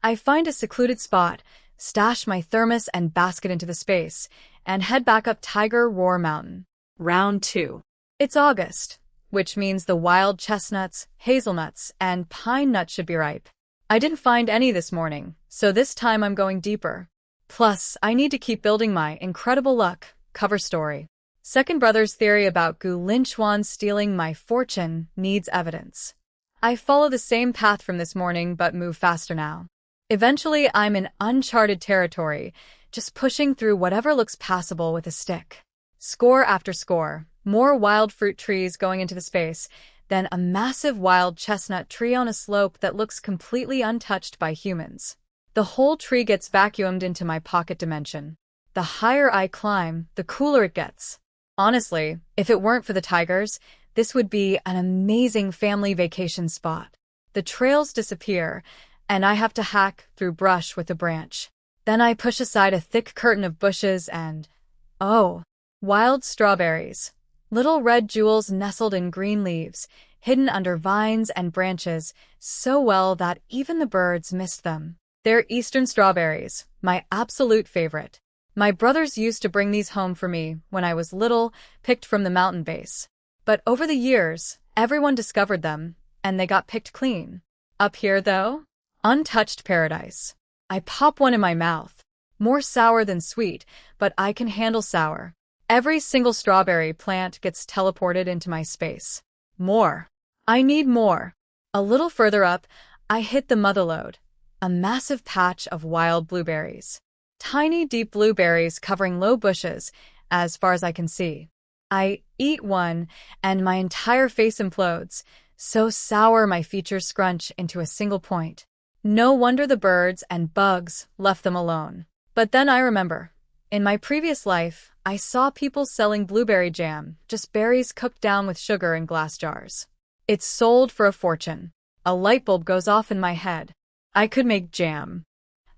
I find a secluded spot, stash my thermos and basket into the space, and head back up Tiger Roar Mountain. Round 2. It's August, which means the wild chestnuts, hazelnuts, and pine nuts should be ripe. I didn't find any this morning, so this time I'm going deeper. Plus, I need to keep building my incredible luck cover story. Second brother's theory about Gu Linchuan stealing my fortune needs evidence. I follow the same path from this morning but move faster now. Eventually, I'm in uncharted territory, just pushing through whatever looks passable with a stick. Score after score, more wild fruit trees going into the space, then a massive wild chestnut tree on a slope that looks completely untouched by humans. The whole tree gets vacuumed into my pocket dimension. The higher I climb, the cooler it gets. Honestly, if it weren't for the tigers, this would be an amazing family vacation spot. The trails disappear, and I have to hack through brush with a branch. Then I push aside a thick curtain of bushes and… oh, wild strawberries. Little red jewels nestled in green leaves, hidden under vines and branches, so well that even the birds missed them. They're eastern strawberries, my absolute favorite. My brothers used to bring these home for me when I was little, picked from the mountain base. But over the years, everyone discovered them, and they got picked clean. Up here, though, untouched paradise. I pop one in my mouth. More sour than sweet, but I can handle sour. Every single strawberry plant gets teleported into my space. More. I need more. A little further up, I hit the motherlode, a massive patch of wild blueberries. Tiny, deep blueberries covering low bushes, as far as I can see. I eat one, and my entire face implodes, so sour my features scrunch into a single point. No wonder the birds and bugs left them alone. But then I remember, in my previous life, I saw people selling blueberry jam, just berries cooked down with sugar in glass jars. It's sold for a fortune. A light bulb goes off in my head. I could make jam.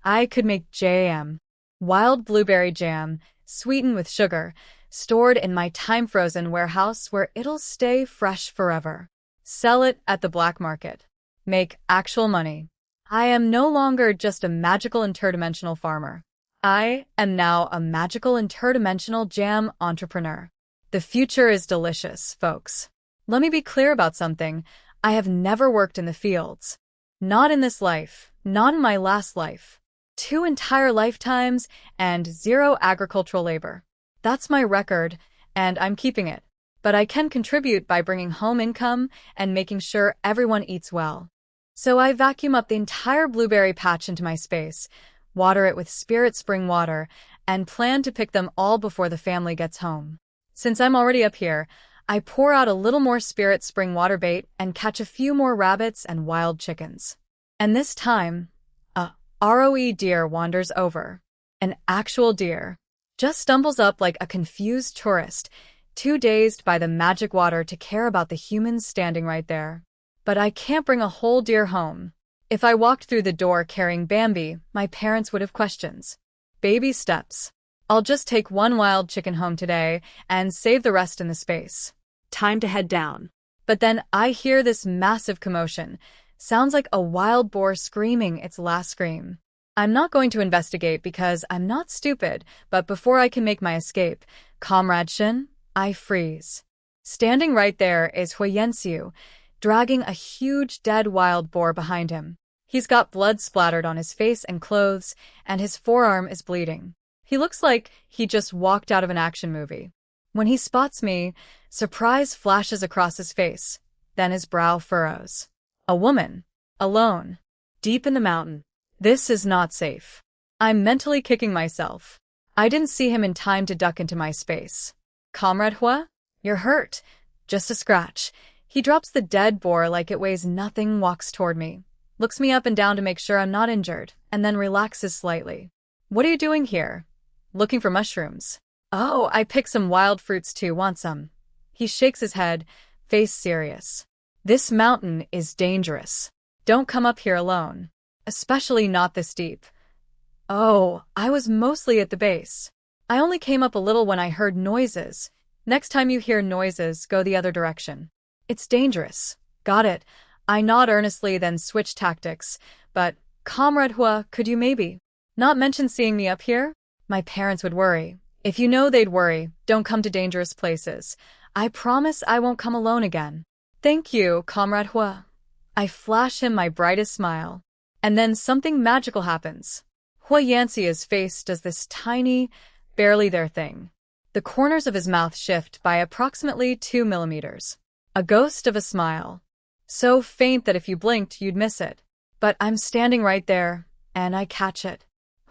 I could make jam. Wild blueberry jam, sweetened with sugar, stored in my time-frozen warehouse where it'll stay fresh forever. Sell it at the black market. Make actual money. I am no longer just a magical interdimensional farmer. I am now a magical interdimensional jam entrepreneur. The future is delicious, folks. Let me be clear about something. I have never worked in the fields. Not in this life, not in my last life. 2 entire lifetimes and 0 agricultural labor. That's my record, and I'm keeping it. But I can contribute by bringing home income and making sure everyone eats well. So I vacuum up the entire blueberry patch into my space, water it with spirit spring water, and plan to pick them all before the family gets home. Since I'm already up here, I pour out a little more spirit spring water bait and catch a few more rabbits and wild chickens. And this time, a ROE deer wanders over. An actual deer. Just stumbles up like a confused tourist, too dazed by the magic water to care about the humans standing right there. But I can't bring a whole deer home. If I walked through the door carrying Bambi, my parents would have questions. Baby steps. I'll just take 1 wild chicken home today and save the rest in the space. Time to head down. But then I hear this massive commotion. Sounds like a wild boar screaming its last scream. I'm not going to investigate because I'm not stupid, but before I can make my escape, Comrade Shen, I freeze. Standing right there is Huyensiu, dragging a huge dead wild boar behind him. He's got blood splattered on his face and clothes, and his forearm is bleeding. He looks like he just walked out of an action movie. When he spots me, surprise flashes across his face, then his brow furrows. A woman. Alone. Deep in the mountain. This is not safe. I'm mentally kicking myself. I didn't see him in time to duck into my space. Comrade Hua? You're hurt. Just a scratch. He drops the dead boar like it weighs nothing, walks toward me, looks me up and down to make sure I'm not injured, and then relaxes slightly. What are you doing here? Looking for mushrooms. Oh, I picked some wild fruits too, want some? He shakes his head, face serious. This mountain is dangerous. Don't come up here alone. Especially not this deep. Oh, I was mostly at the base. I only came up a little when I heard noises. Next time you hear noises, go the other direction. It's dangerous. Got it. I nod earnestly, then switch tactics. But, Comrade Hua, could you maybe not mention seeing me up here? My parents would worry. If you know they'd worry, don't come to dangerous places. I promise I won't come alone again. Thank you, Comrade Hua. I flash him my brightest smile. And then something magical happens. Fiancé's face does this tiny, barely there thing. The corners of his mouth shift by approximately 2 millimeters. A ghost of a smile. So faint that if you blinked, you'd miss it. But I'm standing right there, and I catch it.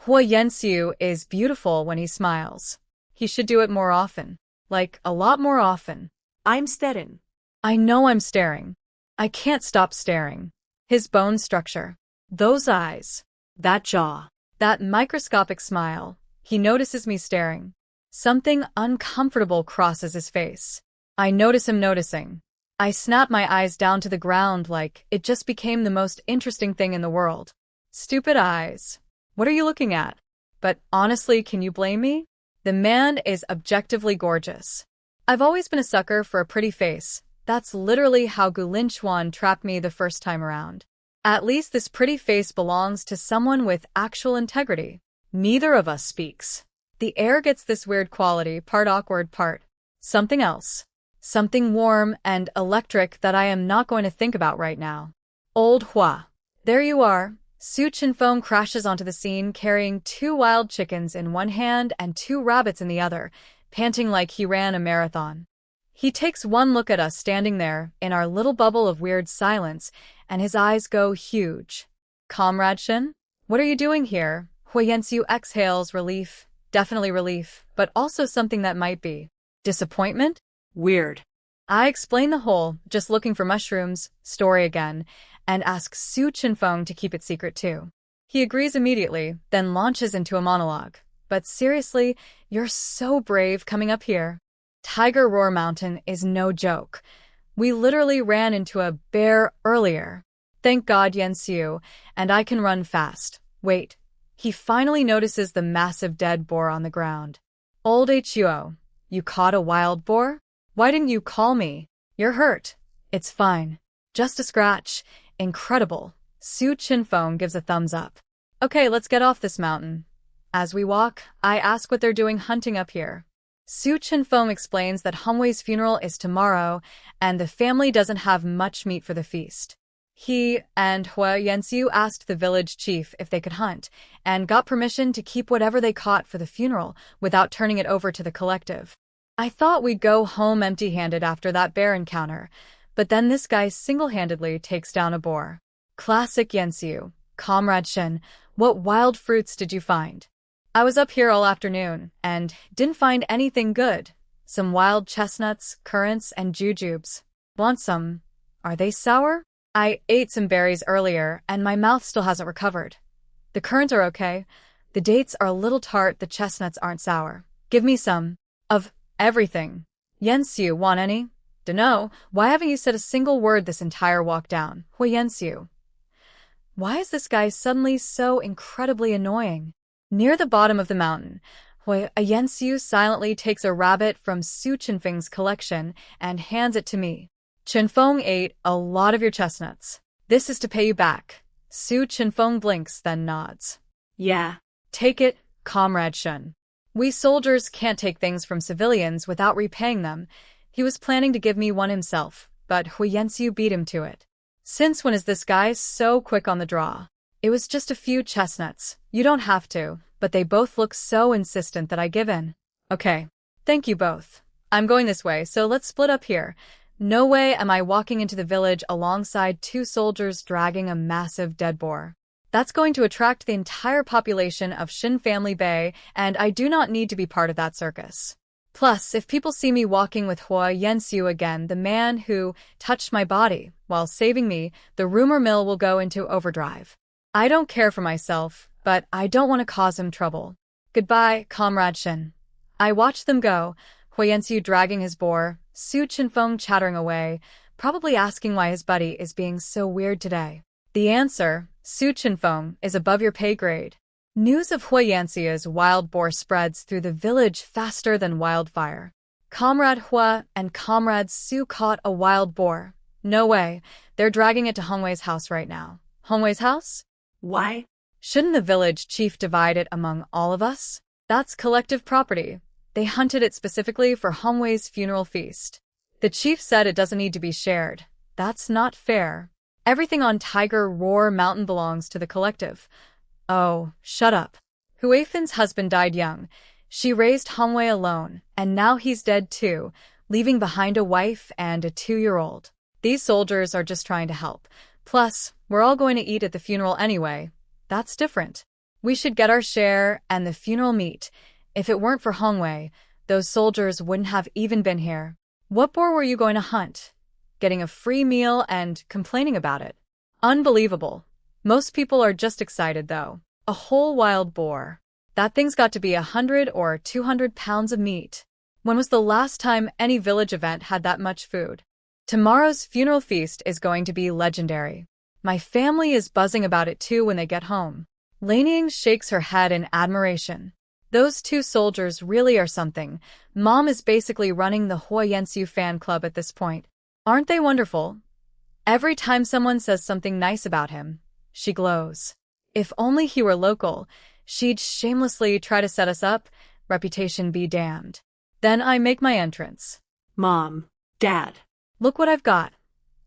Fiancé is beautiful when he smiles. He should do it more often. Like, a lot more often. I'm staring. I know I'm staring. I can't stop staring. His bone structure. Those eyes. That jaw. That microscopic smile. He notices me staring. Something uncomfortable crosses his face. I notice him noticing. I snap my eyes down to the ground like it just became the most interesting thing in the world. Stupid eyes. What are you looking at? But honestly, can you blame me? The man is objectively gorgeous. I've always been a sucker for a pretty face. That's literally how Gu Linchuan trapped me the first time around. At least this pretty face belongs to someone with actual integrity. Neither of us speaks. The air gets this weird quality, part awkward, part something else. Something warm and electric that I am not going to think about right now. Old Hua. There you are. Su Chenfeng crashes onto the scene carrying 2 wild chickens in one hand and 2 rabbits in the other, panting like he ran a marathon. He takes one look at us standing there in our little bubble of weird silence, and his eyes go huge. Comrade Shen? What are you doing here? Huiyensu exhales relief, definitely relief, but also something that might be disappointment? Weird. I explain the whole, just looking for mushrooms, story again, and ask Su Chenfeng to keep it secret too. He agrees immediately, then launches into a monologue. But seriously, you're so brave coming up here. Tiger Roar Mountain is no joke. We literally ran into a bear earlier. Thank God Yensu, and I can run fast. Wait. He finally notices the massive dead boar on the ground. Old Huo, you caught a wild boar? Why didn't you call me? You're hurt. It's fine. Just a scratch. Incredible. Su Chenfeng gives a thumbs up. Okay, let's get off this mountain. As we walk, I ask what they're doing hunting up here. Su Chenfeng explains that Hongwei's funeral is tomorrow, and the family doesn't have much meat for the feast. He and Hua Yanxiu asked the village chief if they could hunt, and got permission to keep whatever they caught for the funeral without turning it over to the collective. I thought we'd go home empty-handed after that bear encounter, but then this guy single-handedly takes down a boar. Classic Yanxiu. Comrade Shen, what wild fruits did you find? I was up here all afternoon, and didn't find anything good. Some wild chestnuts, currants, and jujubes. Want some? Are they sour? I ate some berries earlier, and my mouth still hasn't recovered. The currants are okay. The dates are a little tart, the chestnuts aren't sour. Give me some. Of everything. Yanxiu, want any? Dunno, why haven't you said a single word this entire walk down? Hui Yanxiu. Why is this guy suddenly so incredibly annoying? Near the bottom of the mountain, Hui Yanxiu silently takes a rabbit from Su Chenfeng's collection and hands it to me. Chenfeng ate a lot of your chestnuts. This is to pay you back. Su Chenfeng blinks, then nods. Yeah. Take it, Comrade Shen. We soldiers can't take things from civilians without repaying them. He was planning to give me one himself, but Hui Yanxiu beat him to it. Since when is this guy so quick on the draw? It was just a few chestnuts. You don't have to, but they both look so insistent that I give in. Okay. Thank you both. I'm going this way, so let's split up here. No way am I walking into the village alongside two soldiers dragging a massive dead boar. That's going to attract the entire population of Shin Family Bay, and I do not need to be part of that circus. Plus, if people see me walking with Fiancé again, the man who touched my body while saving me, the rumor mill will go into overdrive. I don't care for myself, but I don't want to cause him trouble. Goodbye, Comrade Shen. I watched them go, Fiancé dragging his boar, Su Chenfeng chattering away, probably asking why his buddy is being so weird today. The answer, Su Chenfeng, is above your pay grade. News of Fiancé's wild boar spreads through the village faster than wildfire. Comrade Hua and Comrade Su caught a wild boar. No way, they're dragging it to Hongwei's house right now. Hongwei's house? Why? Shouldn't the village chief divide it among all of us? That's collective property. They hunted it specifically for Hongwei's funeral feast. The chief said it doesn't need to be shared. That's not fair. Everything on Tiger Roar Mountain belongs to the collective. Oh, shut up. Huifin's husband died young. She raised Hongwei alone, and now he's dead too, leaving behind a wife and a 2-year-old. These soldiers are just trying to help. Plus, we're all going to eat at the funeral anyway. That's different. We should get our share and the funeral meat. If it weren't for Hongwei, those soldiers wouldn't have even been here. What boar were you going to hunt? Getting a free meal and complaining about it. Unbelievable. Most people are just excited, though. A whole wild boar. That thing's got to be 100 or 200 pounds of meat. When was the last time any village event had that much food? Tomorrow's funeral feast is going to be legendary. My family is buzzing about it too when they get home. Laniying shakes her head in admiration. Those two soldiers really are something. Mom is basically running the Fiancé fan club at this point. Aren't they wonderful? Every time someone says something nice about him, she glows. If only he were local, she'd shamelessly try to set us up, reputation be damned. Then I make my entrance. Mom. Dad. Look what I've got.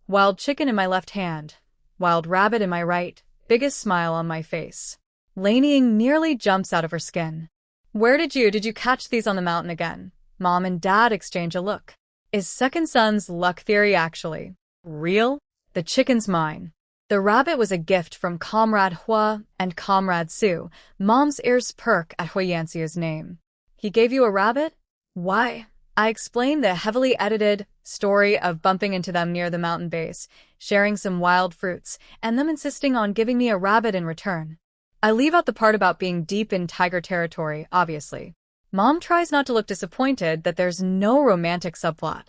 Wild chicken in my left hand, wild rabbit in my right, biggest smile on my face. Laniying nearly jumps out of her skin. Where did you catch these on the mountain again? Mom and Dad exchange a look. Is second son's luck theory actually real? The chicken's mine. The rabbit was a gift from Comrade Hua and Comrade Su. Mom's ears perk at Fiancé's name. He gave you a rabbit? Why? I explained the heavily edited story of bumping into them near the mountain base, sharing some wild fruits, and them insisting on giving me a rabbit in return. I leave out the part about being deep in tiger territory, obviously. Mom tries not to look disappointed that there's no romantic subplot.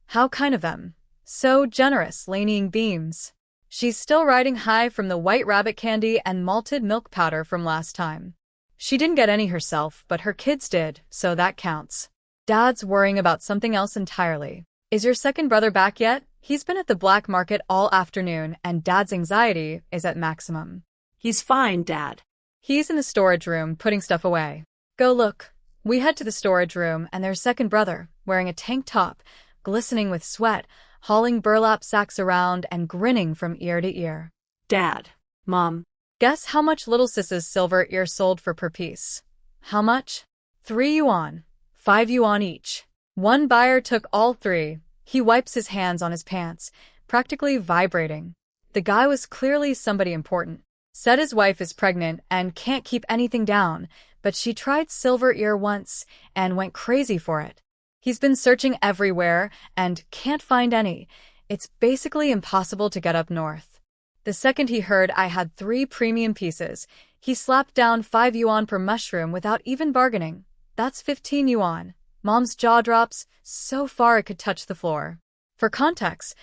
How kind of them. So generous, Laniying beams. She's still riding high from the white rabbit candy and malted milk powder from last time. She didn't get any herself, but her kids did, so that counts. Dad's worrying about something else entirely. Is your second brother back yet? He's been at the black market all afternoon, and Dad's anxiety is at maximum. He's fine, Dad. He's in the storage room, putting stuff away. Go look. We head to the storage room, and their second brother, wearing a tank top, glistening with sweat, hauling burlap sacks around and grinning from ear to ear. Dad. Mom. Guess how much little sis's silver ear sold for per piece? How much? 3 yuan. 5 yuan each. One buyer took all 3. He wipes his hands on his pants, practically vibrating. The guy was clearly somebody important. Said his wife is pregnant and can't keep anything down, but she tried silver ear once and went crazy for it. He's been searching everywhere and can't find any. It's basically impossible to get up north. The second he heard I had 3 premium pieces, he slapped down 5 yuan per mushroom without even bargaining. That's 15 yuan. Mom's jaw drops so far it could touch the floor. For context,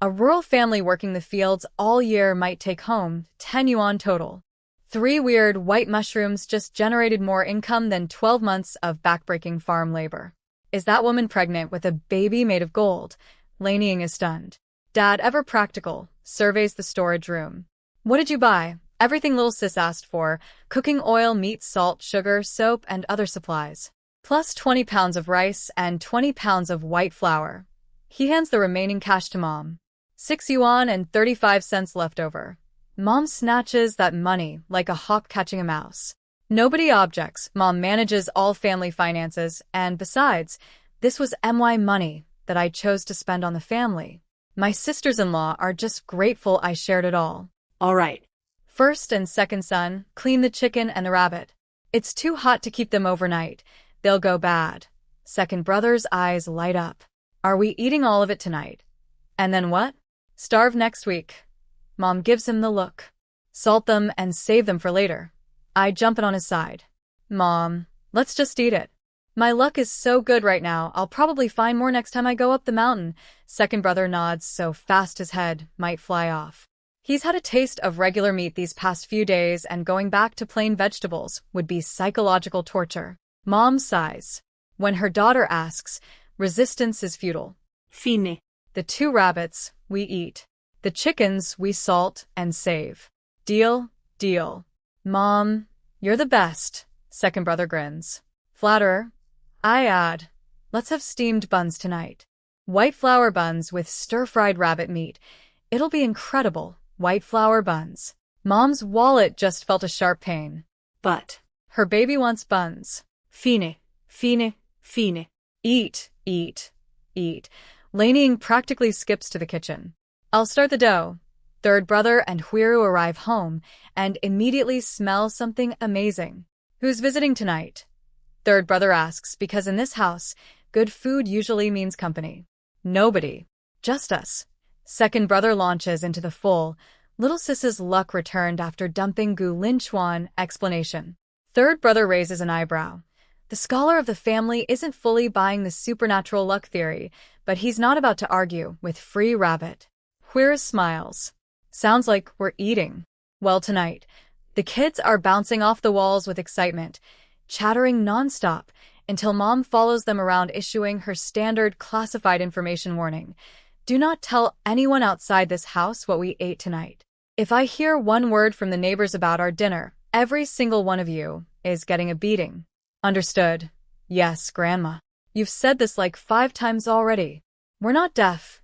a rural family working the fields all year might take home 10 yuan total. 3 weird white mushrooms just generated more income than 12 months of backbreaking farm labor. Is that woman pregnant with a baby made of gold? Laniying is stunned. Dad, ever practical, surveys the storage room. What did you buy? Everything little sis asked for: cooking oil, meat, salt, sugar, soap, and other supplies. Plus 20 pounds of rice and 20 pounds of white flour. He hands the remaining cash to Mom. 6 yuan and 35 cents left over. Mom snatches that money like a hawk catching a mouse. Nobody objects. Mom manages all family finances, and besides, this was my money that I chose to spend on the family. My sisters-in-law are just grateful I shared it all. All right. First and second son, clean the chicken and the rabbit. It's too hot to keep them overnight. They'll go bad. Second brother's eyes light up. Are we eating all of it tonight? And then what? Starve next week. Mom gives him the look. Salt them and save them for later. I jump in on his side. Mom, let's just eat it. My luck is so good right now, I'll probably find more next time I go up the mountain. Second brother nods so fast his head might fly off. He's had a taste of regular meat these past few days, and going back to plain vegetables would be psychological torture. Mom sighs. When her daughter asks, resistance is futile. Fine. The 2 rabbits, we eat. The chickens, we salt and save. Deal, deal. Mom, you're the best. Second brother grins. Flatterer. I add, let's have steamed buns tonight. White flour buns with stir-fried rabbit meat. It'll be incredible. White flour buns. Mom's wallet just felt a sharp pain. But Her baby wants buns. fine, fine, fine. Eat, eat, eat. Laneying practically skips to the kitchen. I'll start the dough. Third brother and Huiru arrive home and immediately smell something amazing. Who's visiting tonight? Third brother asks, because in this house, good food usually means company. Nobody. Just us. Second brother launches into the full, little sis's luck returned after dumping Gu Linchuan explanation. Third brother raises an eyebrow. The scholar of the family isn't fully buying the supernatural luck theory, but he's not about to argue with Free Rabbit. Huiru smiles. Sounds like we're eating. Well, tonight, the kids are bouncing off the walls with excitement, chattering nonstop, until Mom follows them around issuing her standard classified information warning. Do not tell anyone outside this house what we ate tonight. If I hear one word from the neighbors about our dinner, every single one of you is getting a beating. Understood. Yes, Grandma. You've said this like 5 times already. We're not deaf.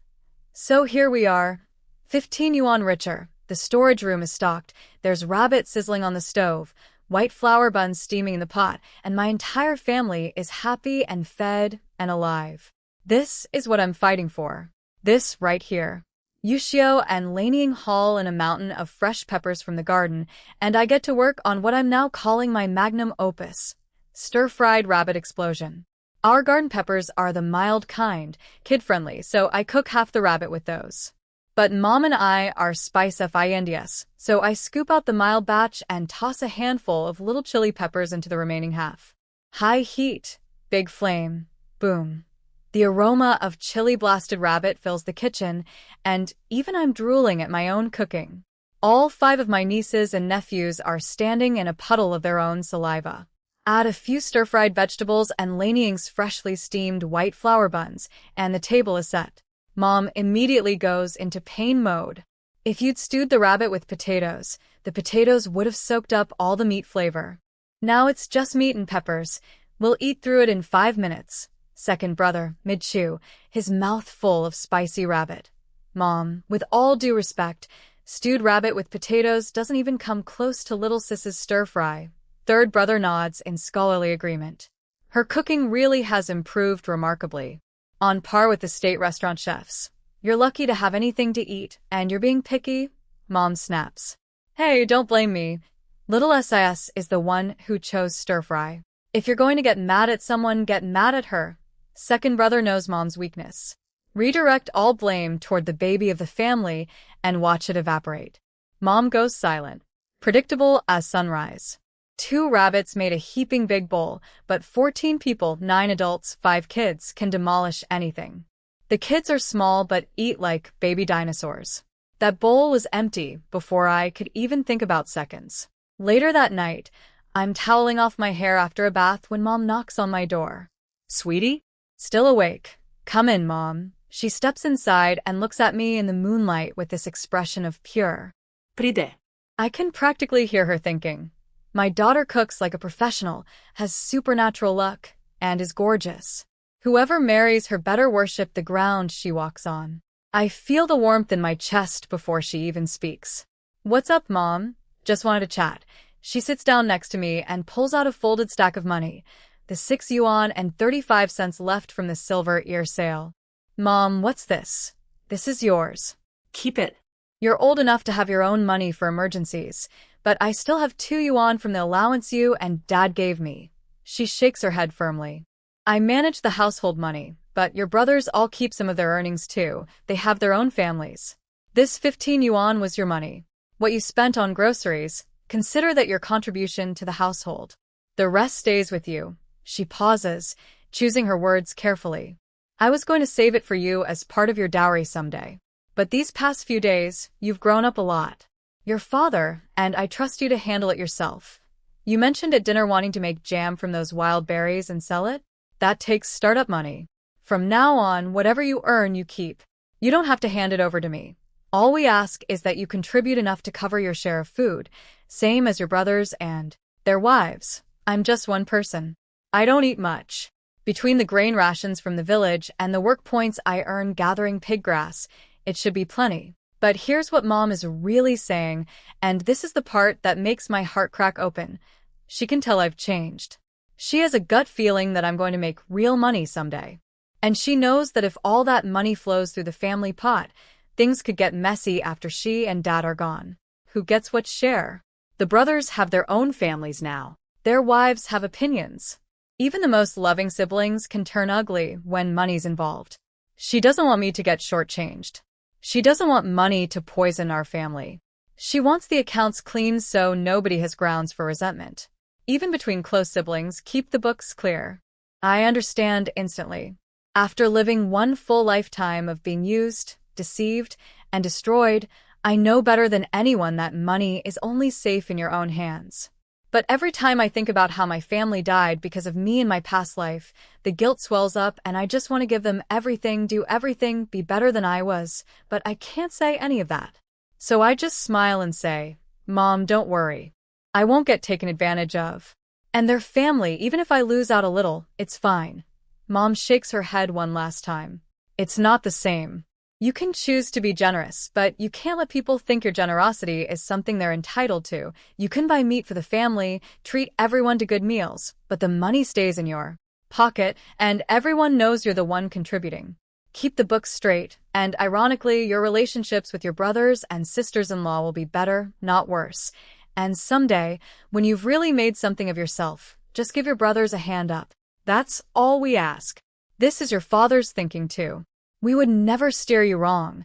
So here we are. 15 yuan richer. The storage room is stocked. There's rabbit sizzling on the stove, white flour buns steaming in the pot, and my entire family is happy and fed and alive. This is what I'm fighting for. This right here. Yushio and Laneying haul in a mountain of fresh peppers from the garden, and I get to work on what I'm now calling my magnum opus, stir-fried rabbit explosion. Our garden peppers are the mild kind, kid-friendly, so I cook half the rabbit with those. But Mom and I are spice fiendias, so I scoop out the mild batch and toss a handful of little chili peppers into the remaining half. High heat, big flame, boom. The aroma of chili-blasted rabbit fills the kitchen, and even I'm drooling at my own cooking. All 5 of my nieces and nephews are standing in a puddle of their own saliva. Add a few stir-fried vegetables and Laneying's freshly steamed white flour buns, and the table is set. Mom immediately goes into pain mode. If you'd stewed the rabbit with potatoes, the potatoes would have soaked up all the meat flavor. Now it's just meat and peppers. We'll eat through it in 5 minutes. Second brother, mid-chew, his mouth full of spicy rabbit. Mom, with all due respect, stewed rabbit with potatoes doesn't even come close to little sis's stir-fry. Third brother nods in scholarly agreement. Her cooking really has improved remarkably. On par with the state restaurant chefs. You're lucky to have anything to eat, and you're being picky? Mom snaps. Hey, don't blame me. Little sis is the one who chose stir-fry. If you're going to get mad at someone, get mad at her. Second brother knows Mom's weakness. Redirect all blame toward the baby of the family and watch it evaporate. Mom goes silent. Predictable as sunrise. 2 rabbits made a heaping big bowl, but 14 people, 9 adults, 5 kids, can demolish anything. The kids are small but eat like baby dinosaurs. That bowl was empty before I could even think about seconds. Later that night, I'm toweling off my hair after a bath when Mom knocks on my door. Sweetie? Still awake. Come in, Mom. She steps inside and looks at me in the moonlight with this expression of pure Pride. I can practically hear her thinking. My daughter cooks like a professional, has supernatural luck, and is gorgeous. Whoever marries her better worship the ground she walks on. I feel the warmth in my chest before she even speaks. What's up, Mom? Just wanted to chat. She sits down next to me and pulls out a folded stack of money, the 6 yuan and 35 cents left from the silver ear sale. Mom, what's this? This is yours. Keep it. You're old enough to have your own money for emergencies, but I still have 2 yuan from the allowance you and Dad gave me. She shakes her head firmly. I manage the household money, but your brothers all keep some of their earnings too. They have their own families. This 15 yuan was your money. What you spent on groceries, consider that your contribution to the household. The rest stays with you. She pauses, choosing her words carefully. I was going to save it for you as part of your dowry someday. But these past few days, you've grown up a lot. Your father, and I trust you to handle it yourself. You mentioned at dinner wanting to make jam from those wild berries and sell it? That takes startup money. From now on, whatever you earn, you keep. You don't have to hand it over to me. All we ask is that you contribute enough to cover your share of food, same as your brothers and their wives. I'm just one person. I don't eat much. Between the grain rations from the village and the work points I earn gathering pig grass, it should be plenty. But here's what Mom is really saying, and this is the part that makes my heart crack open. She can tell I've changed. She has a gut feeling that I'm going to make real money someday. And she knows that if all that money flows through the family pot, things could get messy after she and Dad are gone. Who gets what share? The brothers have their own families now. Their wives have opinions. Even the most loving siblings can turn ugly when money's involved. She doesn't want me to get shortchanged. She doesn't want money to poison our family. She wants the accounts clean so nobody has grounds for resentment. Even between close siblings, keep the books clear. I understand instantly. After living one full lifetime of being used, deceived, and destroyed, I know better than anyone that money is only safe in your own hands. But every time I think about how my family died because of me in my past life, the guilt swells up and I just want to give them everything, do everything, be better than I was, but I can't say any of that. So I just smile and say, Mom, don't worry. I won't get taken advantage of. And their family, even if I lose out a little, it's fine. Mom shakes her head one last time. It's not the same. You can choose to be generous, but you can't let people think your generosity is something they're entitled to. You can buy meat for the family, treat everyone to good meals, but the money stays in your pocket, and everyone knows you're the one contributing. Keep the books straight, and ironically, your relationships with your brothers and sisters-in-law will be better, not worse. And someday, when you've really made something of yourself, just give your brothers a hand up. That's all we ask. This is your father's thinking too. We would never steer you wrong.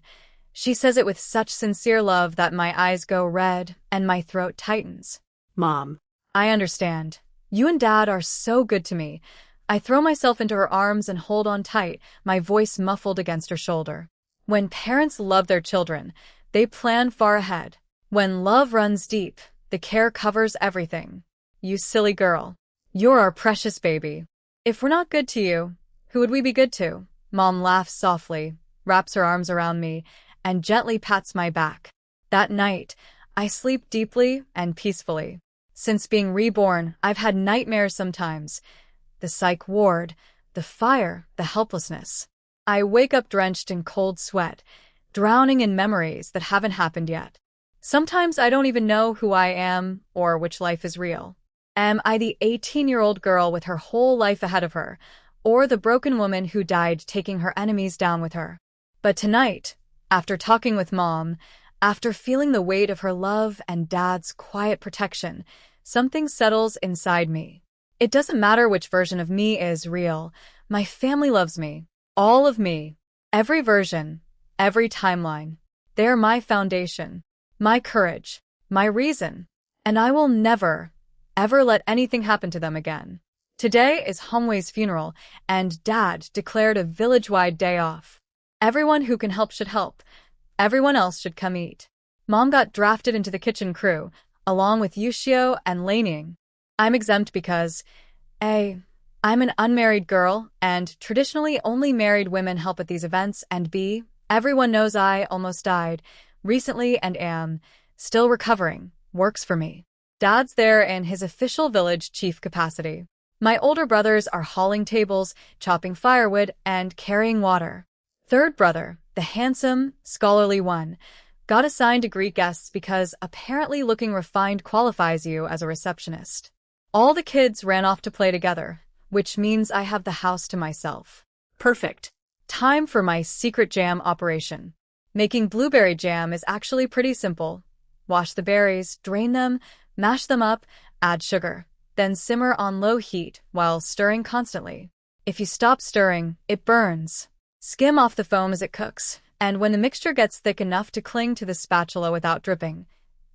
She says it with such sincere love that my eyes go red and my throat tightens. Mom. I understand. You and Dad are so good to me. I throw myself into her arms and hold on tight, my voice muffled against her shoulder. When parents love their children, they plan far ahead. When love runs deep, the care covers everything. You silly girl. You're our precious baby. If we're not good to you, who would we be good to? Mom laughs softly, wraps her arms around me, and gently pats my back. That night, I sleep deeply and peacefully. Since being reborn, I've had nightmares sometimes. The psych ward, the fire, the helplessness. I wake up drenched in cold sweat, drowning in memories that haven't happened yet. Sometimes I don't even know who I am or which life is real. Am I the 18-year-old girl with her whole life ahead of her, or the broken woman who died taking her enemies down with her? But tonight, after talking with Mom, after feeling the weight of her love and Dad's quiet protection, something settles inside me. It doesn't matter which version of me is real. My family loves me. All of me. Every version. Every timeline. They're my foundation. My courage. My reason. And I will never, ever let anything happen to them again. Today is Hongwei's funeral, and Dad declared a village-wide day off. Everyone who can help should help. Everyone else should come eat. Mom got drafted into the kitchen crew, along with Yushio and Laning. I'm exempt because A, I'm an unmarried girl, and traditionally only married women help at these events, and B, everyone knows I almost died recently and am still recovering. Works for me. Dad's there in his official village chief capacity. My older brothers are hauling tables, chopping firewood, and carrying water. Third brother, the handsome, scholarly one, Got assigned to greet guests because apparently looking refined qualifies you as a receptionist. All the kids ran off to play together, which means I have the house to myself. Perfect. Time for my secret jam operation. Making blueberry jam is actually pretty simple. Wash the berries, drain them, mash them up, add sugar, then simmer on low heat while stirring constantly. If you stop stirring, it burns. Skim off the foam as it cooks, and when the mixture gets thick enough to cling to the spatula without dripping,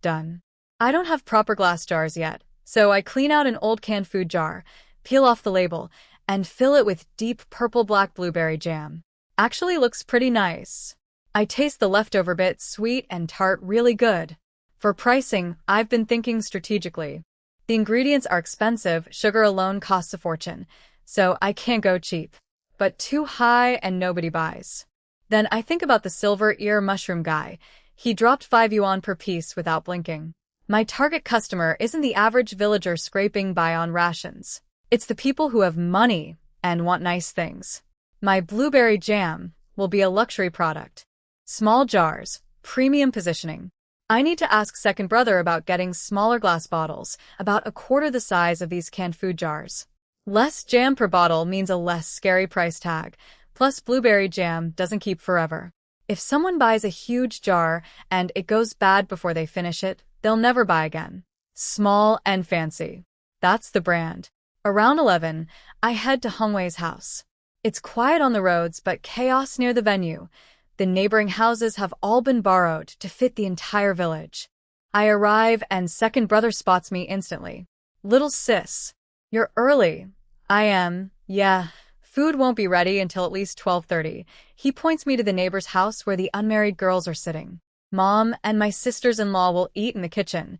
done. I don't have proper glass jars yet, so I clean out an old canned food jar, peel off the label, and fill it with deep purple-black blueberry jam. Actually looks pretty nice. I taste the leftover bit sweet and tart, really good. For pricing, I've been thinking strategically. The ingredients are expensive, sugar alone costs a fortune, so I can't go cheap. But too high and nobody buys. Then I think about the silver ear mushroom guy. He dropped 5 yuan per piece without blinking. My target customer isn't the average villager scraping by on rations. It's the people who have money and want nice things. My blueberry jam will be a luxury product. Small jars, premium positioning. I need to ask second brother about getting smaller glass bottles, about a quarter the size of these canned food jars. Less jam per bottle means a less scary price tag, plus blueberry jam doesn't keep forever. If someone buys a huge jar and it goes bad before they finish it, they'll never buy again. Small and fancy. That's the brand. Around 11, I head to Hongwei's house. It's quiet on the roads, but chaos near the venue. The neighboring houses have all been borrowed to fit the entire village. I arrive and second brother spots me instantly. Little sis, you're early. I am, yeah. Food won't be ready until at least 12:30. He points me to the neighbor's house where the unmarried girls are sitting. Mom and my sisters-in-law will eat in the kitchen.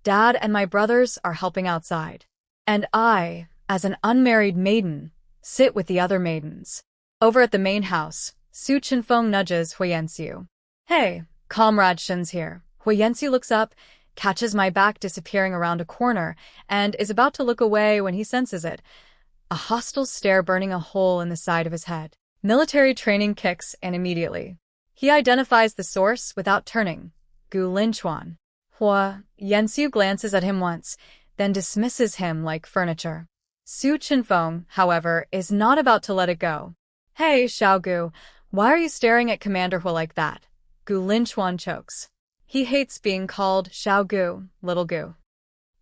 Dad and my brothers are helping outside. And I, as an unmarried maiden, sit with the other maidens. Over at the main house, Su Chenfeng nudges Huiyanxiu. Hey, comrade Shen's here. Huiyanxiu looks up, catches my back disappearing around a corner, and is about to look away when he senses it. A hostile stare burning a hole in the side of his head. Military training kicks in immediately. He identifies the source without turning. Gu Linchuan. Huiyanxiu glances at him once, then dismisses him like furniture. Su Chenfeng, however, is not about to let it go. Hey, Xiaogu, why are you staring at Commander Hu like that? Gu Linchuan chokes. He hates being called Xiaogu, little Gu.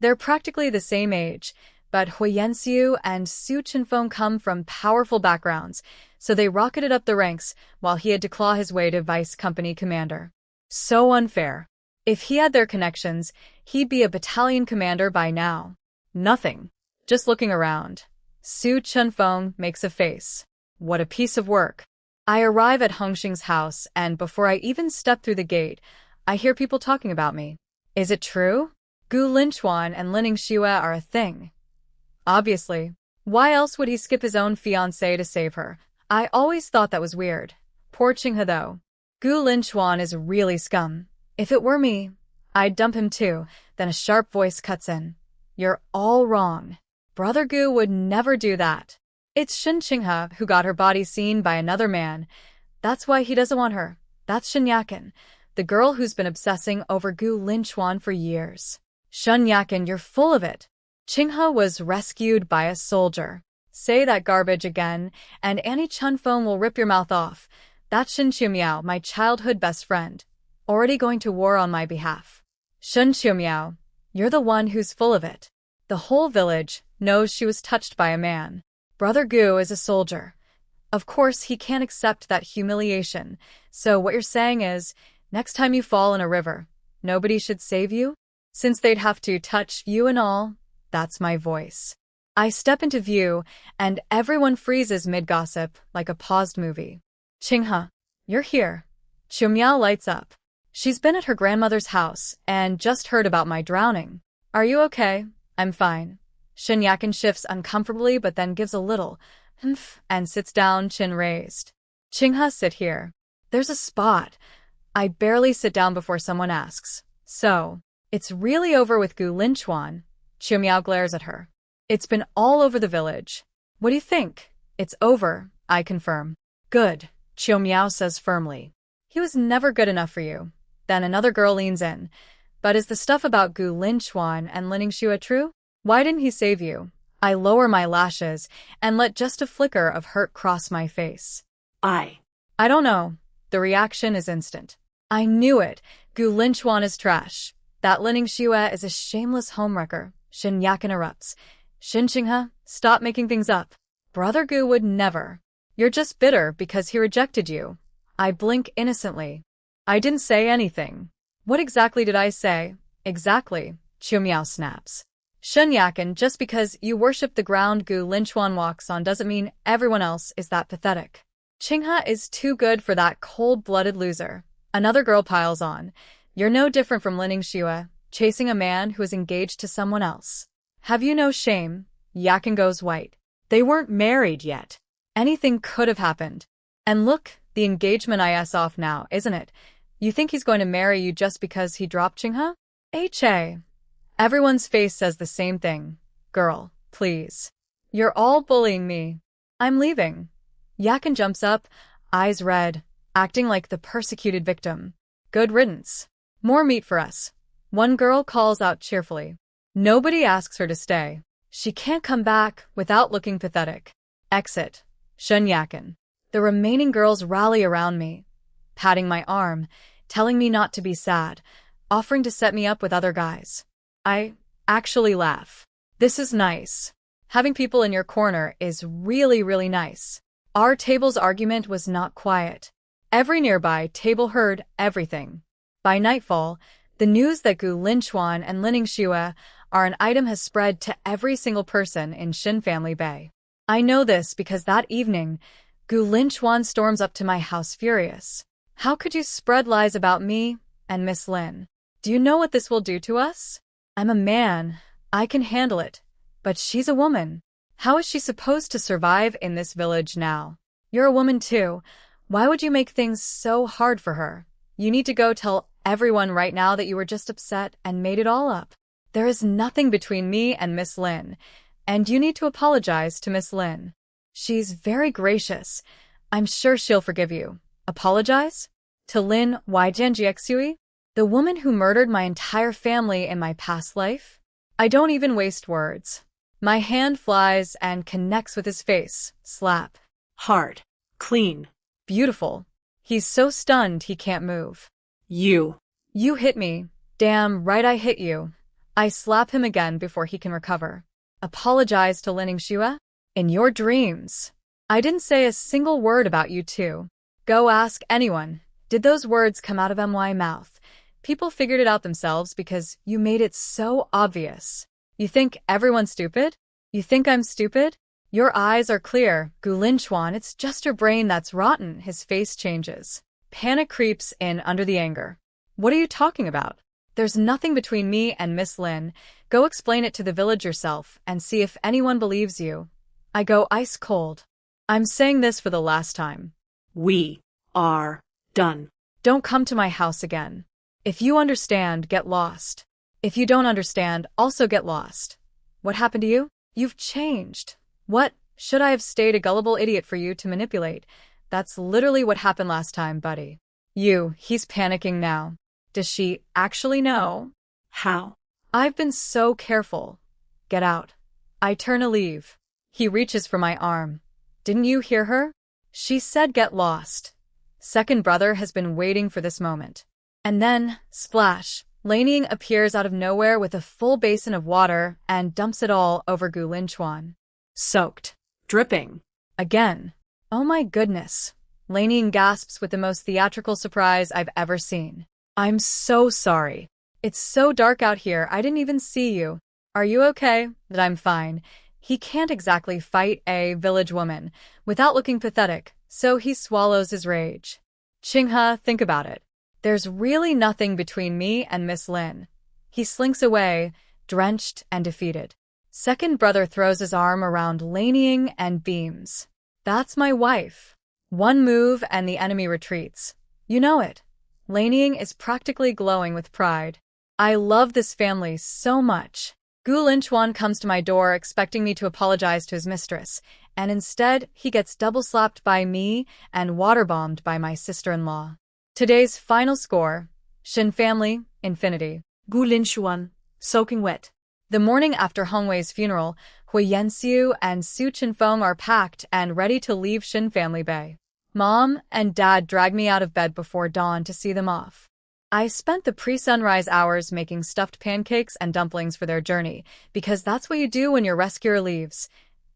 They're practically the same age, but Huiyanxiu and Su Chenfeng come from powerful backgrounds, so they rocketed up the ranks while he had to claw his way to vice company commander. So unfair. If he had their connections, he'd be a battalion commander by now. Nothing. Just looking around. Su Chenfeng makes a face. What a piece of work. I arrive at Hongxing's house, and before I even step through the gate, I hear people talking about me. Is it true? Gu Linchuan and Lining Xue are a thing. Obviously. Why else would he skip his own fiancé to save her? I always thought that was weird. Poor Qinghe though. Gu Linchuan is really scum. If it were me, I'd dump him too. Then a sharp voice cuts in. You're all wrong. Brother Gu would never do that. It's Shen Qinghe who got her body seen by another man. That's why he doesn't want her. That's Shen Yakin, the girl who's been obsessing over Gu Linchuan for years. Shen Yakin, you're full of it. Qinghe was rescued by a soldier. Say that garbage again, and Annie Chunfeng will rip your mouth off. That's Shen Qiumiao, my childhood best friend. Already going to war on my behalf. Shen Qiumiao, you're the one who's full of it. The whole village knows she was touched by a man. Brother Gu is a soldier. Of course, he can't accept that humiliation. So what you're saying is, next time you fall in a river, nobody should save you? Since they'd have to touch you and all, that's my voice. I step into view, and everyone freezes mid-gossip like a paused movie. Qinghe, you're here. Qiumiao lights up. She's been at her grandmother's house and just heard about my drowning. Are you okay? I'm fine. Shen Yakin shifts uncomfortably but then gives a little humph and sits down, chin raised. Qinghe, sit here. There's a spot. I barely sit down before someone asks. So, it's really over with Gu Linchuan? Qiumiao glares at her. It's been all over the village. What do you think? It's over, I confirm. Good, Qiumiao says firmly. He was never good enough for you. Then another girl leans in. But is the stuff about Gu Linchuan and Lin Xue true? Why didn't he save you? I lower my lashes and let just a flicker of hurt cross my face. I don't know. The reaction is instant. I knew it. Gu Linchuan is trash. That Lin Xue is a shameless homewrecker. Shen Yuerong erupts. Shen Qinghe, stop making things up. Brother Gu would never. You're just bitter because he rejected you. I blink innocently. I didn't say anything. What exactly did I say? Exactly. Qiu Miao snaps. Shen Yuerong, just because you worship the ground Gu Linchuan walks on doesn't mean everyone else is that pathetic. Qinghe is too good for that cold-blooded loser. Another girl piles on. You're no different from Lin Xue, chasing a man who is engaged to someone else. Have you no shame? Yuerong goes white. They weren't married yet. Anything could have happened. And look, the engagement is off now, isn't it? You think he's going to marry you just because he dropped Qinghe? HA. Everyone's face says the same thing. Girl, please. You're all bullying me. I'm leaving. Yuerong jumps up, eyes red, acting like the persecuted victim. Good riddance. More meat for us. One girl calls out cheerfully. Nobody asks her to stay. She can't come back without looking pathetic. Exit. Shen Yuerong. The remaining girls rally around me, patting my arm, telling me not to be sad, offering to set me up with other guys. I actually laugh. This is nice. Having people in your corner is really, really nice. Our table's argument was not quiet. Every nearby table heard everything. By nightfall, the news that Gu Linchuan and Lin Xue are an item has spread to every single person in Shen Family Bay. I know this because that evening, Gu Linchuan storms up to my house furious. How could you spread lies about me and Miss Lin? Do you know what this will do to us? I'm a man. I can handle it. But she's a woman. How is she supposed to survive in this village now? You're a woman too. Why would you make things so hard for her? You need to go tell everyone right now that you were just upset and made it all up. There is nothing between me and Miss Lin, and you need to apologize to Miss Lin. She's very gracious. I'm sure she'll forgive you. Apologize? To Lin Yijianjiexui? The woman who murdered my entire family in my past life? I don't even waste words. My hand flies and connects with his face. Slap. Hard. Clean. Beautiful. He's so stunned he can't move. You. You hit me. Damn right I hit you. I slap him again before he can recover. Apologize to Lin Xue? In your dreams. I didn't say a single word about you two. Go ask anyone. Did those words come out of my mouth? People figured it out themselves because you made it so obvious. You think everyone's stupid? You think I'm stupid? Your eyes are clear, Gu Linchuan. It's just your brain that's rotten. His face changes. Panic creeps in under the anger. What are you talking about? There's nothing between me and Miss Lin. Go explain it to the village yourself and see if anyone believes you. I go ice cold. I'm saying this for the last time. We are done. Don't come to my house again. If you understand, get lost. If you don't understand, also get lost. What happened to you? You've changed. What? Should I have stayed a gullible idiot for you to manipulate? That's literally what happened last time, buddy. He's panicking now. Does she actually know? How? I've been so careful. Get out. I turn to leave. He reaches for my arm. Didn't you hear her? She said get lost. Second brother has been waiting for this moment. And then, splash, Laneying appears out of nowhere with a full basin of water and dumps it all over Gu Linchuan. Soaked. Dripping. Again. Oh my goodness. Laneying gasps with the most theatrical surprise I've ever seen. I'm so sorry. It's so dark out here, I didn't even see you. Are you okay? That I'm fine. He can't exactly fight a village woman without looking pathetic, so he swallows his rage. Qinghe, think about it. There's really nothing between me and Miss Lin. He slinks away, drenched and defeated. Second brother throws his arm around Laneying and beams. That's my wife. One move and the enemy retreats. You know it. Laneying is practically glowing with pride. I love this family so much. Gu Linchuan comes to my door expecting me to apologize to his mistress, and instead he gets double-slapped by me and water-bombed by my sister-in-law. Today's final score, Shen family, infinity. Gu Linchuan, soaking wet. The morning after Hongwei's funeral, Huiyanxiu and Su Chenfeng are packed and ready to leave Shen family bay. Mom and Dad drag me out of bed before dawn to see them off. I spent the pre-sunrise hours making stuffed pancakes and dumplings for their journey, because that's what you do when your rescuer leaves.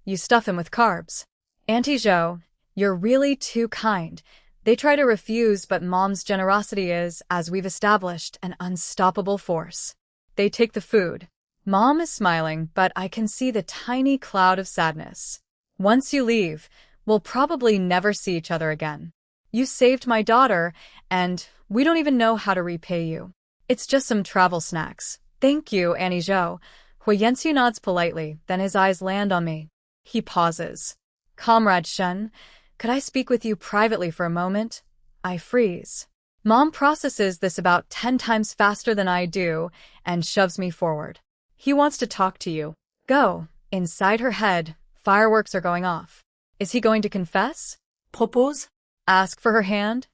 You stuff him with carbs. Auntie Zhou, you're really too kind. They try to refuse, but Mom's generosity is, as we've established, an unstoppable force. They take the food. Mom is smiling, but I can see the tiny cloud of sadness. Once you leave, we'll probably never see each other again. You saved my daughter, and we don't even know how to repay you. It's just some travel snacks. Thank you, Annie Zhou. Huiyanxiu nods politely, then his eyes land on me. He pauses. Comrade Shen, could I speak with you privately for a moment? I freeze. Mom processes this about 10 times faster than I do and shoves me forward. He wants to talk to you. Go. Inside her head, fireworks are going off. Is he going to confess? Propose? Ask for her hand?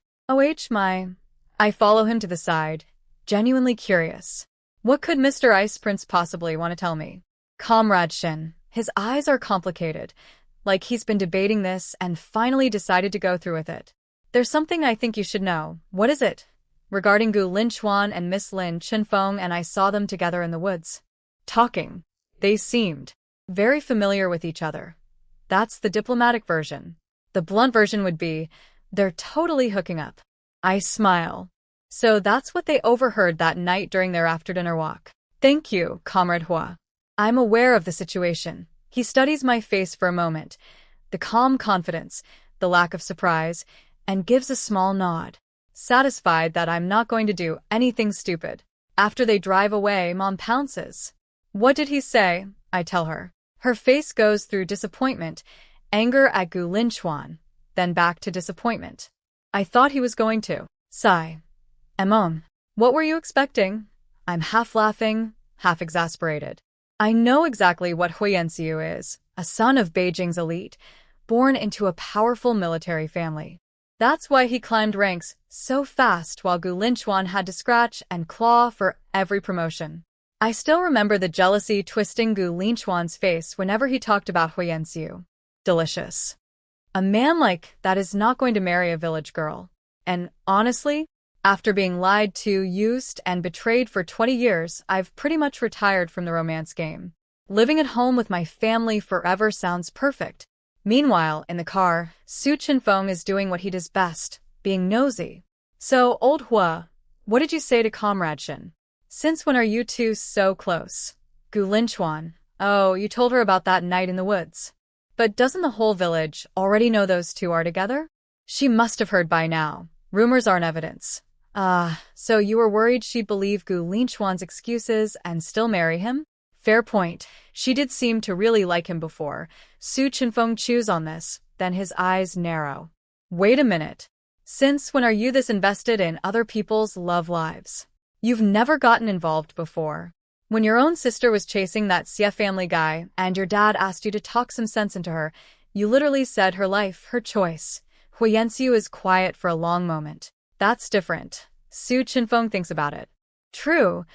my. I follow him to the side, genuinely curious. What could Mr. Ice Prince possibly want to tell me? Comrade Shen, his eyes are complicated, like he's been debating this and finally decided to go through with it. There's something I think you should know. What is it? Regarding Gu Linchuan and Miss Lin Chenfeng, and I saw them together in the woods. Talking. They seemed very familiar with each other. That's the diplomatic version. The blunt version would be, they're totally hooking up. I smile. So that's what they overheard that night during their after-dinner walk. Thank you, Comrade Hua. I'm aware of the situation. He studies my face for a moment, the calm confidence, the lack of surprise, and gives a small nod, satisfied that I'm not going to do anything stupid. After they drive away, Mom pounces. What did he say? I tell her. Her face goes through disappointment, anger at Gu Linchuan, then back to disappointment. I thought he was going to. Sigh. What were you expecting? I'm half laughing, half exasperated. I know exactly what Huiyanxiu is, a son of Beijing's elite, born into a powerful military family. That's why he climbed ranks so fast while Gu Linchuan had to scratch and claw for every promotion. I still remember the jealousy twisting Gu Linchuan's face whenever he talked about Huiyanxiu. Delicious. A man like that is not going to marry a village girl. And honestly, after being lied to, used, and betrayed for 20 years, I've pretty much retired from the romance game. Living at home with my family forever sounds perfect. Meanwhile, in the car, Su Chenfeng is doing what he does best, being nosy. So, old Hua, what did you say to Comrade Shen? Since when are you two so close? Gu Linchuan. Oh, you told her about that night in the woods. But doesn't the whole village already know those two are together? She must have heard by now. Rumors aren't evidence. So you were worried she'd believe Gu Linchuan's excuses and still marry him? Fair point. She did seem to really like him before. Su Chenfeng chews on this, then his eyes narrow. Wait a minute. Since when are you this invested in other people's love lives? You've never gotten involved before. When your own sister was chasing that Xie family guy and your dad asked you to talk some sense into her, you literally said her life, her choice. Huiyanxiu is quiet for a long moment. That's different. Su Chenfeng thinks about it. True.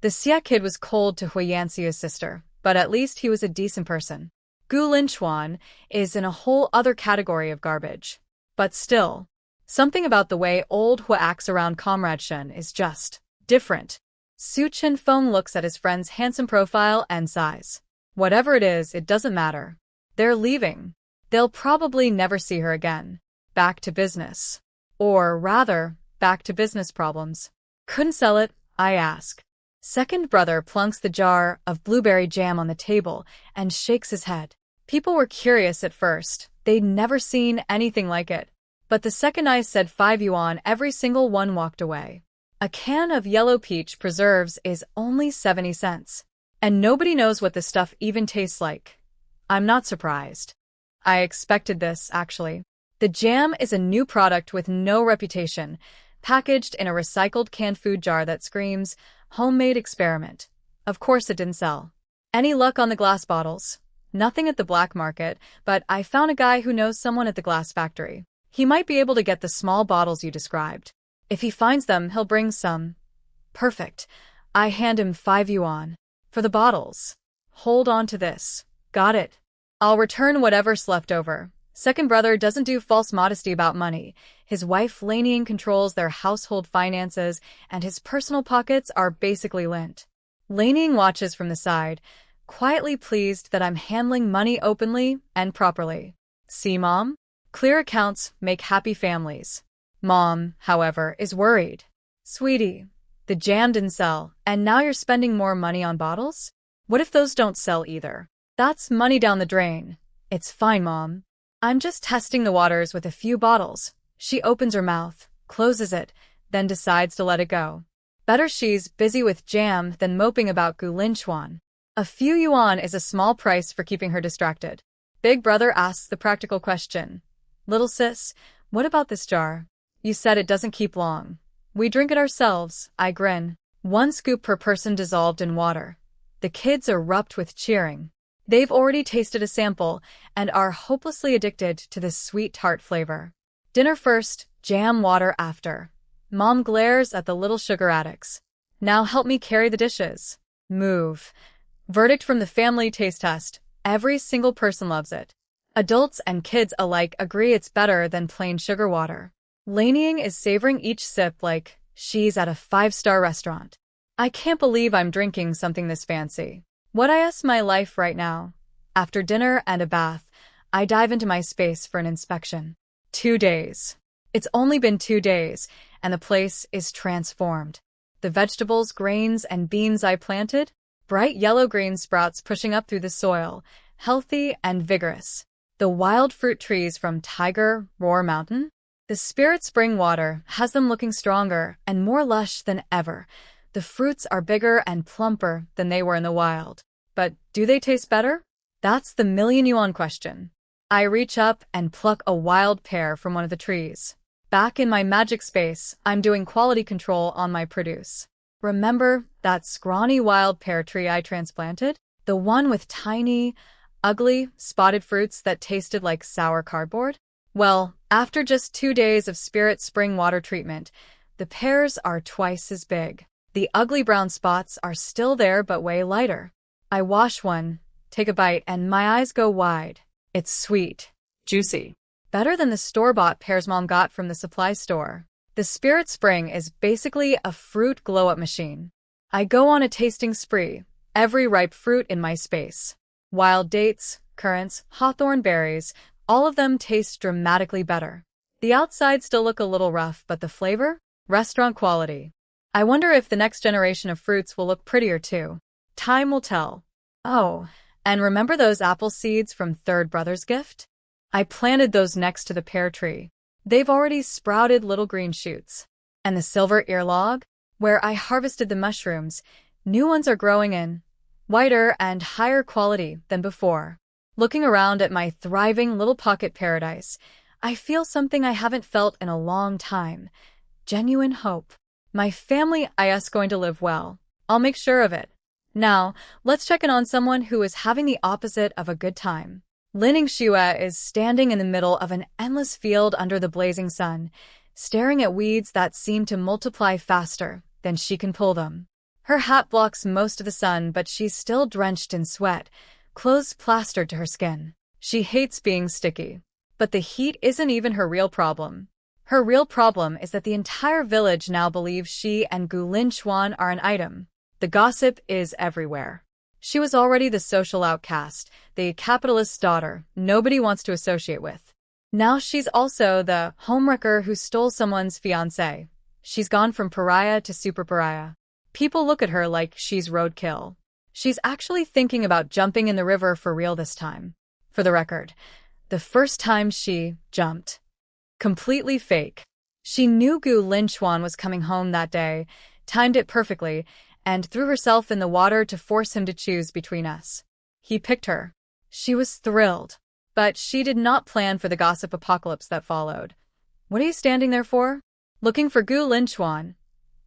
The Xie kid was cold to Huiyanxiu's sister, but at least he was a decent person. Gu Linchuan is in a whole other category of garbage. But still, something about the way old Hua acts around Comrade Shen is just different. Su Chenfeng looks at his friend's handsome profile and sighs. Whatever it is, it doesn't matter. They're leaving. They'll probably never see her again. Back to business. Or rather, back to business problems. Couldn't sell it, I ask. Second brother plunks the jar of blueberry jam on the table and shakes his head. People were curious at first. They'd never seen anything like it. But the second I said 5 yuan, every single one walked away. A can of yellow peach preserves is only 70 cents. And nobody knows what the stuff even tastes like. I'm not surprised. I expected this, actually. The jam is a new product with no reputation, packaged in a recycled canned food jar that screams, homemade experiment. Of course it didn't sell. Any luck on the glass bottles? Nothing at the black market, but I found a guy who knows someone at the glass factory. He might be able to get the small bottles you described. If he finds them, he'll bring some. Perfect. I hand him 5 yuan. For the bottles. Hold on to this. Got it. I'll return whatever's left over. Second brother doesn't do false modesty about money. His wife Laneying controls their household finances, and his personal pockets are basically lint. Laneying watches from the side, quietly pleased that I'm handling money openly and properly. See, Mom? Clear accounts make happy families. Mom, however, is worried. Sweetie, the jam didn't sell, and now you're spending more money on bottles? What if those don't sell either? That's money down the drain. It's fine, Mom. I'm just testing the waters with a few bottles. She opens her mouth, closes it, then decides to let it go. Better she's busy with jam than moping about Gulinchuan. A few yuan is a small price for keeping her distracted. Big brother asks the practical question. Little sis, what about this jar? You said it doesn't keep long. We drink it ourselves, I grin. 1 scoop per person dissolved in water. The kids erupt with cheering. They've already tasted a sample and are hopelessly addicted to this sweet tart flavor. Dinner first, jam water after. Mom glares at the little sugar addicts. Now help me carry the dishes. Move. Verdict from the family taste test. Every single person loves it. Adults and kids alike agree it's better than plain sugar water. Laneying is savoring each sip like she's at a 5-star restaurant. I can't believe I'm drinking something this fancy. What is my life right now? After dinner and a bath, I dive into my space for an inspection. 2 days. It's only been 2 days, and the place is transformed. The vegetables, grains, and beans I planted? Bright yellow-green sprouts pushing up through the soil, healthy and vigorous. The wild fruit trees from Tiger Roar Mountain? The Spirit Spring water has them looking stronger and more lush than ever. The fruits are bigger and plumper than they were in the wild. But do they taste better? That's the million yuan question. I reach up and pluck a wild pear from one of the trees. Back in my magic space, I'm doing quality control on my produce. Remember that scrawny wild pear tree I transplanted? The one with tiny, ugly, spotted fruits that tasted like sour cardboard? Well, after just 2 days of Spirit Spring water treatment, the pears are twice as big. The ugly brown spots are still there but way lighter. I wash one, take a bite, and my eyes go wide. It's sweet, juicy. Better than the store-bought pears Mom got from the supply store. The Spirit Spring is basically a fruit glow-up machine. I go on a tasting spree, every ripe fruit in my space. Wild dates, currants, hawthorn berries, all of them taste dramatically better. The outside still look a little rough, but the flavor? Restaurant quality. I wonder if the next generation of fruits will look prettier too. Time will tell. Oh, and remember those apple seeds from third brother's gift? I planted those next to the pear tree. They've already sprouted little green shoots. And the silver earlog, where I harvested the mushrooms, new ones are growing in, whiter and higher quality than before. Looking around at my thriving little pocket paradise, I feel something I haven't felt in a long time. Genuine hope. My family is going to live well. I'll make sure of it. Now, let's check in on someone who is having the opposite of a good time. Lining Xue is standing in the middle of an endless field under the blazing sun, staring at weeds that seem to multiply faster than she can pull them. Her hat blocks most of the sun, but she's still drenched in sweat, clothes plastered to her skin. She hates being sticky. But the heat isn't even her real problem. Her real problem is that the entire village now believes she and Gu Linchuan are an item. The gossip is everywhere. She was already the social outcast, the capitalist's daughter nobody wants to associate with. Now she's also the homewrecker who stole someone's fiancé. She's gone from pariah to super pariah. People look at her like she's roadkill. She's actually thinking about jumping in the river for real this time. For the record, the first time she jumped. Completely fake. She knew Gu Linchuan was coming home that day, timed it perfectly, and threw herself in the water to force him to choose between us. He picked her. She was thrilled. But she did not plan for the gossip apocalypse that followed. What are you standing there for? Looking for Gu Linchuan.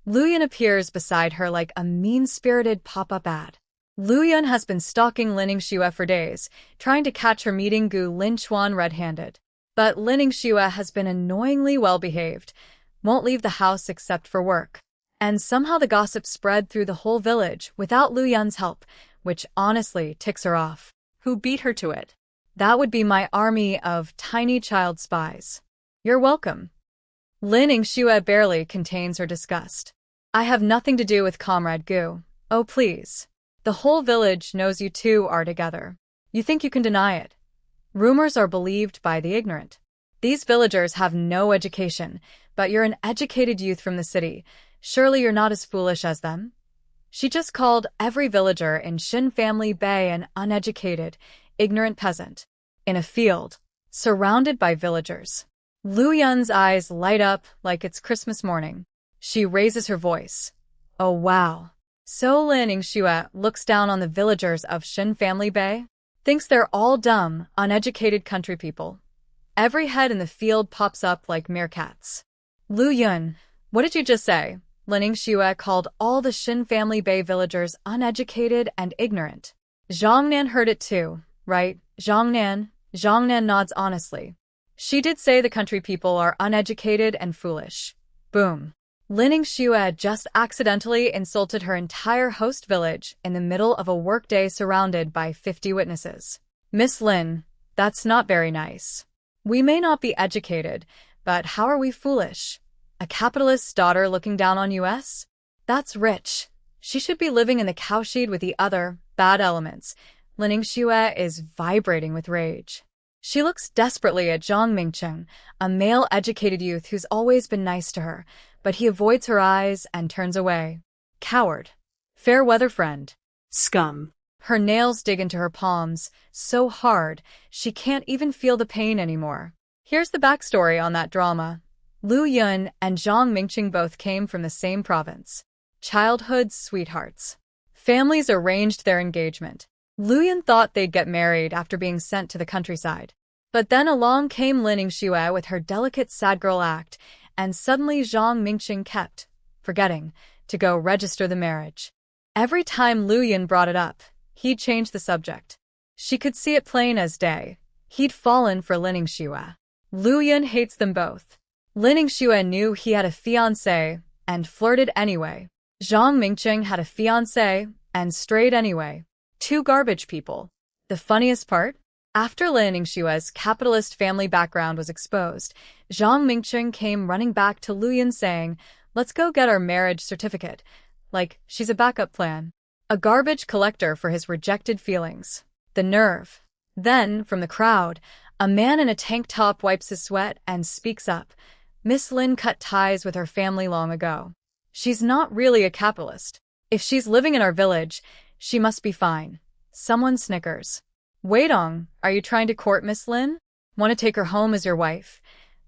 Luyan appears beside her like a mean-spirited pop-up ad. Luyan has been stalking Lining Xue for days, trying to catch her meeting Gu Linchuan red-handed. But Lining Xue has been annoyingly well-behaved, won't leave the house except for work. And somehow the gossip spread through the whole village without Lu Yun's help, which honestly ticks her off. Who beat her to it? That would be my army of tiny child spies. You're welcome. Lin Yingxue barely contains her disgust. I have nothing to do with Comrade Gu. Oh please. The whole village knows you two are together. You think you can deny it? Rumors are believed by the ignorant. These villagers have no education, but you're an educated youth from the city. Surely you're not as foolish as them? She just called every villager in Shen Family Bay an uneducated, ignorant peasant. In a field, surrounded by villagers. Lu Yun's eyes light up like it's Christmas morning. She raises her voice. Oh wow. So Lin Yingxue looks down on the villagers of Shen Family Bay, thinks they're all dumb, uneducated country people. Every head in the field pops up like meerkats. Lu Yun, what did you just say? Lin Yingxue called all the Shen Family Bay villagers uneducated and ignorant. Zhongnan heard it too, right? Zhongnan nods honestly. She did say the country people are uneducated and foolish. Boom. Lin Yingxue just accidentally insulted her entire host village in the middle of a workday surrounded by 50 witnesses. Miss Lin, that's not very nice. We may not be educated, but how are we foolish? A capitalist's daughter looking down on us? That's rich. She should be living in the cowshed with the other bad elements. Lin Yingxue is vibrating with rage. She looks desperately at Zhang Mingcheng, a male-educated youth who's always been nice to her, but he avoids her eyes and turns away. Coward. Fair weather friend. Scum. Her nails dig into her palms, so hard, she can't even feel the pain anymore. Here's the backstory on that drama. Lu Yun and Zhang Mingcheng both came from the same province. Childhood sweethearts. Families arranged their engagement. Lu Yun thought they'd get married after being sent to the countryside. But then along came Lin Yingxue with her delicate sad girl act, and suddenly Zhang Mingcheng kept forgetting to go register the marriage. Every time Lu Yun brought it up, he'd change the subject. She could see it plain as day. He'd fallen for Lin Yingxue. Lu Yun hates them both. Lin Yingxue knew he had a fiancé and flirted anyway. Zhang Mingcheng had a fiancé and strayed anyway. Two garbage people. The funniest part? After Lin Yingxue's capitalist family background was exposed, Zhang Mingcheng came running back to Lu Yun saying, "Let's go get our marriage certificate." Like, she's a backup plan. A garbage collector for his rejected feelings. The nerve. Then, from the crowd, a man in a tank top wipes his sweat and speaks up. Miss Lin cut ties with her family long ago. She's not really a capitalist. If she's living in our village, she must be fine. Someone snickers. Weidong, are you trying to court Miss Lin? Want to take her home as your wife?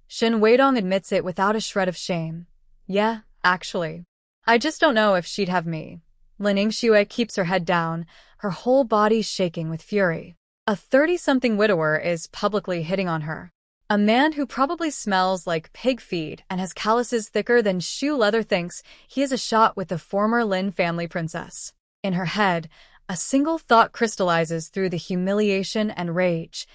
Shen Weidong admits it without a shred of shame. Yeah, actually. I just don't know if she'd have me. Lin Yingxue keeps her head down, her whole body shaking with fury. A 30-something widower is publicly hitting on her. A man who probably smells like pig feed and has calluses thicker than shoe leather thinks he is a shot with the former Lin family princess. In her head, a single thought crystallizes through the humiliation and rage.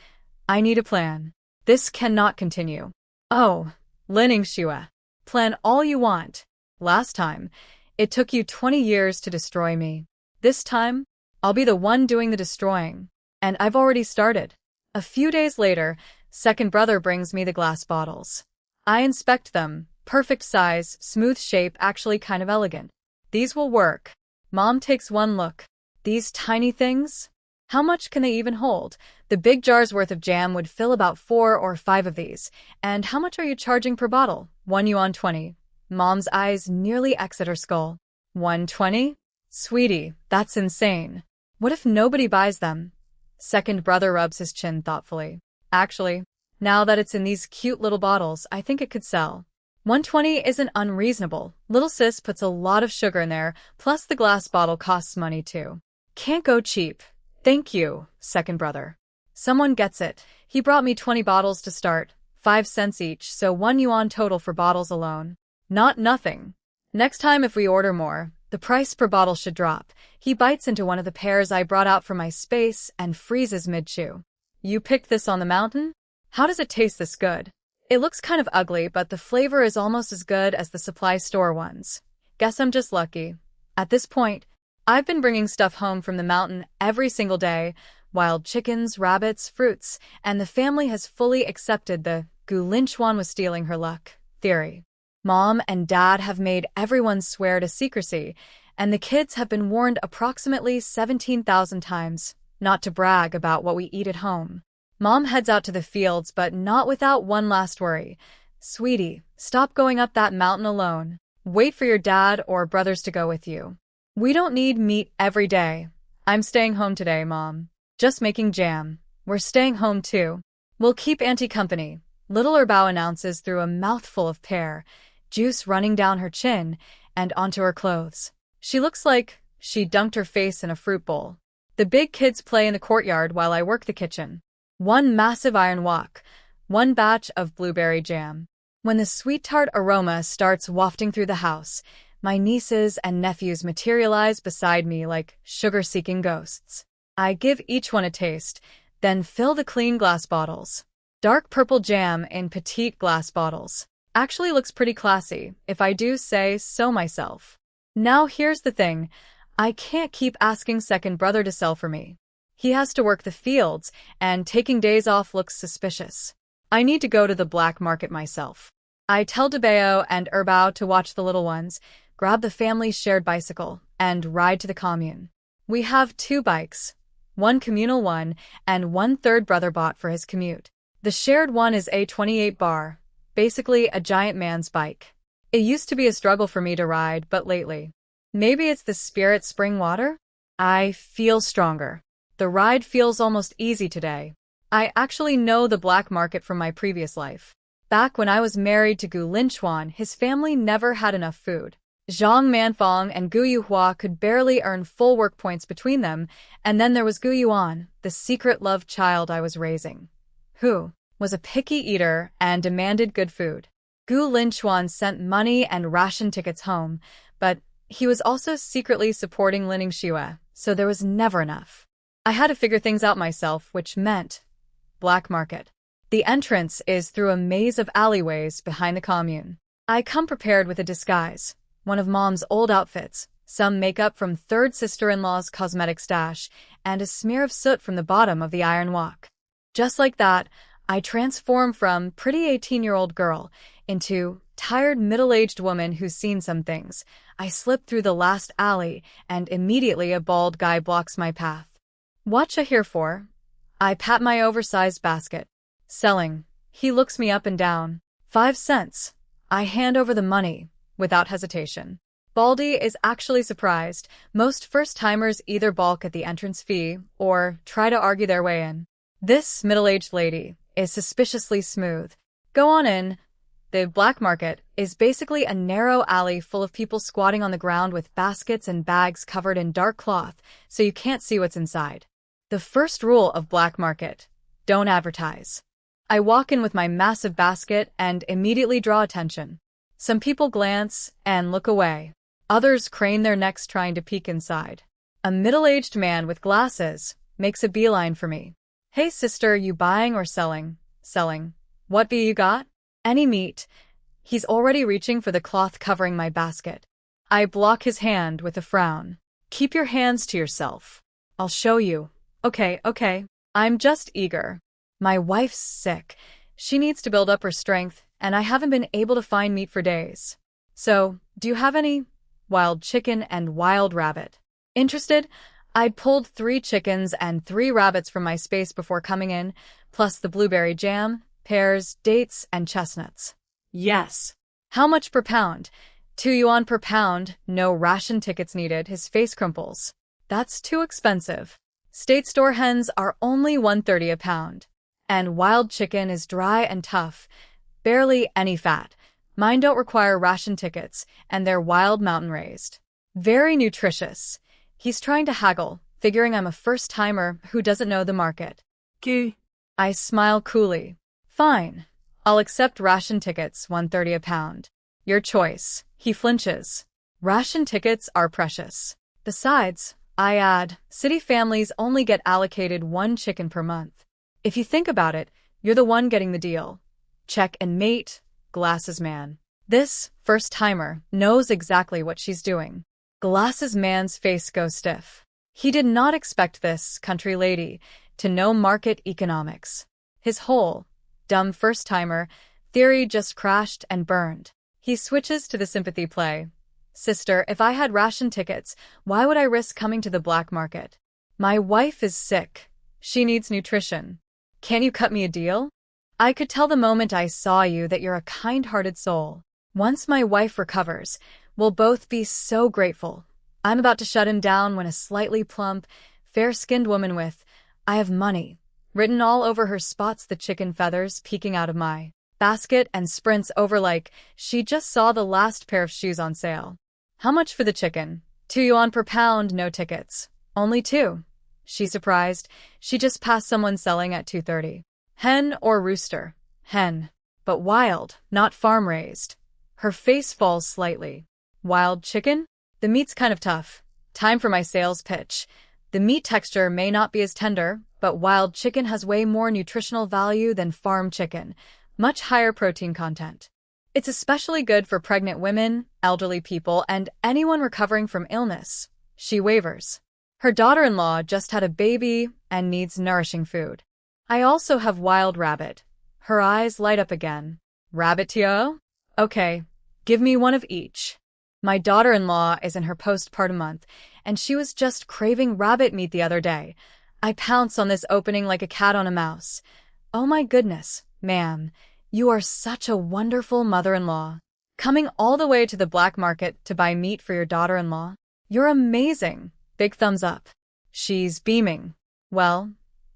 I need a plan. This cannot continue. Oh, Lin Yingxue. Plan all you want. Last time, it took you 20 years to destroy me. This time, I'll be the one doing the destroying. And I've already started. A few days later, second brother brings me the glass bottles. I inspect them. Perfect size, smooth shape, actually kind of elegant. These will work. Mom takes one look. These tiny things? How much can they even hold? The big jar's worth of jam would fill about 4 or 5 of these. And how much are you charging per bottle? 1 yuan 20. Mom's eyes nearly exit her skull. 120? Sweetie, that's insane. What if nobody buys them? Second brother rubs his chin thoughtfully. Actually, now that it's in these cute little bottles, I think it could sell. 120 isn't unreasonable. Little sis puts a lot of sugar in there, plus the glass bottle costs money too. Can't go cheap. Thank you, second brother. Someone gets it. He brought me 20 bottles to start, 5 cents each, so 1 yuan total for bottles alone. Not nothing. Next time if we order more, the price per bottle should drop. He bites into one of the pears I brought out from my space and freezes mid-chew. You picked this on the mountain? How does it taste this good? It looks kind of ugly, but the flavor is almost as good as the supply store ones. Guess I'm just lucky. At this point, I've been bringing stuff home from the mountain every single day, wild chickens, rabbits, fruits, and the family has fully accepted the Gu Linchuan was stealing her luck theory. Mom and Dad have made everyone swear to secrecy, and the kids have been warned approximately 17,000 times not to brag about what we eat at home. Mom heads out to the fields, but not without one last worry. Sweetie, stop going up that mountain alone. Wait for your dad or brothers to go with you. We don't need meat every day. I'm staying home today, Mom. Just making jam. We're staying home too. We'll keep Auntie company, little Erbao announces through a mouthful of pear, juice running down her chin and onto her clothes. She looks like she dunked her face in a fruit bowl. The big kids play in the courtyard while I work the kitchen. One massive iron wok, one batch of blueberry jam. When the sweet-tart aroma starts wafting through the house, my nieces and nephews materialize beside me like sugar-seeking ghosts. I give each one a taste, then fill the clean glass bottles. Dark purple jam in petite glass bottles. Actually looks pretty classy, if I do say so myself. Now here's the thing, I can't keep asking second brother to sell for me. He has to work the fields, and taking days off looks suspicious. I need to go to the black market myself. I tell Debeo and Erbao to watch the little ones, grab the family's shared bicycle, and ride to the commune. We have 2 bikes, one communal one, and one third brother bought for his commute. The shared one is a 28 bar, basically a giant man's bike. It used to be a struggle for me to ride, but lately, maybe it's the spirit spring water? I feel stronger. The ride feels almost easy today. I actually know the black market from my previous life. Back when I was married to Gu Linchuan, his family never had enough food. Zhang Manfong and Gu Yuhua could barely earn full work points between them, and then there was Gu Yuan, the secret love child I was raising, who was a picky eater and demanded good food. Gu Linchuan sent money and ration tickets home, but he was also secretly supporting Lin Xue, so there was never enough. I had to figure things out myself, which meant black market. The entrance is through a maze of alleyways behind the commune. I come prepared with a disguise, one of Mom's old outfits, some makeup from third sister-in-law's cosmetic stash, and a smear of soot from the bottom of the iron wok. Just like that, I transform from pretty 18-year-old girl into tired middle-aged woman who's seen some things. I slip through the last alley, and immediately a bald guy blocks my path. Whatcha here for? I pat my oversized basket. Selling. He looks me up and down. 5 cents. I hand over the money, without hesitation. Baldy is actually surprised. Most first-timers either balk at the entrance fee or try to argue their way in. This middle-aged lady is suspiciously smooth. Go on in. The black market is basically a narrow alley full of people squatting on the ground with baskets and bags covered in dark cloth, so you can't see what's inside. The first rule of black market: don't advertise. I walk in with my massive basket and immediately draw attention. Some people glance and look away. Others crane their necks trying to peek inside. A middle-aged man with glasses makes a beeline for me. Hey sister, you buying or selling? Selling. What be you got? Any meat. He's already reaching for the cloth covering my basket. I block his hand with a frown. Keep your hands to yourself. I'll show you. Okay. I'm just eager. My wife's sick. She needs to build up her strength, and I haven't been able to find meat for days. So, do you have any? Wild chicken and wild rabbit. Interested? I'd pulled 3 chickens and 3 rabbits from my space before coming in, plus the blueberry jam, pears, dates, and chestnuts. Yes. How much per pound? 2 yuan per pound, no ration tickets needed. His face crumples. That's too expensive. State store hens are only 1.30 a pound. And wild chicken is dry and tough, barely any fat. Mine don't require ration tickets, and they're wild mountain raised. Very nutritious. He's trying to haggle, figuring I'm a first-timer who doesn't know the market. Q. I smile coolly. Fine. I'll accept ration tickets, 1.30 a pound. Your choice. He flinches. Ration tickets are precious. Besides, I add, city families only get allocated 1 chicken per month. If you think about it, you're the one getting the deal. Check and mate, glasses man. This first-timer knows exactly what she's doing. Glasses man's face goes stiff. He did not expect this country lady to know market economics. His whole dumb first-timer theory just crashed and burned. He switches to the sympathy play. Sister, if I had ration tickets, why would I risk coming to the black market? My wife is sick. She needs nutrition. Can you cut me a deal? I could tell the moment I saw you that you're a kind-hearted soul. Once my wife recovers, we'll both be so grateful. I'm about to shut him down when a slightly plump, fair-skinned woman with, "I have money," written all over her spots the chicken feathers peeking out of my basket and sprints over like she just saw the last pair of shoes on sale. How much for the chicken? 2 yuan per pound, no tickets. Only 2. She's surprised. She just passed someone selling at 2.30. Hen or rooster? Hen. But wild, not farm-raised. Her face falls slightly. Wild chicken? The meat's kind of tough. Time for my sales pitch. The meat texture may not be as tender, but wild chicken has way more nutritional value than farm chicken. Much higher protein content. It's especially good for pregnant women, elderly people, and anyone recovering from illness. She wavers. Her daughter-in-law just had a baby and needs nourishing food. I also have wild rabbit. Her eyes light up again. Rabbit tio? Okay, give me one of each. My daughter-in-law is in her postpartum month, and she was just craving rabbit meat the other day. I pounce on this opening like a cat on a mouse. Oh my goodness, ma'am. You are such a wonderful mother-in-law. Coming all the way to the black market to buy meat for your daughter-in-law? You're amazing. Big thumbs up. She's beaming. Well,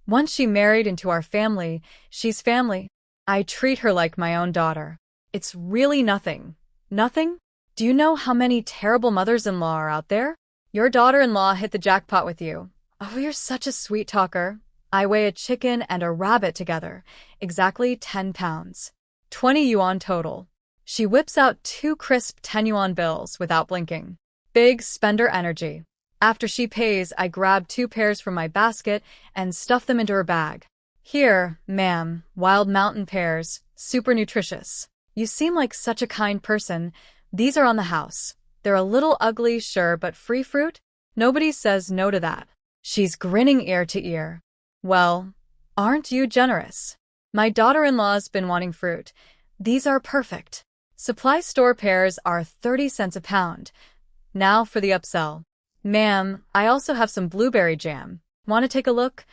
once she married into our family, she's family. I treat her like my own daughter. It's really nothing. Nothing? Do you know how many terrible mothers-in-law are out there? Your daughter-in-law hit the jackpot with you. Oh, you're such a sweet talker. I weigh a chicken and a rabbit together. Exactly 10 pounds. 20 yuan total. She whips out 2 crisp 10 yuan bills without blinking. Big spender energy. After she pays, I grab 2 pairs from my basket and stuff them into her bag. Here, ma'am, wild mountain pears, super nutritious. You seem like such a kind person. These are on the house. They're a little ugly, sure, but free fruit? Nobody says no to that. She's grinning ear to ear. Well, aren't you generous? My daughter-in-law's been wanting fruit. These are perfect. Supply store pears are 30 cents a pound. Now for the upsell. Ma'am, I also have some blueberry jam. Want to take a look?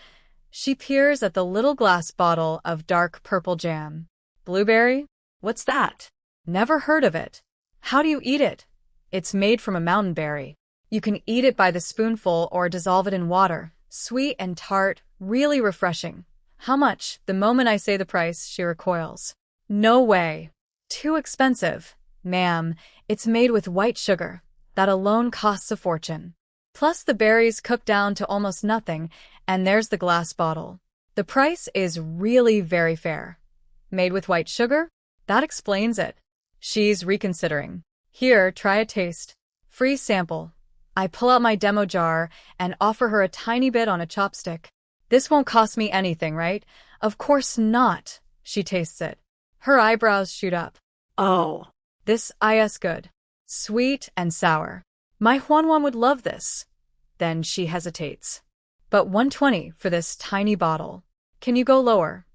She peers at the little glass bottle of dark purple jam. Blueberry? What's that? Never heard of it. How do you eat it? It's made from a mountain berry. You can eat it by the spoonful or dissolve it in water. Sweet and tart, really refreshing. How much? The moment I say the price, she recoils. No way. Too expensive. Ma'am, it's made with white sugar. That alone costs a fortune. Plus the berries cook down to almost nothing, and there's the glass bottle. The price is really very fair. Made with white sugar? That explains it. She's reconsidering. Here, try a taste. Free sample. I pull out my demo jar and offer her a tiny bit on a chopstick. This won't cost me anything, right? Of course not. She tastes it. Her eyebrows shoot up. Oh. This is good. Sweet and sour. My Huanwan would love this. Then she hesitates. But 120 for this tiny bottle. Can you go lower?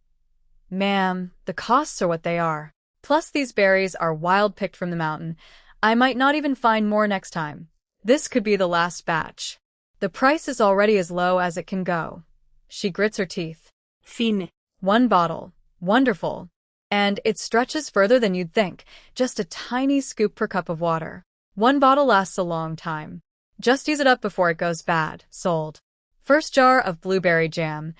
Ma'am, the costs are what they are. Plus these berries are wild-picked from the mountain. I might not even find more next time. This could be the last batch. The price is already as low as it can go. She grits her teeth. Fin. 1 bottle. Wonderful. And it stretches further than you'd think. Just a tiny scoop per cup of water. 1 bottle lasts a long time. Just use it up before it goes bad. Sold. First jar of blueberry jam.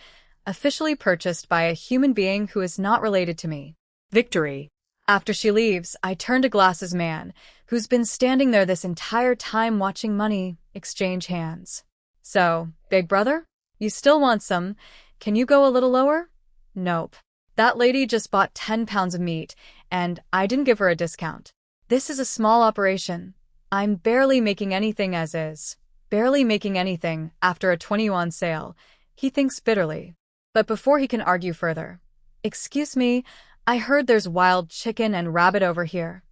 Officially purchased by a human being who is not related to me. Victory. After she leaves, I turn to Glasses Man, who's been standing there this entire time watching money exchange hands. So, big brother? You still want some? Can you go a little lower? Nope. That lady just bought 10 pounds of meat, and I didn't give her a discount. This is a small operation. I'm barely making anything as is. Barely making anything after a 20 yuan sale. He thinks bitterly. But before he can argue further. Excuse me, I heard there's wild chicken and rabbit over here.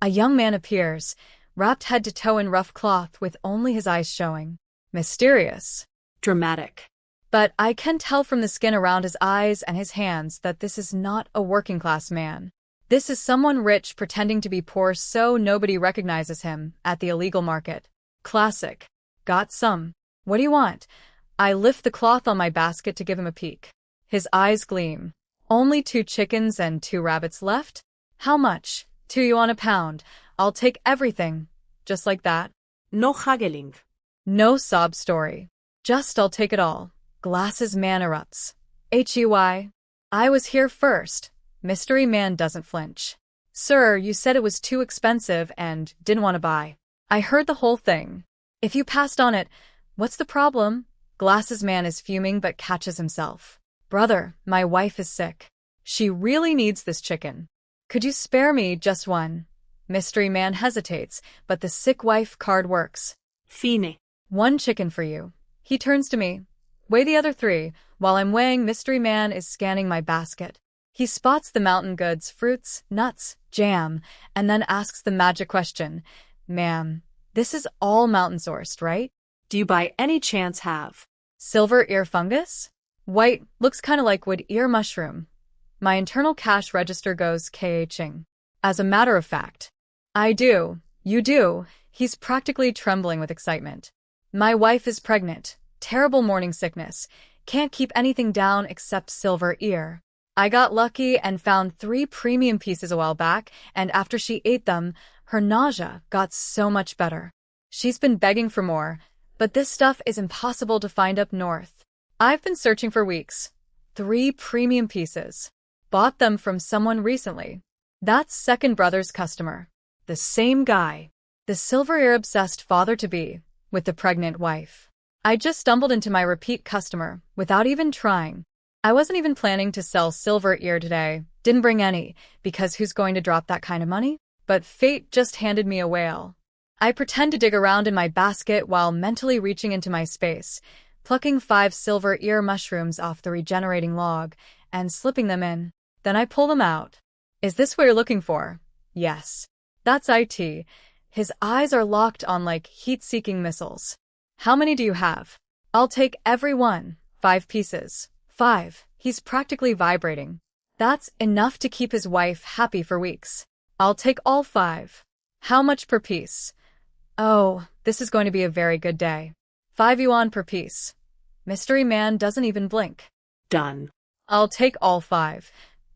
A young man appears, wrapped head to toe in rough cloth with only his eyes showing. Mysterious. Dramatic. But I can tell from the skin around his eyes and his hands that this is not a working-class man. This is someone rich pretending to be poor so nobody recognizes him at the illegal market. Classic. Got some. What do you want? I lift the cloth on my basket to give him a peek. His eyes gleam. Only 2 chickens and 2 rabbits left? How much? 2 yuan a pound. I'll take everything. Just like that. No haggling. No sob story. Just I'll take it all. Glasses man erupts. HUI. I was here first. Mystery man doesn't flinch. Sir, you said it was too expensive and didn't want to buy. I heard the whole thing. If you passed on it, what's the problem? Glasses man is fuming but catches himself. Brother, my wife is sick. She really needs this chicken. Could you spare me just one? Mystery man hesitates, but the sick wife card works. Fine. 1 chicken for you. He turns to me. Weigh the other 3. While I'm weighing, mystery man is scanning my basket. He spots the mountain goods, fruits, nuts, jam, and then asks the magic question. Ma'am, this is all mountain-sourced, right? Do you by any chance have Silver ear fungus? White, looks kinda like wood ear mushroom. My internal cash register goes KHing. As a matter of fact. I do. You do. He's practically trembling with excitement. My wife is pregnant. Terrible morning sickness. Can't keep anything down except silver ear. I got lucky and found 3 premium pieces a while back, and after she ate them, her nausea got so much better. She's been begging for more, but this stuff is impossible to find up north. I've been searching for weeks. 3 premium pieces. Bought them from someone recently. That's second brother's customer. The same guy. The silver ear-obsessed father-to-be, with the pregnant wife. I just stumbled into my repeat customer, without even trying. I wasn't even planning to sell silver ear today, didn't bring any, because who's going to drop that kind of money? But fate just handed me a whale. I pretend to dig around in my basket while mentally reaching into my space, plucking 5 silver ear mushrooms off the regenerating log, and slipping them in. Then I pull them out. Is this what you're looking for? Yes. That's IT. His eyes are locked on like heat-seeking missiles. How many do you have? I'll take every one. 5 pieces. 5. He's practically vibrating. That's enough to keep his wife happy for weeks. I'll take all 5. How much per piece? Oh, this is going to be a very good day. 5 yuan per piece. Mystery man doesn't even blink. Done. I'll take all 5.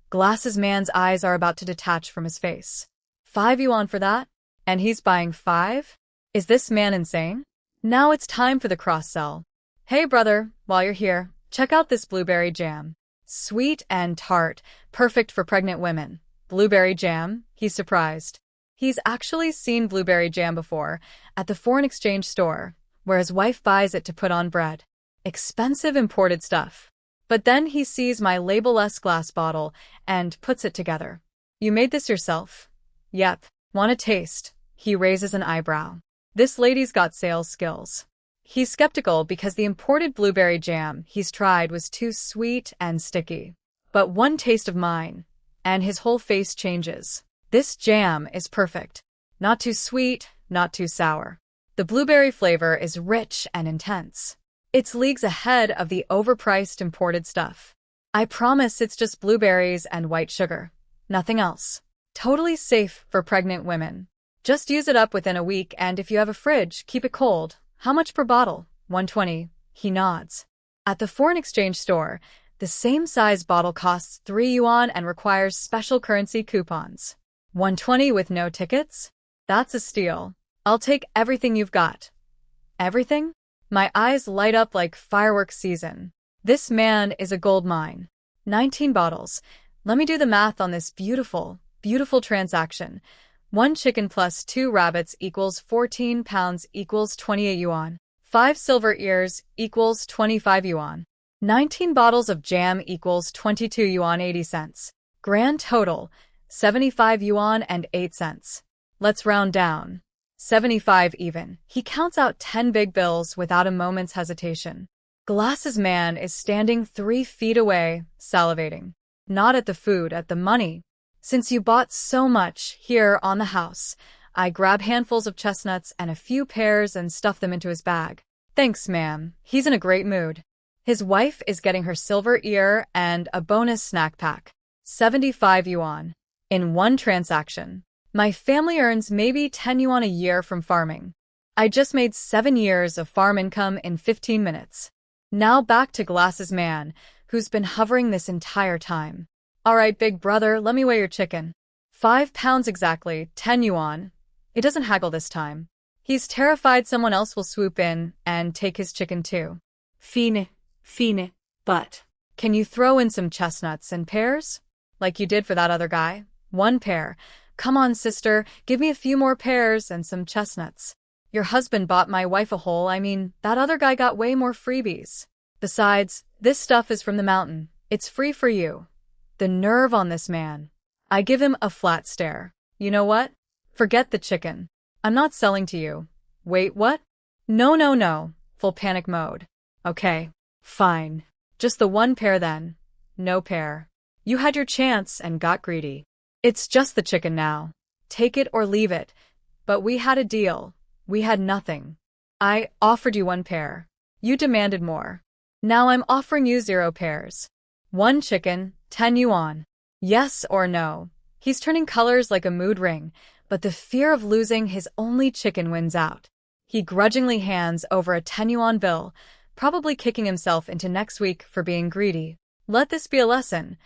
Glasses man's eyes are about to detach from his face. 5 yuan for that? And he's buying 5? Is this man insane? Now it's time for the cross-sell. Hey brother, while you're here, check out this blueberry jam. Sweet and tart, perfect for pregnant women. Blueberry jam? He's surprised. He's actually seen blueberry jam before, at the foreign exchange store, where his wife buys it to put on bread. Expensive imported stuff. But then he sees my label-less glass bottle and puts it together. You made this yourself? Yep. Want a taste? He raises an eyebrow. This lady's got sales skills. He's skeptical because the imported blueberry jam he's tried was too sweet and sticky. But one taste of mine, and his whole face changes. This jam is perfect. Not too sweet, not too sour. The blueberry flavor is rich and intense. It's leagues ahead of the overpriced imported stuff. I promise it's just blueberries and white sugar. Nothing else. Totally safe for pregnant women. Just use it up within a week, and if you have a fridge, keep it cold. How much per bottle? 120. He nods. At the foreign exchange store, the same size bottle costs 3 yuan and requires special currency coupons. 120 with no tickets? That's a steal. I'll take everything you've got. Everything? My eyes light up like fireworks season. This man is a gold mine. 19 bottles. Let me do the math on this beautiful, beautiful transaction. 1 chicken plus 2 rabbits equals 14 pounds equals 28 yuan. 5 silver ears equals 25 yuan. 19 bottles of jam equals 22 yuan 80 cents. Grand total, 75 yuan and 8 cents. Let's round down. 75 even. He counts out 10 big bills without a moment's hesitation. Glasses man is standing 3 feet away, salivating. Not at the food, at the money. Since you bought so much here on the house, I grab handfuls of chestnuts and a few pears and stuff them into his bag. Thanks, ma'am. He's in a great mood. His wife is getting her silver ear and a bonus snack pack. 75 yuan. In one transaction. My family earns maybe 10 yuan a year from farming. I just made 7 years of farm income in 15 minutes. Now back to Glass's man, who's been hovering this entire time. All right, big brother, let me weigh your chicken. 5 pounds exactly, 10 yuan. It doesn't haggle this time. He's terrified someone else will swoop in and take his chicken too. Fine, but. Can you throw in some chestnuts and pears? Like you did for that other guy? 1 pear. Come on, sister, give me a few more pears and some chestnuts. Your husband bought my wife a whole, that other guy got way more freebies. Besides, this stuff is from the mountain. It's free for you. The nerve on this man. I give him a flat stare. You know what? Forget the chicken. I'm not selling to you. Wait, what? No. Full panic mode. Okay. Fine. Just the 1 pear then. No pear. You had your chance and got greedy. It's just the chicken now. Take it or leave it. But we had a deal. We had nothing. I offered you 1 pear. You demanded more. Now I'm offering you 0 pears. 1 chicken, 10 yuan. Yes or no? He's turning colors like a mood ring, but the fear of losing his only chicken wins out. He grudgingly hands over a 10 yuan bill, probably kicking himself into next week for being greedy. Let this be a lesson.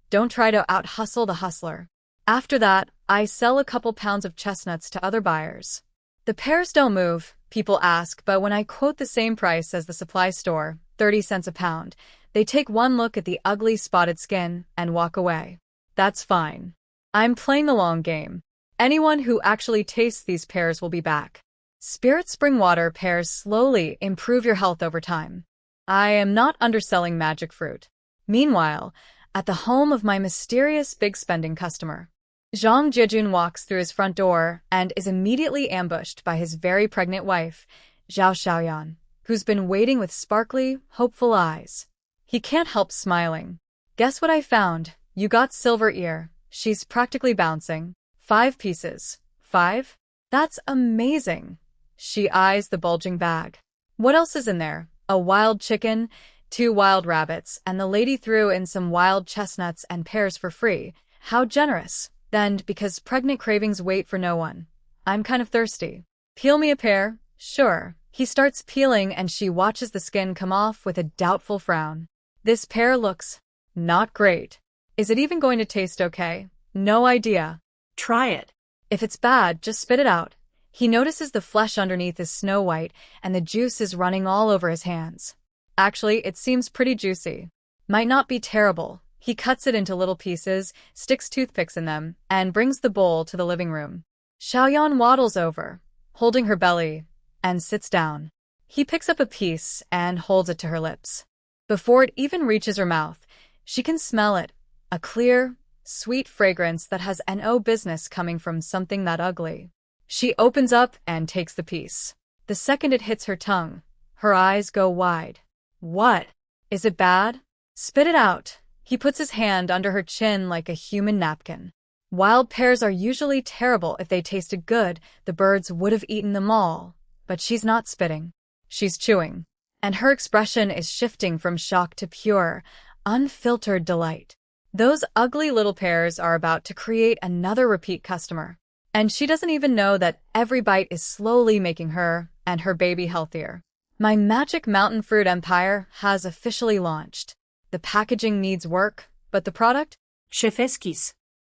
Don't try to out-hustle the hustler. After that, I sell a couple pounds of chestnuts to other buyers. The pears don't move, people ask, but when I quote the same price as the supply store, 30 cents a pound, they take one look at the ugly spotted skin and walk away. That's fine. I'm playing the long game. Anyone who actually tastes these pears will be back. Spirit spring water pears slowly improve your health over time. I am not underselling magic fruit. Meanwhile, at the home of my mysterious big spending customer, Zhang Jijun walks through his front door and is immediately ambushed by his very pregnant wife, Zhao Xiaoyan, who's been waiting with sparkly, hopeful eyes. He can't help smiling. Guess what I found? You got silver ear. She's practically bouncing. 5 pieces. 5? That's amazing. She eyes the bulging bag. What else is in there? A wild chicken, 2 wild rabbits, and the lady threw in some wild chestnuts and pears for free. How generous. Then, because pregnant cravings wait for no one. I'm kind of thirsty. Peel me a pear? Sure. He starts peeling and she watches the skin come off with a doubtful frown. This pear looks not great. Is it even going to taste okay? No idea. Try it. If it's bad, just spit it out. He notices the flesh underneath is snow white and the juice is running all over his hands. Actually, it seems pretty juicy. Might not be terrible. He cuts it into little pieces, sticks toothpicks in them, and brings the bowl to the living room. Xiaoyan waddles over, holding her belly, and sits down. He picks up a piece and holds it to her lips. Before it even reaches her mouth, she can smell it, a clear, sweet fragrance that has no business coming from something that ugly. She opens up and takes the piece. The second it hits her tongue, her eyes go wide. What? Is it bad? Spit it out. He puts his hand under her chin like a human napkin. Wild pears are usually terrible. If they tasted good, the birds would have eaten them all. But she's not spitting. She's chewing. And her expression is shifting from shock to pure, unfiltered delight. Those ugly little pears are about to create another repeat customer. And she doesn't even know that every bite is slowly making her and her baby healthier. My magic mountain fruit empire has officially launched. The packaging needs work, but the product? Chef's kiss.